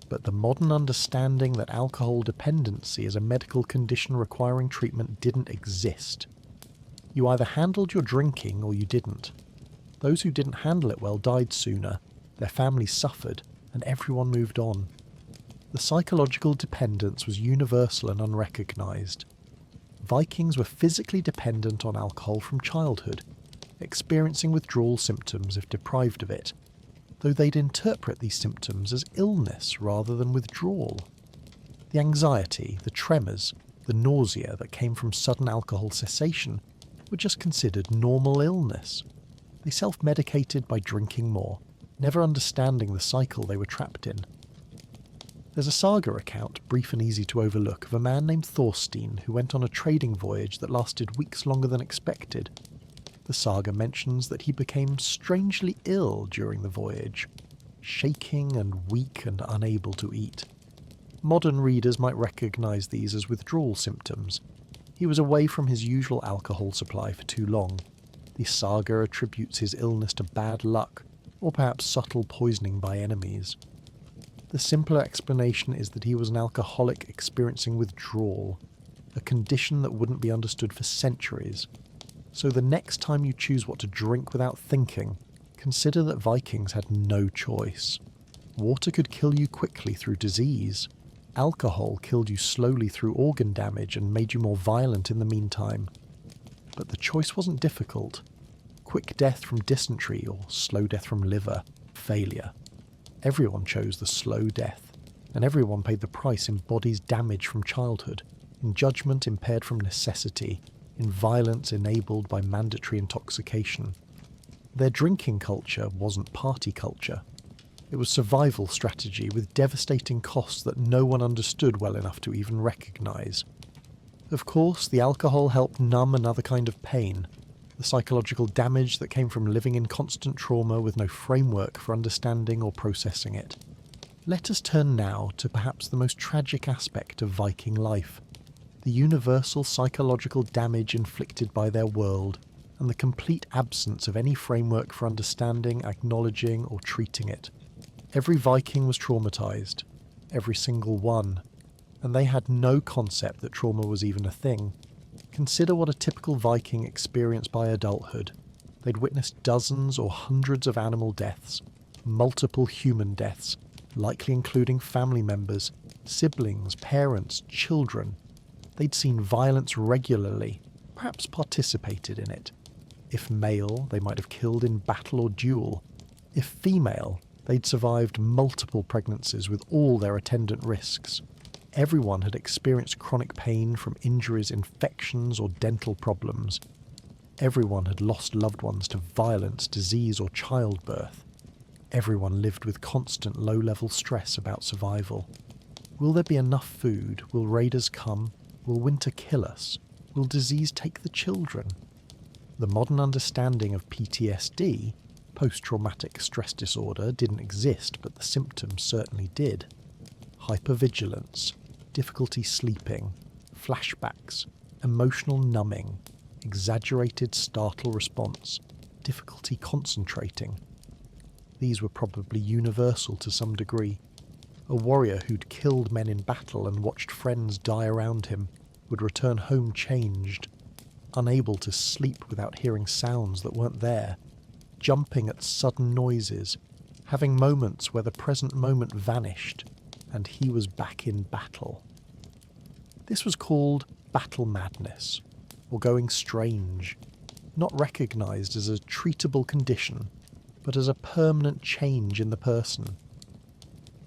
But the modern understanding that alcohol dependency is a medical condition requiring treatment didn't exist. You either handled your drinking or you didn't. Those who didn't handle it well died sooner, their families suffered, and everyone moved on. The psychological dependence was universal and unrecognised. Vikings were physically dependent on alcohol from childhood, experiencing withdrawal symptoms if deprived of it, though they'd interpret these symptoms as illness rather than withdrawal. The anxiety, the tremors, the nausea that came from sudden alcohol cessation were just considered normal illness. They self-medicated by drinking more, never understanding the cycle they were trapped in. There's a saga account, brief and easy to overlook, of a man named Thorstein who went on a trading voyage that lasted weeks longer than expected. The saga mentions that he became strangely ill during the voyage, shaking and weak and unable to eat. Modern readers might recognise these as withdrawal symptoms. He was away from his usual alcohol supply for too long. The saga attributes his illness to bad luck, or perhaps subtle poisoning by enemies. The simpler explanation is that he was an alcoholic experiencing withdrawal, a condition that wouldn't be understood for centuries. So the next time you choose what to drink without thinking, consider that Vikings had no choice. Water could kill you quickly through disease. Alcohol killed you slowly through organ damage and made you more violent in the meantime. But the choice wasn't difficult. Quick death from dysentery or slow death from liver, failure. Everyone chose the slow death, and everyone paid the price in bodies damaged from childhood, in judgment impaired from necessity, in violence enabled by mandatory intoxication. Their drinking culture wasn't party culture. It was survival strategy with devastating costs that no one understood well enough to even recognise. Of course, the alcohol helped numb another kind of pain, the psychological damage that came from living in constant trauma with no framework for understanding or processing it. Let us turn now to perhaps the most tragic aspect of Viking life, the universal psychological damage inflicted by their world, and the complete absence of any framework for understanding, acknowledging, or treating it. Every Viking was traumatised, every single one, and they had no concept that trauma was even a thing. Consider what a typical Viking experienced by adulthood. They'd witnessed dozens or hundreds of animal deaths, multiple human deaths, likely including family members, siblings, parents, children. They'd seen violence regularly, perhaps participated in it. If male, they might have killed in battle or duel. If female, They'd survived multiple pregnancies with all their attendant risks. Everyone had experienced chronic pain from injuries, infections, or dental problems. Everyone had lost loved ones to violence, disease, or childbirth. Everyone lived with constant low-level stress about survival. Will there be enough food? Will raiders come? Will winter kill us? Will disease take the children? The modern understanding of PTSD, post-traumatic stress disorder, didn't exist, but the symptoms certainly did. Hypervigilance, difficulty sleeping, flashbacks, emotional numbing, exaggerated startle response, difficulty concentrating. These were probably universal to some degree. A warrior who'd killed men in battle and watched friends die around him would return home changed, unable to sleep without hearing sounds that weren't there, jumping at sudden noises, having moments where the present moment vanished, and he was back in battle. This was called battle madness, or going strange, not recognised as a treatable condition, but as a permanent change in the person.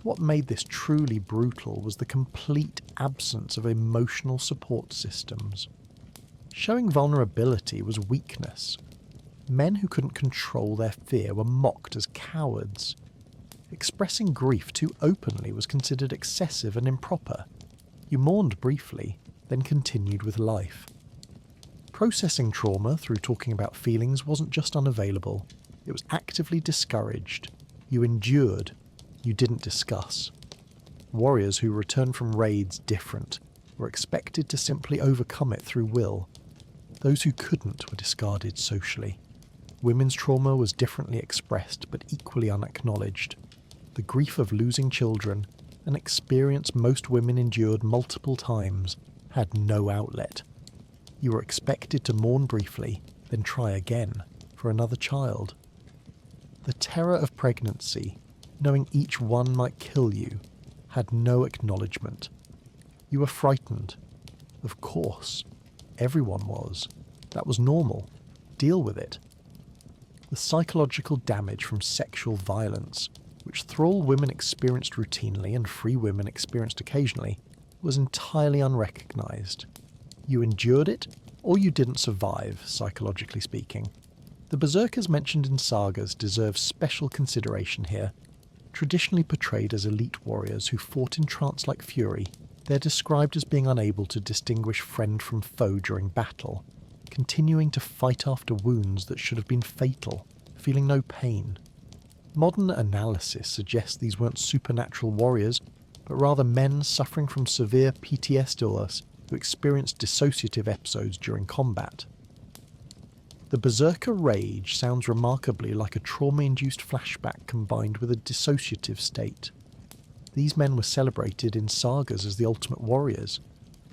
What made this truly brutal was the complete absence of emotional support systems. Showing vulnerability was weakness. Men who couldn't control their fear were mocked as cowards. Expressing grief too openly was considered excessive and improper. You mourned briefly, then continued with life. Processing trauma through talking about feelings wasn't just unavailable, it was actively discouraged. You endured, you didn't discuss. Warriors who returned from raids different were expected to simply overcome it through will. Those who couldn't were discarded socially. Women's trauma was differently expressed but equally unacknowledged. The grief of losing children, an experience most women endured multiple times, had no outlet. You were expected to mourn briefly, then try again for another child. The terror of pregnancy, knowing each one might kill you, had no acknowledgement. You were frightened. Of course. Everyone was. That was normal. Deal with it. The psychological damage from sexual violence, which thrall women experienced routinely and free women experienced occasionally, was entirely unrecognised. You endured it, or you didn't survive, psychologically speaking. The berserkers mentioned in sagas deserve special consideration here. Traditionally portrayed as elite warriors who fought in trance-like fury, they're described as being unable to distinguish friend from foe during battle, continuing to fight after wounds that should have been fatal, feeling no pain. Modern analysis suggests these weren't supernatural warriors, but rather men suffering from severe PTSD who experienced dissociative episodes during combat. The berserker rage sounds remarkably like a trauma-induced flashback combined with a dissociative state. These men were celebrated in sagas as the ultimate warriors.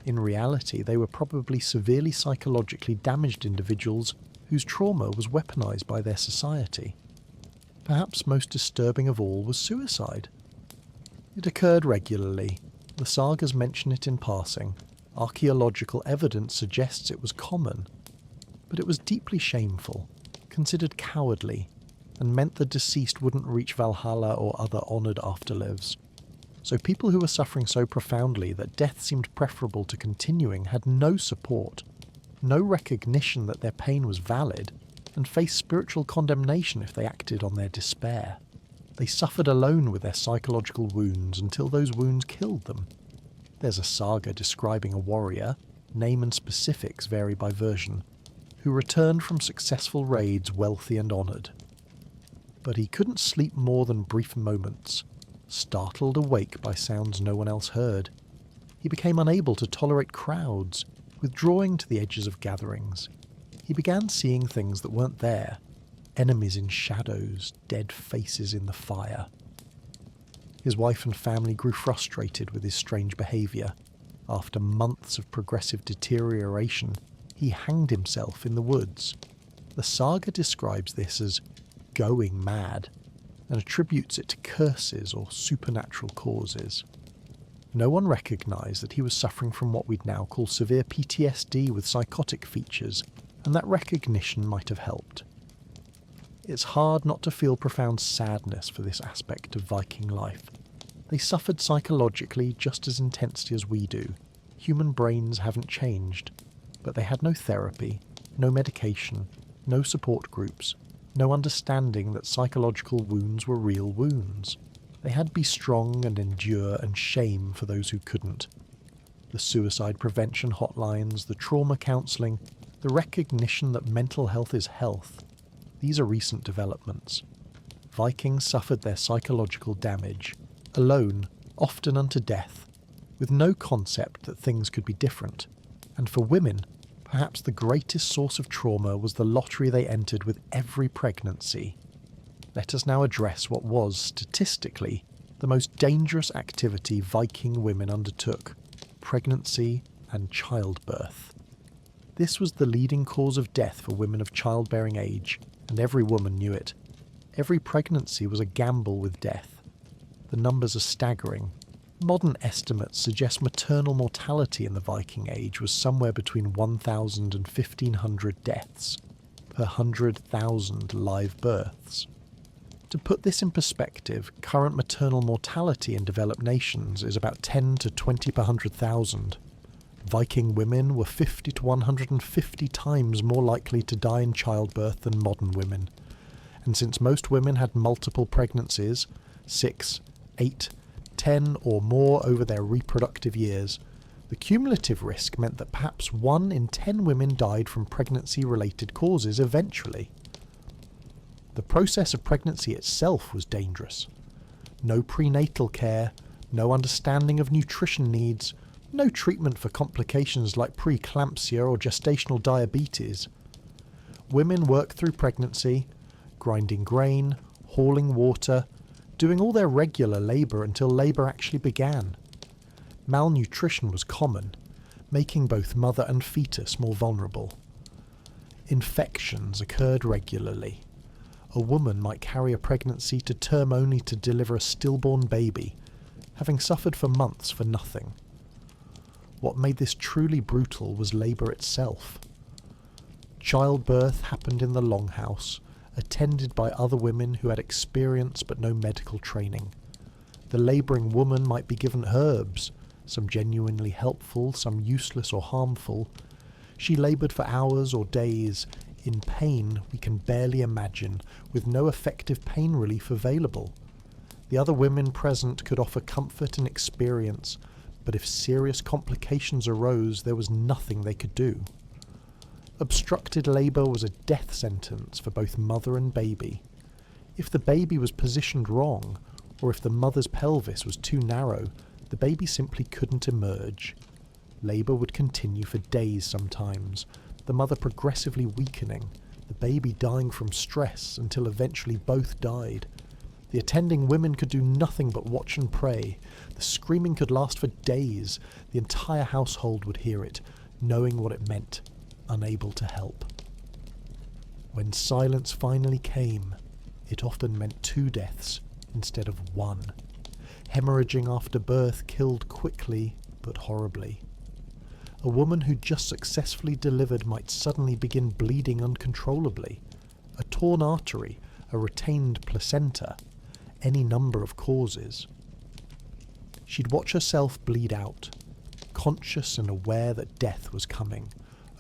In reality, they were probably severely psychologically damaged individuals whose trauma was weaponized by their society. Perhaps most disturbing of all was suicide. It occurred regularly. The sagas mention it in passing. Archaeological evidence suggests it was common. But it was deeply shameful, considered cowardly, and meant the deceased wouldn't reach Valhalla or other honoured afterlives. So people who were suffering so profoundly that death seemed preferable to continuing had no support, no recognition that their pain was valid, and faced spiritual condemnation if they acted on their despair. They suffered alone with their psychological wounds until those wounds killed them. There's a saga describing a warrior, name and specifics vary by version, who returned from successful raids wealthy and honoured. But he couldn't sleep more than brief moments, startled awake by sounds no one else heard. He became unable to tolerate crowds, withdrawing to the edges of gatherings. He began seeing things that weren't there, enemies in shadows, dead faces in the fire. His wife and family grew frustrated with his strange behaviour. After months of progressive deterioration, he hanged himself in the woods. The saga describes this as going mad, and attributes it to curses or supernatural causes. No one recognised that he was suffering from what we'd now call severe PTSD with psychotic features, and that recognition might have helped. It's hard not to feel profound sadness for this aspect of Viking life. They suffered psychologically just as intensely as we do. Human brains haven't changed, but they had no therapy, no medication, no support groups, no understanding that psychological wounds were real wounds. They had to be strong and endure, and shame for those who couldn't. The suicide prevention hotlines, the trauma counselling, the recognition that mental health is health. These are recent developments. Vikings suffered their psychological damage, alone, often unto death, with no concept that things could be different. And for women, perhaps the greatest source of trauma was the lottery they entered with every pregnancy. Let us now address what was, statistically, the most dangerous activity Viking women undertook: pregnancy and childbirth. This was the leading cause of death for women of childbearing age, and every woman knew it. Every pregnancy was a gamble with death. The numbers are staggering. Modern estimates suggest maternal mortality in the Viking Age was somewhere between 1,000 and 1,500 deaths per 100,000 live births. To put this in perspective, current maternal mortality in developed nations is about 10 to 20 per 100,000. Viking women were 50 to 150 times more likely to die in childbirth than modern women. And since most women had multiple pregnancies, 6, 8, 10 or more over their reproductive years, the cumulative risk meant that perhaps 1 in 10 women died from pregnancy-related causes eventually. The process of pregnancy itself was dangerous. No prenatal care, no understanding of nutrition needs, no treatment for complications like preeclampsia or gestational diabetes. Women worked through pregnancy, grinding grain, hauling water, doing all their regular labour until labour actually began. Malnutrition was common, making both mother and fetus more vulnerable. Infections occurred regularly. A woman might carry a pregnancy to term only to deliver a stillborn baby, having suffered for months for nothing. What made this truly brutal was labour itself. Childbirth happened in the longhouse, attended by other women who had experience but no medical training. The labouring woman might be given herbs, some genuinely helpful, some useless or harmful. She laboured for hours or days, in pain we can barely imagine, with no effective pain relief available. The other women present could offer comfort and experience, but if serious complications arose, there was nothing they could do. Obstructed labour was a death sentence for both mother and baby. If the baby was positioned wrong, or if the mother's pelvis was too narrow, the baby simply couldn't emerge. Labour would continue for days sometimes, the mother progressively weakening, the baby dying from stress until eventually both died. The attending women could do nothing but watch and pray. The screaming could last for days. The entire household would hear it, knowing what it meant, unable to help. When silence finally came, it often meant 2 deaths instead of 1. Hemorrhaging after birth killed quickly but horribly. A woman who just successfully delivered might suddenly begin bleeding uncontrollably. A torn artery, a retained placenta, any number of causes. She'd watch herself bleed out, conscious and aware that death was coming,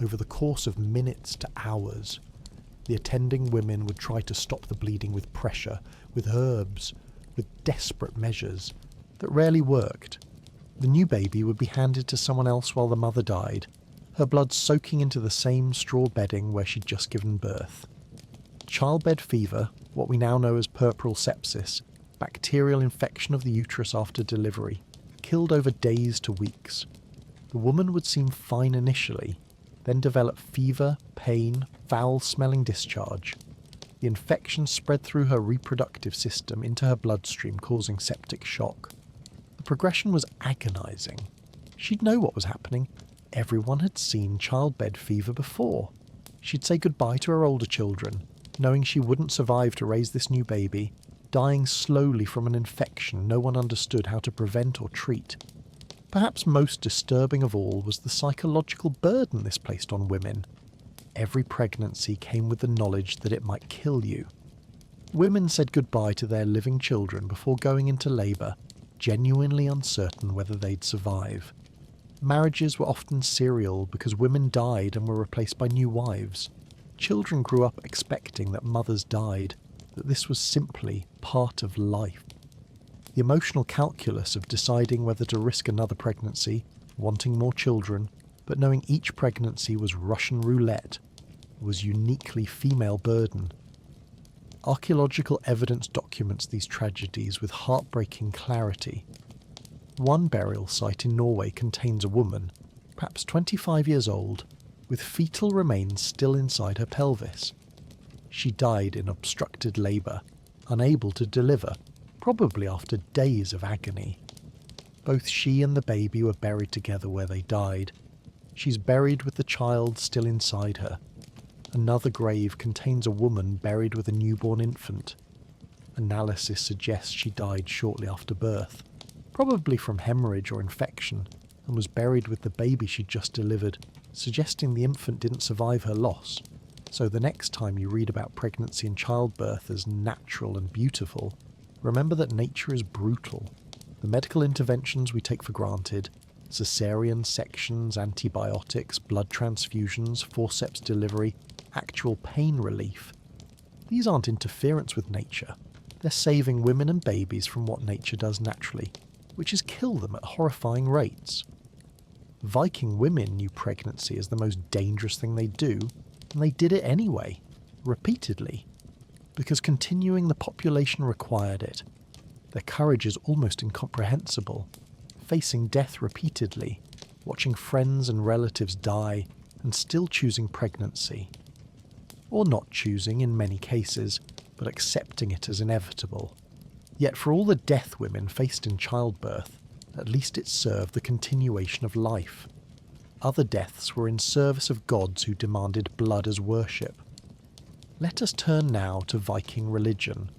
over the course of minutes to hours. The attending women would try to stop the bleeding with pressure, with herbs, with desperate measures that rarely worked. The new baby would be handed to someone else while the mother died, her blood soaking into the same straw bedding where she'd just given birth. Childbed fever, what we now know as puerperal sepsis, bacterial infection of the uterus after delivery, killed over days to weeks. The woman would seem fine initially, then develop fever, pain, foul-smelling discharge. The infection spread through her reproductive system into her bloodstream, causing septic shock. The progression was agonizing. She'd know what was happening. Everyone had seen childbed fever before. She'd say goodbye to her older children, knowing she wouldn't survive to raise this new baby, dying slowly from an infection no one understood how to prevent or treat. Perhaps most disturbing of all was the psychological burden this placed on women. Every pregnancy came with the knowledge that it might kill you. Women said goodbye to their living children before going into labour, genuinely uncertain whether they'd survive. Marriages were often serial because women died and were replaced by new wives. Children grew up expecting that mothers died, that this was simply part of life. The emotional calculus of deciding whether to risk another pregnancy, wanting more children, but knowing each pregnancy was Russian roulette, was uniquely female burden. Archaeological evidence documents these tragedies with heartbreaking clarity. One burial site in Norway contains a woman, perhaps 25 years old, with fetal remains still inside her pelvis. She died in obstructed labour, unable to deliver, probably after days of agony. Both she and the baby were buried together where they died. She's buried with the child still inside her. Another grave contains a woman buried with a newborn infant. Analysis suggests she died shortly after birth, probably from hemorrhage or infection, and was buried with the baby she'd just delivered, suggesting the infant didn't survive her loss. So the next time you read about pregnancy and childbirth as natural and beautiful, remember that nature is brutal. The medical interventions we take for granted, cesarean sections, antibiotics, blood transfusions, forceps delivery, actual pain relief, these aren't interference with nature. They're saving women and babies from what nature does naturally, which is kill them at horrifying rates. Viking women knew pregnancy as the most dangerous thing they'd do, and they did it anyway, repeatedly, because continuing the population required it. Their courage is almost incomprehensible, facing death repeatedly, watching friends and relatives die, and still choosing pregnancy. Or not choosing in many cases, but accepting it as inevitable. Yet for all the death women faced in childbirth, at least it served the continuation of life. Other deaths were in service of gods who demanded blood as worship. Let us turn now to Viking religion,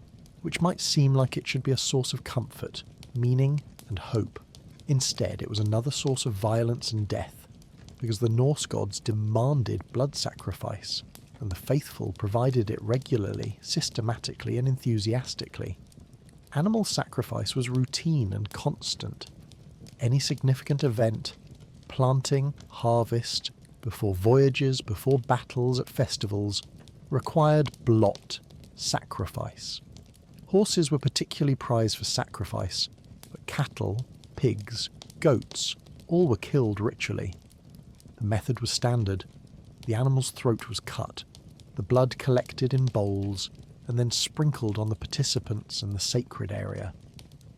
which might seem like it should be a source of comfort, meaning, and hope. Instead, it was another source of violence and death, because the Norse gods demanded blood sacrifice, and the faithful provided it regularly, systematically, and enthusiastically. Animal sacrifice was routine and constant. Any significant event, planting, harvest, before voyages, before battles, at festivals, required blot, sacrifice. Horses were particularly prized for sacrifice, but cattle, pigs, goats, all were killed ritually. The method was standard. The animal's throat was cut, the blood collected in bowls, and then sprinkled on the participants and the sacred area.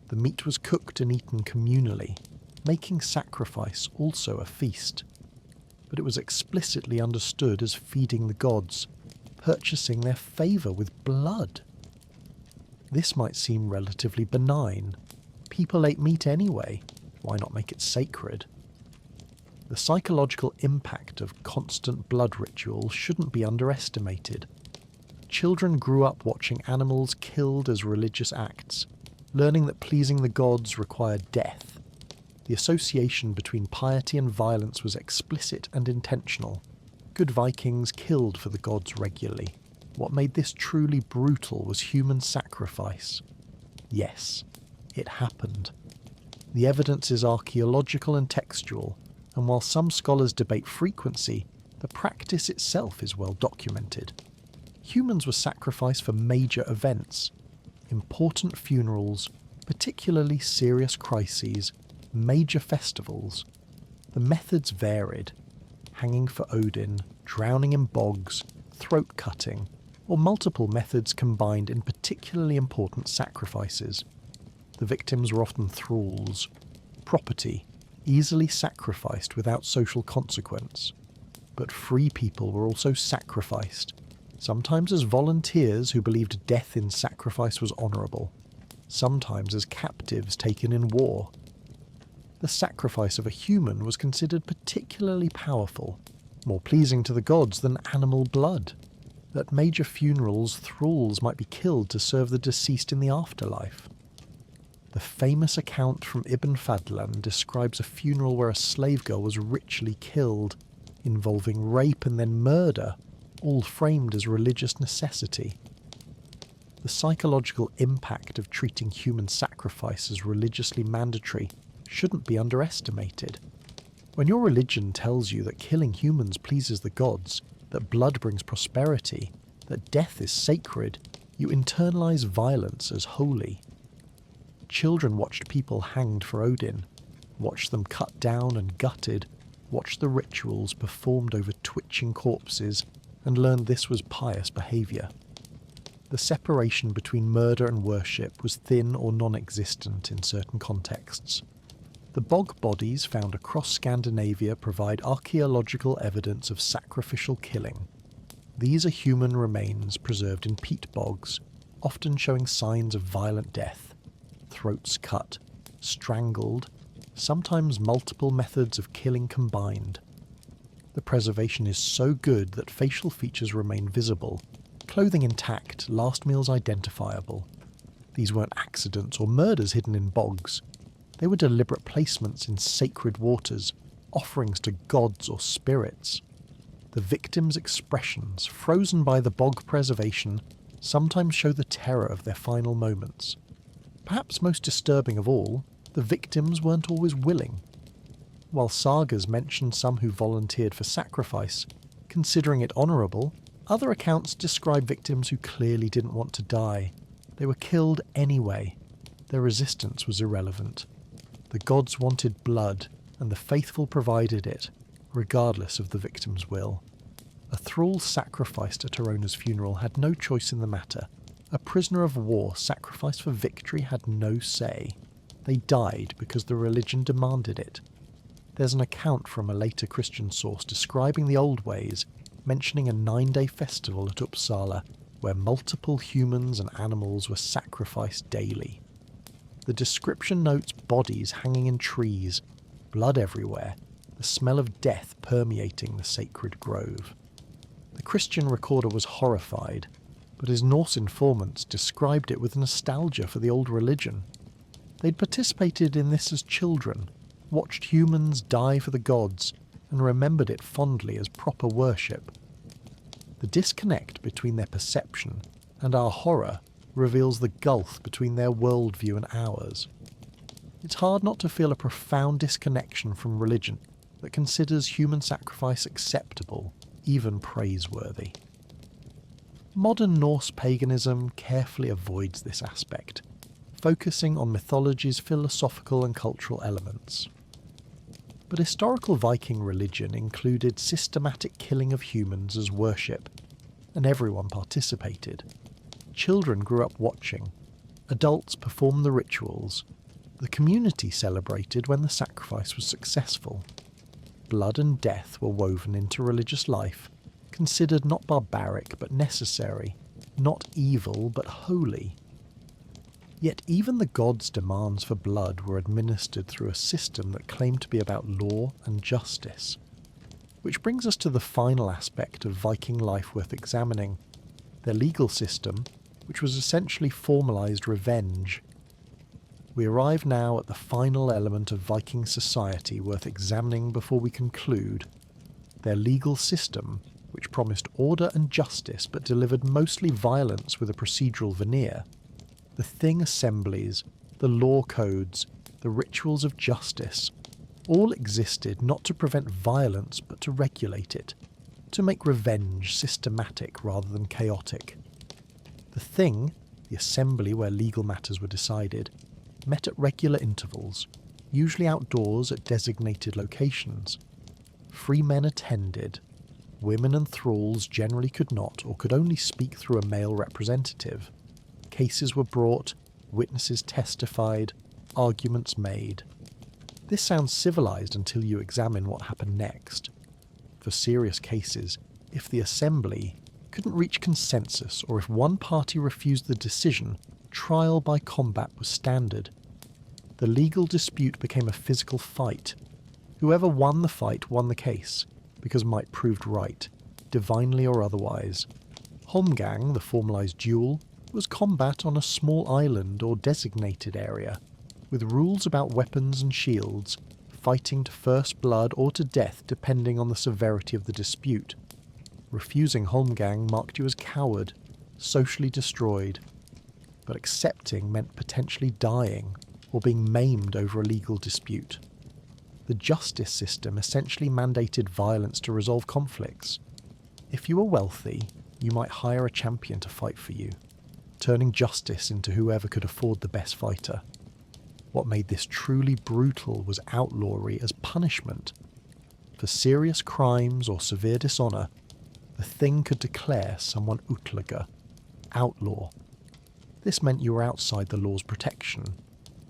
The meat was cooked and eaten communally, making sacrifice also a feast. But it was explicitly understood as feeding the gods, purchasing their favour with blood. This might seem relatively benign. People ate meat anyway. Why not make it sacred? The psychological impact of constant blood rituals shouldn't be underestimated. Children grew up watching animals killed as religious acts, learning that pleasing the gods required death. The association between piety and violence was explicit and intentional. Good Vikings killed for the gods regularly. What made this truly brutal was human sacrifice. Yes, it happened. The evidence is archaeological and textual, and while some scholars debate frequency, the practice itself is well documented. Humans were sacrificed for major events, important funerals, particularly serious crises, major festivals. The methods varied: hanging for Odin, drowning in bogs, throat cutting, or multiple methods combined in particularly important sacrifices. The victims were often thralls, property, easily sacrificed without social consequence. But free people were also sacrificed, sometimes as volunteers who believed death in sacrifice was honourable, sometimes as captives taken in war. The sacrifice of a human was considered particularly powerful, more pleasing to the gods than animal blood. At major funerals, thralls might be killed to serve the deceased in the afterlife. The famous account from Ibn Fadlan describes a funeral where a slave girl was ritually killed, involving rape and then murder, all framed as religious necessity. the psychological impact of treating human sacrifice as religiously mandatory shouldn't be underestimated. When your religion tells you that killing humans pleases the gods, that blood brings prosperity, that death is sacred, you internalize violence as holy. Children watched people hanged for Odin, watched them cut down and gutted, watched the rituals performed over twitching corpses, and learned this was pious behaviour. The separation between murder and worship was thin or non-existent in certain contexts. The bog bodies found across Scandinavia provide archaeological evidence of sacrificial killing. These are human remains preserved in peat bogs, often showing signs of violent death. Throats cut, strangled, sometimes multiple methods of killing combined. The preservation is so good that facial features remain visible, clothing intact, last meals identifiable. These weren't accidents or murders hidden in bogs. They were deliberate placements in sacred waters, offerings to gods or spirits. The victims' expressions, frozen by the bog preservation, sometimes show the terror of their final moments. Perhaps most disturbing of all, the victims weren't always willing. While sagas mention some who volunteered for sacrifice, considering it honourable, other accounts describe victims who clearly didn't want to die. They were killed anyway. Their resistance was irrelevant. The gods wanted blood, and the faithful provided it, regardless of the victim's will. A thrall sacrificed at Arona's funeral had no choice in the matter. A prisoner of war sacrificed for victory had no say. They died because the religion demanded it. There's an account from a later Christian source describing the old ways, mentioning a 9-day festival at Uppsala where multiple humans and animals were sacrificed daily. The description notes bodies hanging in trees, blood everywhere, the smell of death permeating the sacred grove. The Christian recorder was horrified, but his Norse informants described it with nostalgia for the old religion. They'd participated in this as children, watched humans die for the gods, and remembered it fondly as proper worship. The disconnect between their perception and our horror reveals the gulf between their worldview and ours. It's hard not to feel a profound disconnection from religion that considers human sacrifice acceptable, even praiseworthy. Modern Norse paganism carefully avoids this aspect, focusing on mythology's philosophical and cultural elements. But historical Viking religion included systematic killing of humans as worship, and everyone participated. Children grew up watching. Adults performed the rituals. The community celebrated when the sacrifice was successful. Blood and death were woven into religious life, considered not barbaric but necessary, not evil but holy. Yet even the gods' demands for blood were administered through a system that claimed to be about law and justice. Which brings us to the final aspect of Viking life worth examining, their legal system, which was essentially formalised revenge. We arrive now at the final element of Viking society worth examining before we conclude, their legal system, which promised order and justice but delivered mostly violence with a procedural veneer. The thing assemblies, the law codes, the rituals of justice, all existed not to prevent violence but to regulate it, to make revenge systematic rather than chaotic. The thing, the assembly where legal matters were decided, met at regular intervals, usually outdoors at designated locations. Free men attended. Women and thralls generally could not or could only speak through a male representative. Cases were brought, witnesses testified, arguments made. This sounds civilized until you examine what happened next. For serious cases, if the assembly couldn't reach consensus or if one party refused the decision, trial by combat was standard. The legal dispute became a physical fight. Whoever won the fight won the case, because might proved right, divinely or otherwise. Holmgang, the formalised duel, was combat on a small island or designated area, with rules about weapons and shields, fighting to first blood or to death depending on the severity of the dispute. Refusing Holmgang marked you as coward, socially destroyed, but accepting meant potentially dying or being maimed over a legal dispute. The justice system essentially mandated violence to resolve conflicts. If you were wealthy, you might hire a champion to fight for you, turning justice into whoever could afford the best fighter. What made this truly brutal was outlawry as punishment. For serious crimes or severe dishonour, the thing could declare someone utlaga, outlaw. This meant you were outside the law's protection.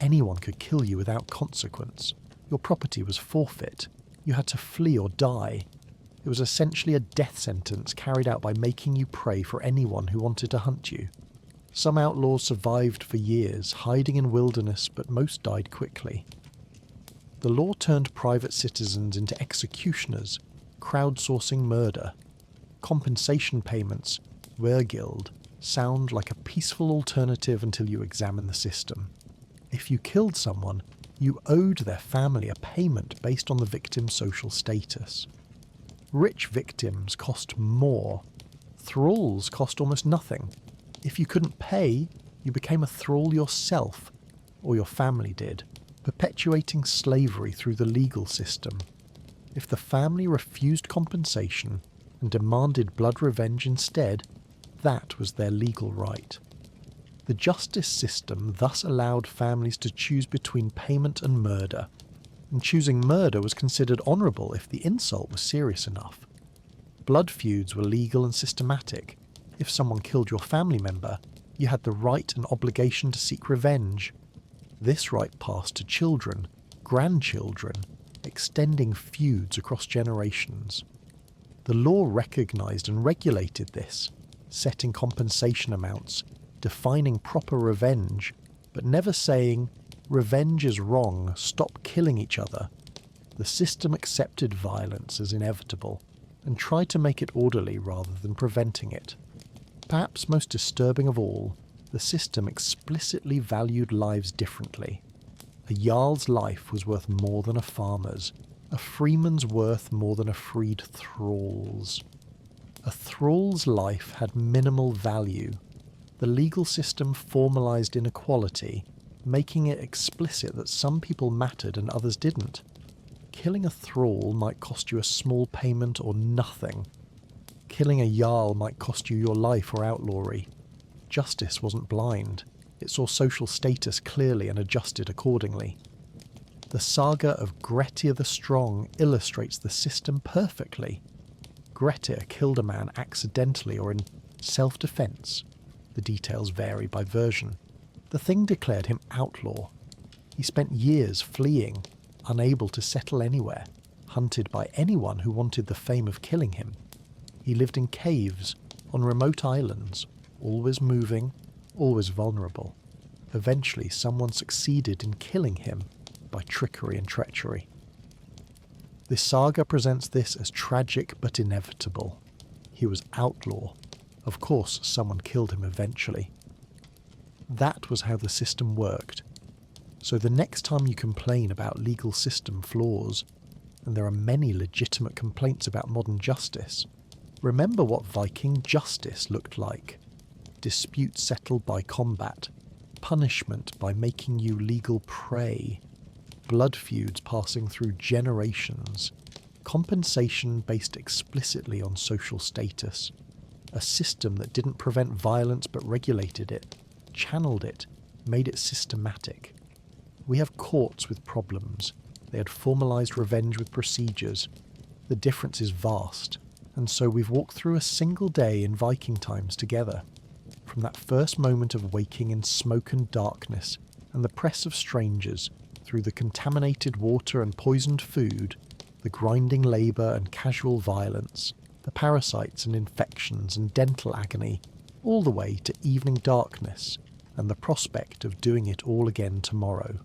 Anyone could kill you without consequence. Your property was forfeit. You had to flee or die. It was essentially a death sentence carried out by making you prey for anyone who wanted to hunt you. Some outlaws survived for years, hiding in wilderness, but most died quickly. The law turned private citizens into executioners, crowdsourcing murder. Compensation payments, wergild, sound like a peaceful alternative until you examine the system. If you killed someone, you owed their family a payment based on the victim's social status. Rich victims cost more. Thralls cost almost nothing. If you couldn't pay, you became a thrall yourself, or your family did, perpetuating slavery through the legal system. If the family refused compensation and demanded blood revenge instead, that was their legal right. The justice system thus allowed families to choose between payment and murder, and choosing murder was considered honourable if the insult was serious enough. Blood feuds were legal and systematic. If someone killed your family member, you had the right and obligation to seek revenge. This right passed to children, grandchildren, extending feuds across generations. The law recognised and regulated this, setting compensation amounts, defining proper revenge, but never saying, "Revenge is wrong, stop killing each other." The system accepted violence as inevitable, and tried to make it orderly rather than preventing it. Perhaps most disturbing of all, the system explicitly valued lives differently. A jarl's life was worth more than a farmer's, a freeman's worth more than a freed thrall's. A thrall's life had minimal value. The legal system formalised inequality, making it explicit that some people mattered and others didn't. Killing a thrall might cost you a small payment or nothing. Killing a jarl might cost you your life or outlawry. Justice wasn't blind. It saw social status clearly and adjusted accordingly. The saga of Grettir the Strong illustrates the system perfectly. Grettir killed a man accidentally or in self-defence. The details vary by version. The thing declared him outlaw. He spent years fleeing, unable to settle anywhere, hunted by anyone who wanted the fame of killing him. He lived in caves, on remote islands, always moving, always vulnerable. Eventually someone succeeded in killing him by trickery and treachery. This saga presents this as tragic but inevitable. He was outlaw. Of course, someone killed him eventually. That was how the system worked. So the next time you complain about legal system flaws, and there are many legitimate complaints about modern justice, remember what Viking justice looked like. Disputes settled by combat, punishment by making you legal prey, blood feuds passing through generations, compensation based explicitly on social status, a system that didn't prevent violence but regulated it, channeled it, made it systematic. We have courts with problems. They had formalised revenge with procedures. The difference is vast, and so we've walked through a single day in Viking times together. From that first moment of waking in smoke and darkness and the press of strangers, through the contaminated water and poisoned food, the grinding labour and casual violence, the parasites and infections and dental agony, all the way to evening darkness and the prospect of doing it all again tomorrow.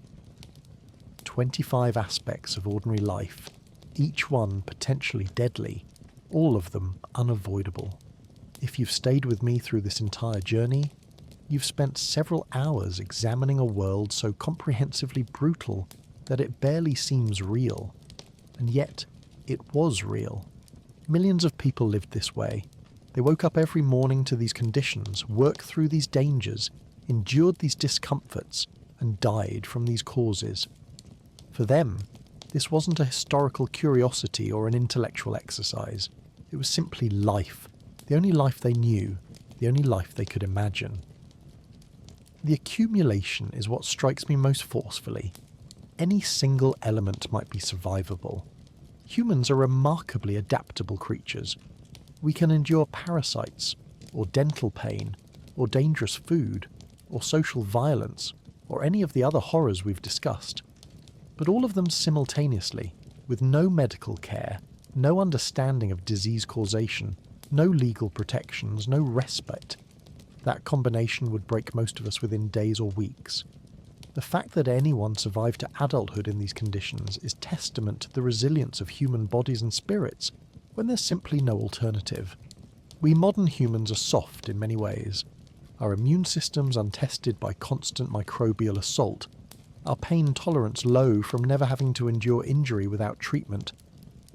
25 aspects of ordinary life, each one potentially deadly, all of them unavoidable. If you've stayed with me through this entire journey, you've spent several hours examining a world so comprehensively brutal that it barely seems real. And yet, it was real. Millions of people lived this way. They woke up every morning to these conditions, worked through these dangers, endured these discomforts, and died from these causes. For them, this wasn't a historical curiosity or an intellectual exercise. It was simply life, the only life they knew, the only life they could imagine. The accumulation is what strikes me most forcefully. Any single element might be survivable. Humans are remarkably adaptable creatures. We can endure parasites, or dental pain, or dangerous food, or social violence, or any of the other horrors we've discussed. But all of them simultaneously, with no medical care, no understanding of disease causation, no legal protections, no respite. That combination would break most of us within days or weeks. The fact that anyone survived to adulthood in these conditions is testament to the resilience of human bodies and spirits, when there's simply no alternative. We modern humans are soft in many ways. Our immune systems untested by constant microbial assault, our pain tolerance low from never having to endure injury without treatment,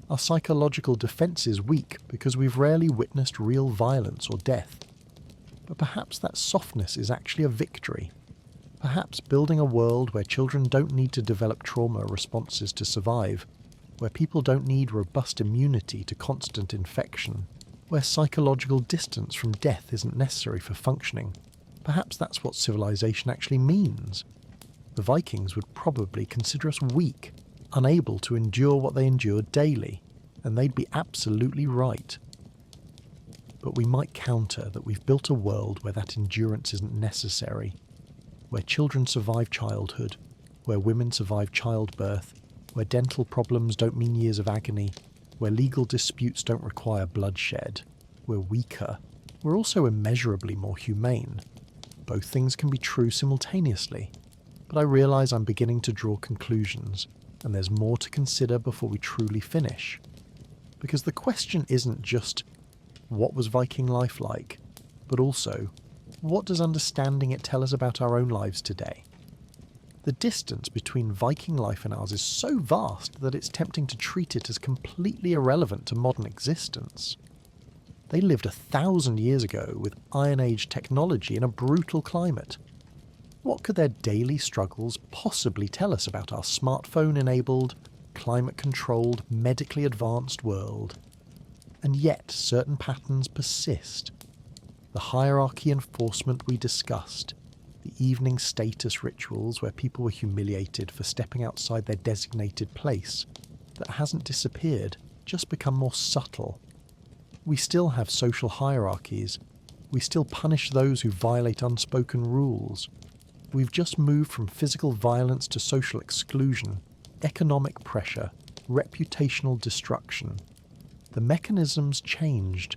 our psychological defences weak because we've rarely witnessed real violence or death. But perhaps that softness is actually a victory. Perhaps building a world where children don't need to develop trauma responses to survive, where people don't need robust immunity to constant infection, where psychological distance from death isn't necessary for functioning. Perhaps that's what civilization actually means. The Vikings would probably consider us weak, unable to endure what they endured daily, and they'd be absolutely right. But we might counter that we've built a world where that endurance isn't necessary, where children survive childhood, where women survive childbirth, where dental problems don't mean years of agony, where legal disputes don't require bloodshed. We're weaker. We're also immeasurably more humane. Both things can be true simultaneously, but I realise I'm beginning to draw conclusions, and there's more to consider before we truly finish. Because the question isn't just, what was Viking life like? But also, what does understanding it tell us about our own lives today? The distance between Viking life and ours is so vast that it's tempting to treat it as completely irrelevant to modern existence. They lived 1,000 years ago with Iron Age technology in a brutal climate. What could their daily struggles possibly tell us about our smartphone-enabled, climate-controlled, medically advanced world? And yet certain patterns persist. The hierarchy enforcement we discussed, the evening status rituals where people were humiliated for stepping outside their designated place, that hasn't disappeared, just become more subtle. We still have social hierarchies. We still punish those who violate unspoken rules. We've just moved from physical violence to social exclusion, economic pressure, reputational destruction. The mechanisms changed.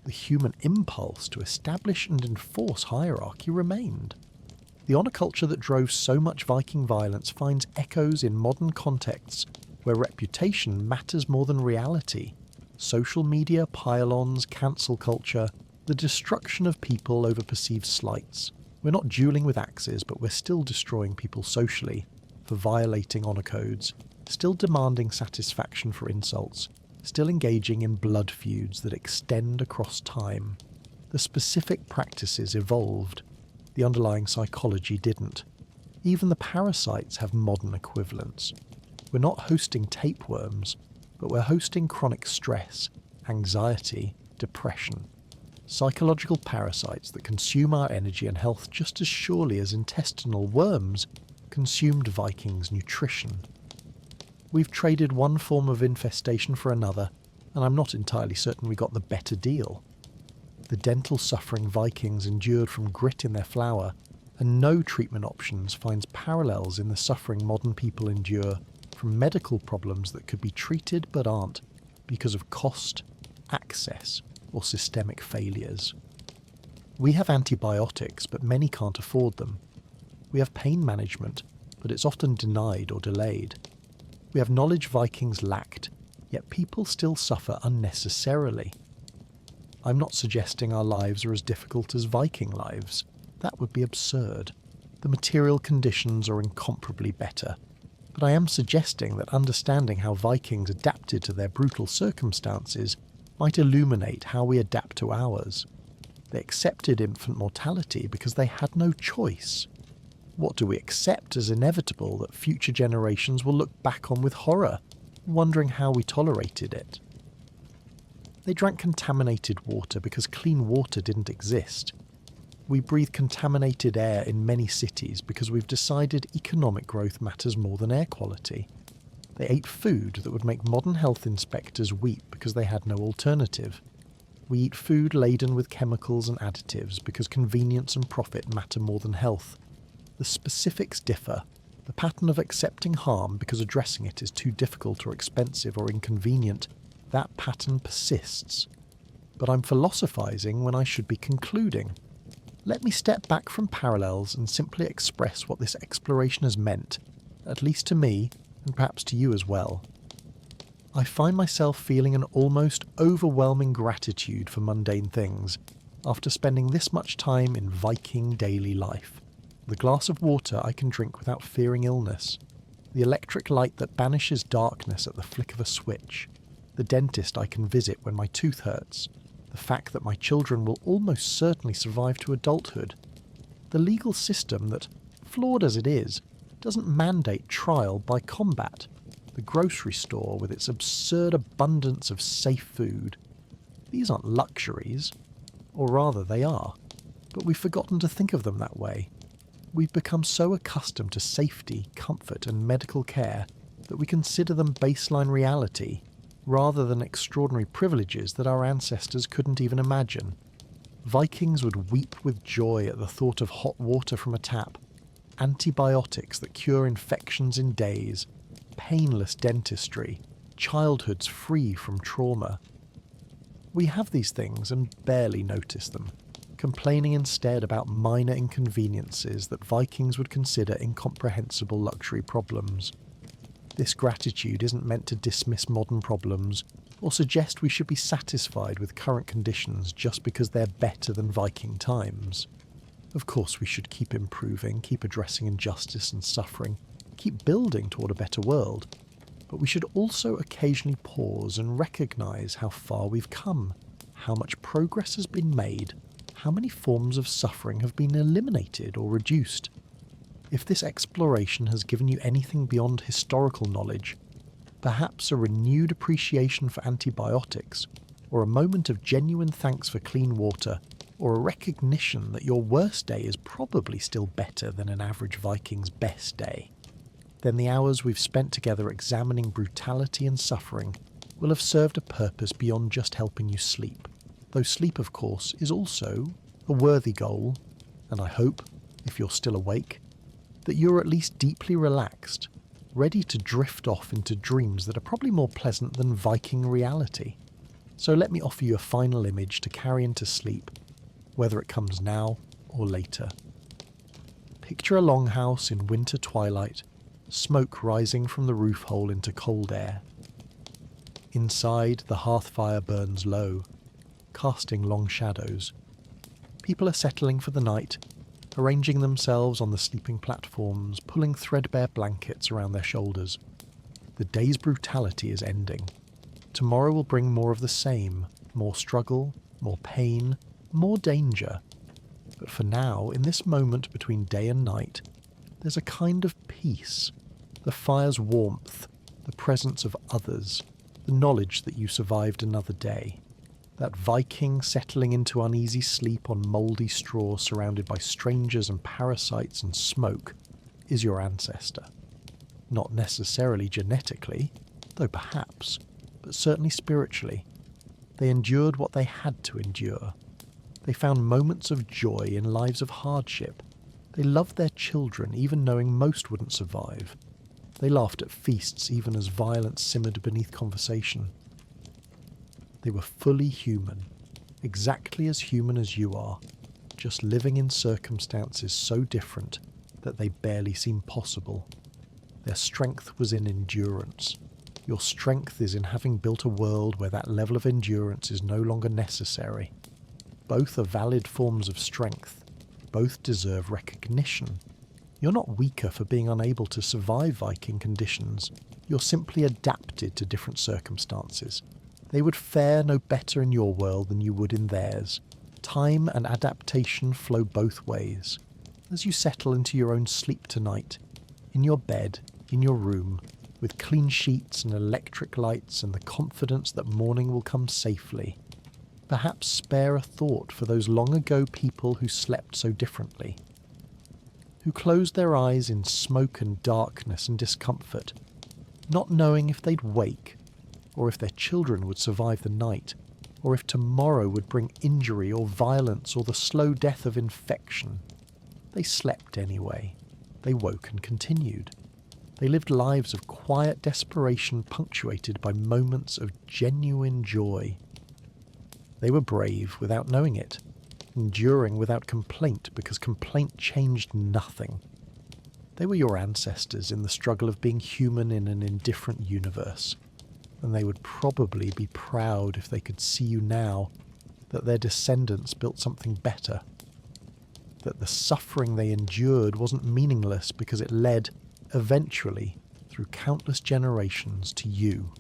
The human impulse to establish and enforce hierarchy remained. The honour culture that drove so much Viking violence finds echoes in modern contexts where reputation matters more than reality. Social media, pile-ons, cancel culture, the destruction of people over perceived slights. We're not duelling with axes, but we're still destroying people socially for violating honour codes, still demanding satisfaction for insults, still engaging in blood feuds that extend across time. The specific practices evolved. The underlying psychology didn't. Even the parasites have modern equivalents. We're not hosting tapeworms, but we're hosting chronic stress, anxiety, depression. Psychological parasites that consume our energy and health just as surely as intestinal worms consumed Vikings' nutrition. We've traded one form of infestation for another, and I'm not entirely certain we got the better deal. The dental suffering Vikings endured from grit in their flour, and no treatment options finds parallels in the suffering modern people endure from medical problems that could be treated but aren't because of cost, access, or systemic failures. We have antibiotics, but many can't afford them. We have pain management, but it's often denied or delayed. We have knowledge Vikings lacked, yet people still suffer unnecessarily. I'm not suggesting our lives are as difficult as Viking lives. That would be absurd. The material conditions are incomparably better. But I am suggesting that understanding how Vikings adapted to their brutal circumstances might illuminate how we adapt to ours. They accepted infant mortality because they had no choice. What do we accept as inevitable that future generations will look back on with horror, wondering how we tolerated it? They drank contaminated water because clean water didn't exist. We breathe contaminated air in many cities because we've decided economic growth matters more than air quality. They ate food that would make modern health inspectors weep because they had no alternative. We eat food laden with chemicals and additives because convenience and profit matter more than health. The specifics differ. The pattern of accepting harm because addressing it is too difficult or expensive or inconvenient, that pattern persists. But I'm philosophizing when I should be concluding. Let me step back from parallels and simply express what this exploration has meant, at least to me, and perhaps to you as well. I find myself feeling an almost overwhelming gratitude for mundane things after spending this much time in Viking daily life. The glass of water I can drink without fearing illness. The electric light that banishes darkness at the flick of a switch. The dentist I can visit when my tooth hurts. The fact that my children will almost certainly survive to adulthood. The legal system that, flawed as it is, doesn't mandate trial by combat. The grocery store with its absurd abundance of safe food. These aren't luxuries. Or rather, they are. But we've forgotten to think of them that way. We've become so accustomed to safety, comfort and medical care that we consider them baseline reality, rather than extraordinary privileges that our ancestors couldn't even imagine. Vikings would weep with joy at the thought of hot water from a tap, antibiotics that cure infections in days, painless dentistry, childhoods free from trauma. We have these things and barely notice them, complaining instead about minor inconveniences that Vikings would consider incomprehensible luxury problems. This gratitude isn't meant to dismiss modern problems or suggest we should be satisfied with current conditions just because they're better than Viking times. Of course we should keep improving, keep addressing injustice and suffering, keep building toward a better world, but we should also occasionally pause and recognise how far we've come, how much progress has been made, how many forms of suffering have been eliminated or reduced. If this exploration has given you anything beyond historical knowledge, perhaps a renewed appreciation for antibiotics, or a moment of genuine thanks for clean water, or a recognition that your worst day is probably still better than an average Viking's best day, then the hours we've spent together examining brutality and suffering will have served a purpose beyond just helping you sleep. Though sleep, of course, is also a worthy goal, and I hope, if you're still awake, that you're at least deeply relaxed, ready to drift off into dreams that are probably more pleasant than Viking reality. So let me offer you a final image to carry into sleep, whether it comes now or later. Picture a longhouse in winter twilight, smoke rising from the roof hole into cold air. Inside, the hearth fire burns low, casting long shadows. People are settling for the night, arranging themselves on the sleeping platforms, pulling threadbare blankets around their shoulders. The day's brutality is ending. Tomorrow will bring more of the same, more struggle, more pain, more danger. But for now, in this moment between day and night, there's a kind of peace. The fire's warmth, the presence of others, the knowledge that you survived another day. That Viking settling into uneasy sleep on mouldy straw surrounded by strangers and parasites and smoke is your ancestor. Not necessarily genetically, though perhaps, but certainly spiritually. They endured what they had to endure. They found moments of joy in lives of hardship. They loved their children even knowing most wouldn't survive. They laughed at feasts even as violence simmered beneath conversation. They were fully human, exactly as human as you are, just living in circumstances so different that they barely seem possible. Their strength was in endurance. Your strength is in having built a world where that level of endurance is no longer necessary. Both are valid forms of strength. Both deserve recognition. You're not weaker for being unable to survive Viking conditions. You're simply adapted to different circumstances. They would fare no better in your world than you would in theirs. Time and adaptation flow both ways. As you settle into your own sleep tonight, in your bed, in your room, with clean sheets and electric lights and the confidence that morning will come safely, perhaps spare a thought for those long ago people who slept so differently, who closed their eyes in smoke and darkness and discomfort, not knowing if they'd wake, or if their children would survive the night, or if tomorrow would bring injury or violence or the slow death of infection. They slept anyway. They woke and continued. They lived lives of quiet desperation punctuated by moments of genuine joy. They were brave without knowing it, enduring without complaint because complaint changed nothing. They were your ancestors in the struggle of being human in an indifferent universe, and they would probably be proud if they could see you now, that their descendants built something better, that the suffering they endured wasn't meaningless because it led, eventually, through countless generations to you,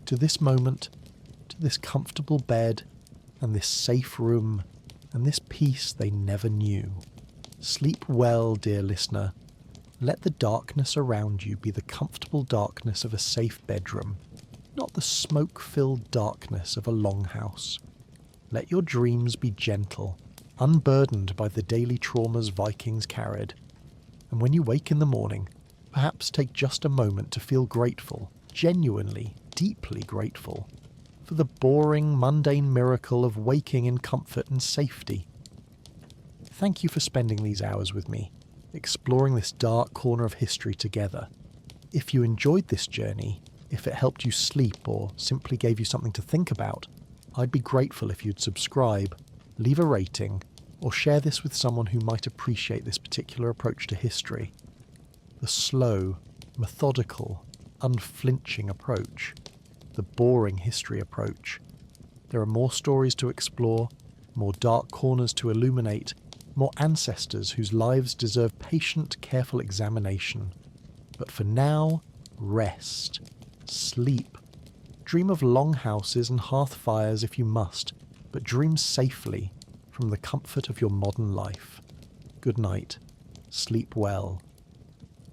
to this moment, to this comfortable bed, and this safe room, and this peace they never knew. Sleep well, dear listener. Let the darkness around you be the comfortable darkness of a safe bedroom, not the smoke-filled darkness of a longhouse. Let your dreams be gentle, unburdened by the daily traumas Vikings carried. And when you wake in the morning, perhaps take just a moment to feel grateful, genuinely, deeply grateful, for the boring, mundane miracle of waking in comfort and safety. Thank you for spending these hours with me, exploring this dark corner of history together. If you enjoyed this journey, if it helped you sleep or simply gave you something to think about, I'd be grateful if you'd subscribe, leave a rating, or share this with someone who might appreciate this particular approach to history. The slow, methodical, unflinching approach. The boring history approach. There are more stories to explore, more dark corners to illuminate, more ancestors whose lives deserve patient, careful examination. But for now, rest. Sleep. Dream of longhouses and hearth fires if you must, but dream safely from the comfort of your modern life. Good night. Sleep well.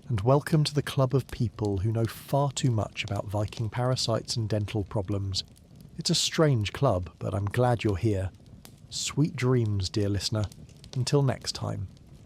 And welcome to the club of people who know far too much about Viking parasites and dental problems. It's a strange club, but I'm glad you're here. Sweet dreams, dear listener. Until next time.